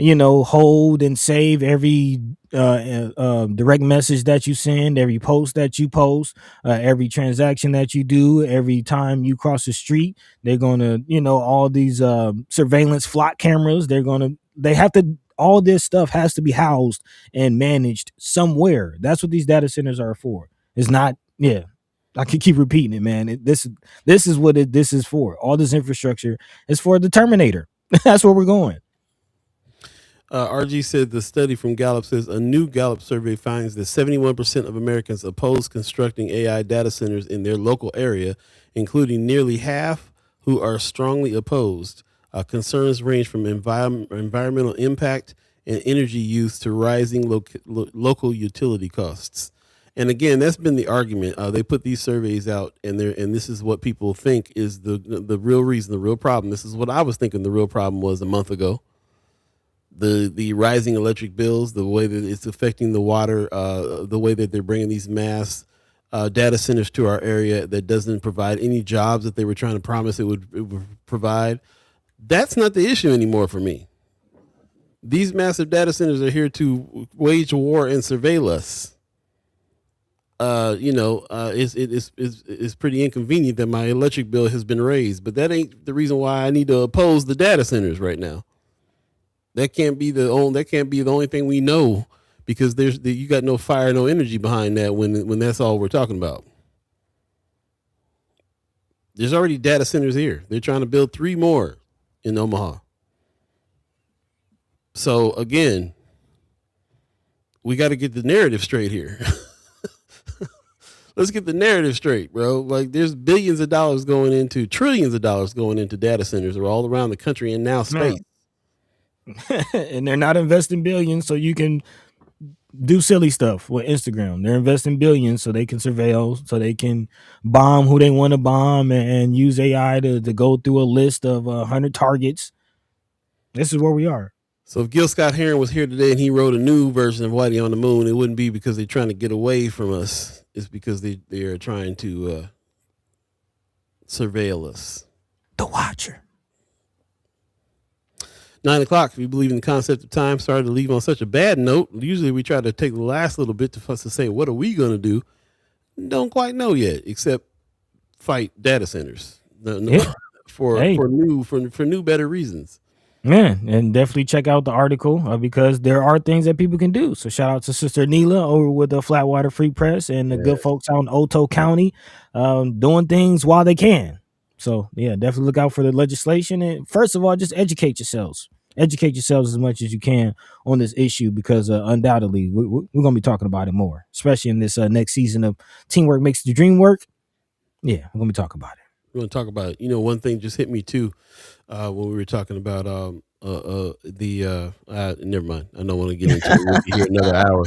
hold and save every direct message that you send, every post that you post, every transaction that you do, every time you cross the street. They're gonna, all these surveillance flock cameras. All this stuff has to be housed and managed somewhere. That's what these data centers are for. It's not, I can keep repeating it, man. This is what this is for. All this infrastructure is for the Terminator. That's where we're going. RG said the study from Gallup says a new Gallup survey finds that 71% of Americans oppose constructing AI data centers in their local area, including nearly half who are strongly opposed. Concerns range from environmental impact and energy use to rising local utility costs. And again, that's been the argument. They put these surveys out, and this is what people think is the real reason, the real problem. This is what I was thinking the real problem was a month ago. The rising electric bills, the way that it's affecting the water, the way that they're bringing these mass data centers to our area that doesn't provide any jobs that they were trying to promise it would provide. That's not the issue anymore for me. These massive data centers are here to wage war and surveil us. It's pretty inconvenient that my electric bill has been raised, but that ain't the reason why I need to oppose the data centers right now. That can't be the only thing we know, because you got no fire, no energy behind that when that's all we're talking about. There's already data centers here. They're trying to build 3 more in Omaha. So again, we got to get the narrative straight here. Let's get the narrative straight, bro. Like, there's trillions of dollars going into data centers all around the country and now space. And they're not investing billions so you can do silly stuff with Instagram. They're investing billions so they can surveil, so they can bomb who they want to bomb, and use AI to go through a list of 100 targets. This is where we are. So if Gil Scott Heron was here today and he wrote a new version of Whitey on the Moon, it wouldn't be because they're trying to get away from us. It's because they are trying to surveil us. The Watcher. 9 o'clock. If you believe in the concept of time, sorry to leave on such a bad note. Usually we try to take the last little bit for us to say, what are we going to do? Don't quite know yet, except fight data centers for new, better reasons. Man, and definitely check out the article because there are things that people can do. So shout out to Sister Neela over with the Flatwater Free Press and the good folks out in Oto County doing things while they can. So yeah, definitely look out for the legislation. And first of all, just educate yourselves. Educate yourselves as much as you can on this issue, because undoubtedly we're going to be talking about it more, especially in this next season of Teamwork Makes the Dream Work. Yeah, we're going to be talking about it. We're going to talk about it. One thing just hit me too when we were talking about never mind. I don't want to get into it. We'll be here another hour.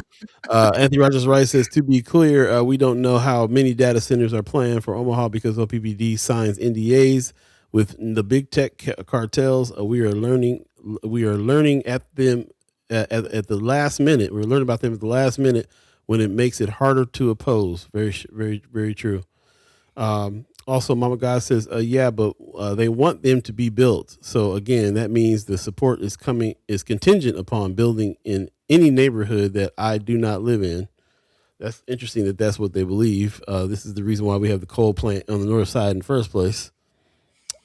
Anthony Rogers Wright says, to be clear, we don't know how many data centers are planned for Omaha because OPPD signs NDAs with the big tech cartels. We are learning at them at the last minute. We're learning about them at the last minute when it makes it harder to oppose. Very, very, very true. Also, Mama God says, but they want them to be built. So again, that means the support is contingent upon building in any neighborhood that I do not live in. That's interesting that that's what they believe. This is the reason why we have the coal plant on the north side in the first place.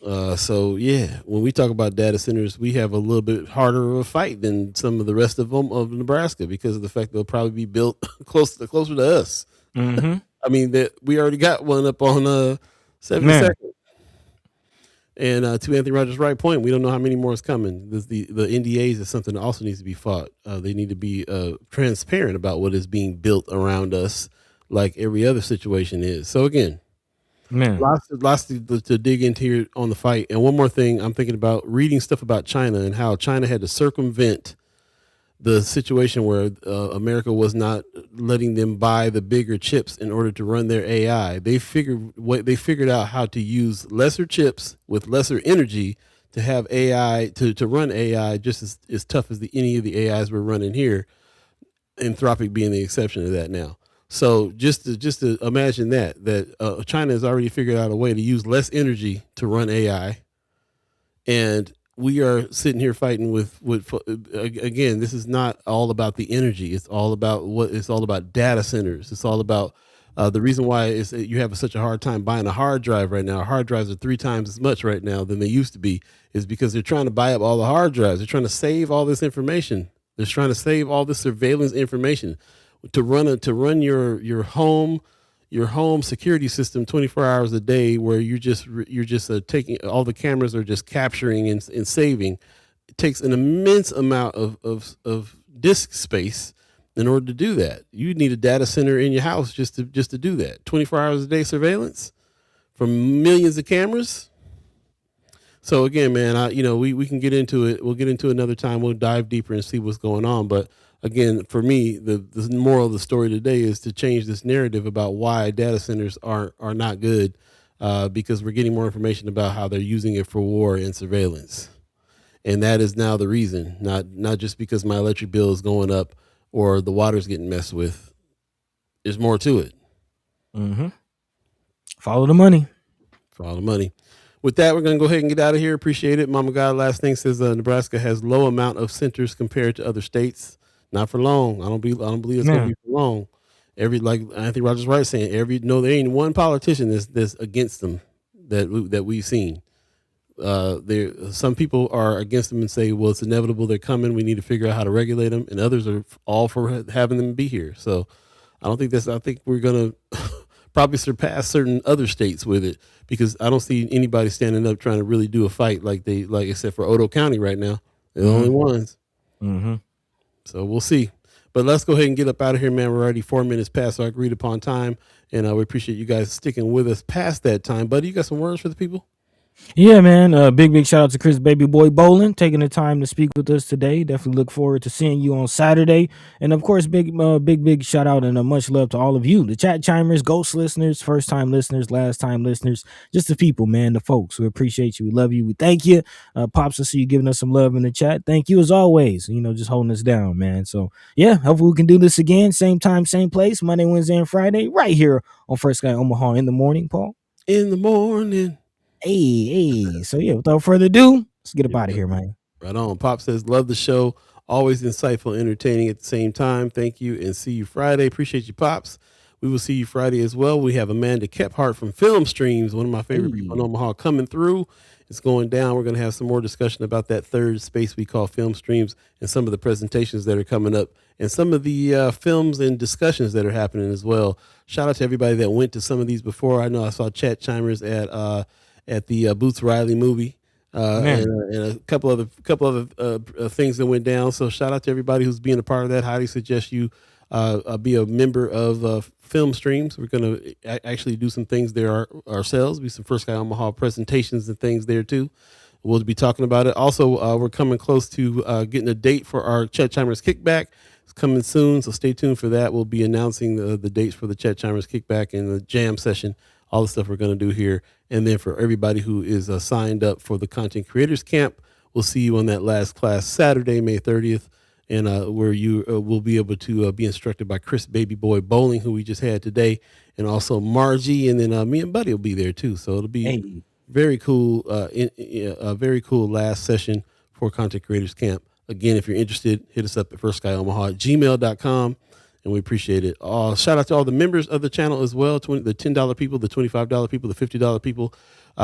So yeah, when we talk about data centers, we have a little bit harder of a fight than some of the rest of Nebraska, because of the fact they'll probably be built closer to us. Mm-hmm. I mean, that we already got one up on 72nd. And to Anthony Rogers' right point, we don't know how many more is coming. The NDAs is something that also needs to be fought. They need to be transparent about what is being built around us, like every other situation is. So again, lots to dig into here on the fight. And one more thing, I'm thinking about reading stuff about China and how China had to circumvent the situation where America was not letting them buy the bigger chips in order to run their AI. They figured out how to use lesser chips with lesser energy to have AI to run AI just as tough as any of the AIs we're running here. Anthropic being the exception to that now. So just to imagine that China has already figured out a way to use less energy to run AI, and we are sitting here fighting with again, this is not all about the energy. It's all about data centers. It's all about the reason why is that you have such a hard time buying a hard drive right now. Hard drives are 3 times as much right now than they used to be, is because they're trying to buy up all the hard drives. They're trying to save all this information. They're trying to save all this surveillance information to run your home security system 24 hours a day, where you're just taking all the cameras are just capturing and saving. it takes an immense amount of disk space in order to do that. You need a data center in your house just to do that. 24 hours a day surveillance from millions of cameras. So again, man, we can get into it. We'll get into it another time. We'll dive deeper and see what's going on. But again, for me, the moral of the story today is to change this narrative about why data centers are not good, because we're getting more information about how they're using it for war and surveillance. And that is now the reason, not just because my electric bill is going up or the water's getting messed with. There's more to it. Mm-hmm. Follow the money. Follow the money. With that, we're going to go ahead and get out of here. Appreciate it. Mama God, last thing says Nebraska has low amount of centers compared to other states. Not for long. I don't believe it's going to be for long. Like Anthony Rogers Wright saying, there ain't one politician that's against them that we've seen. Some people are against them and say, well, it's inevitable, they're coming, we need to figure out how to regulate them, and others are all for having them be here. So I think we're going to probably surpass certain other states with it, because I don't see anybody standing up trying to really do a fight like except for Odo County right now. They're the only ones. Mm-hmm. So we'll see. But let's go ahead and get up out of here, man. We're already 4 minutes past our agreed upon time, and we appreciate you guys sticking with us past that time. Buddy, you got some words for the people? Yeah, man. Big shout out to Chris Baby Boy Bowling taking the time to speak with us today. Definitely look forward to seeing you on Saturday. And of course, big shout out and much love to all of you, the chat chimers, ghost listeners, first time listeners, last time listeners, just the people, man, the folks. We appreciate you. We love you. We thank you. Pops, I see you giving us some love in the chat. Thank you as always. Just holding us down, man. So yeah, hopefully we can do this again. Same time, same place, Monday, Wednesday, and Friday, right here on First Guy Omaha in the morning, Paul. In the morning. Hey. So yeah, without further ado, let's get up out of here, man. Right on. Pop says, love the show. Always insightful, entertaining at the same time. Thank you, and see you Friday. Appreciate you, Pops. We will see you Friday as well. We have Amanda Kephart from Film Streams, one of my favorite people in Omaha, coming through. It's going down. We're going to have some more discussion about that third space we call Film Streams and some of the presentations that are coming up and some of the films and discussions that are happening as well. Shout out to everybody that went to some of these before. I know I saw chat chimers at the Boots Riley movie and a couple other things that went down. So shout out to everybody who's being a part of that. Highly suggest you be a member of Film Streams. We're going to actually do some things there ourselves, be some First Guy Omaha presentations and things there too. We'll be talking about it. Also, we're coming close to getting a date for our Chet Chimers Kickback. It's coming soon, so stay tuned for that. We'll be announcing the dates for the Chet Chimers Kickback and the jam session, all the stuff we're going to do here. And then for everybody who is signed up for the Content Creators Camp, we'll see you on that last class Saturday, May 30th, and where you will be able to be instructed by Chris Baby Boy Bowling, who we just had today, and also Margie, and then me and Buddy will be there too. So it'll be very cool, a very cool last session for Content Creators Camp. Again, if you're interested, hit us up at firstguyomaha@gmail.com. And we appreciate it. Shout out to all the members of the channel as well, the $10 people, the $25 people, the $50 people.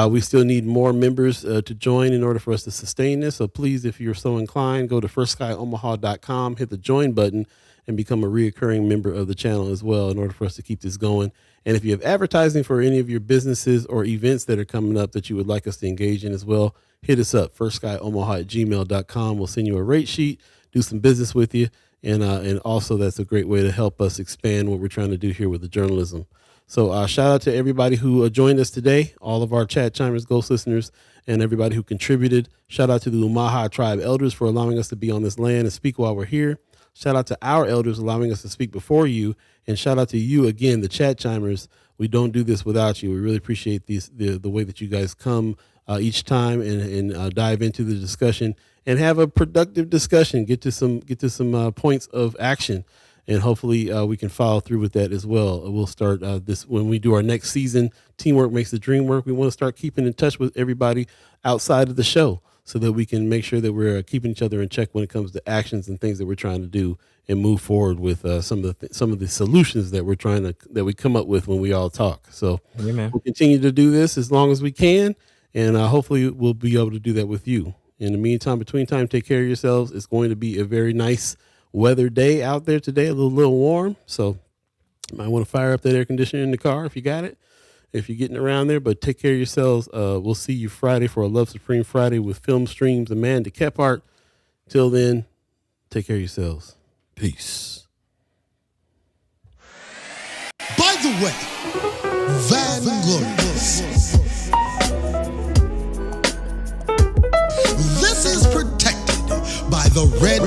We still need more members to join in order for us to sustain this. So please, if you're so inclined, go to firstguyomaha.com, hit the join button, and become a reoccurring member of the channel as well in order for us to keep this going. And if you have advertising for any of your businesses or events that are coming up that you would like us to engage in as well, hit us up, firstguyomaha@gmail.com. We'll send you a rate sheet, do some business with you. And also that's a great way to help us expand what we're trying to do here with the journalism. So shout out to everybody who joined us today, all of our chat chimers, ghost listeners, and everybody who contributed. Shout out to the Umaha tribe elders for allowing us to be on this land and speak while we're here. Shout out to our elders allowing us to speak before you. And shout out to you again, the chat chimers. We don't do this without you. We really appreciate the way that you guys come each time and dive into the discussion and have a productive discussion. Get to some points of action, and hopefully we can follow through with that as well. We'll start this when we do our next season. Teamwork makes the dream work. We want to start keeping in touch with everybody outside of the show so that we can make sure that we're keeping each other in check when it comes to actions and things that we're trying to do, and move forward with some of the solutions that we come up with when we all talk. So we'll continue to do this as long as we can, and hopefully we'll be able to do that with you. In the meantime, between time, take care of yourselves. It's going to be a very nice weather day out there today, a little warm. So you might want to fire up that air conditioner in the car if you got it, if you're getting around there. But take care of yourselves. We'll see you Friday for a Love Supreme Friday with Film Streams, Amanda Kephart. Till then, take care of yourselves. Peace. By the way, Vanglorious. This is protected by the Red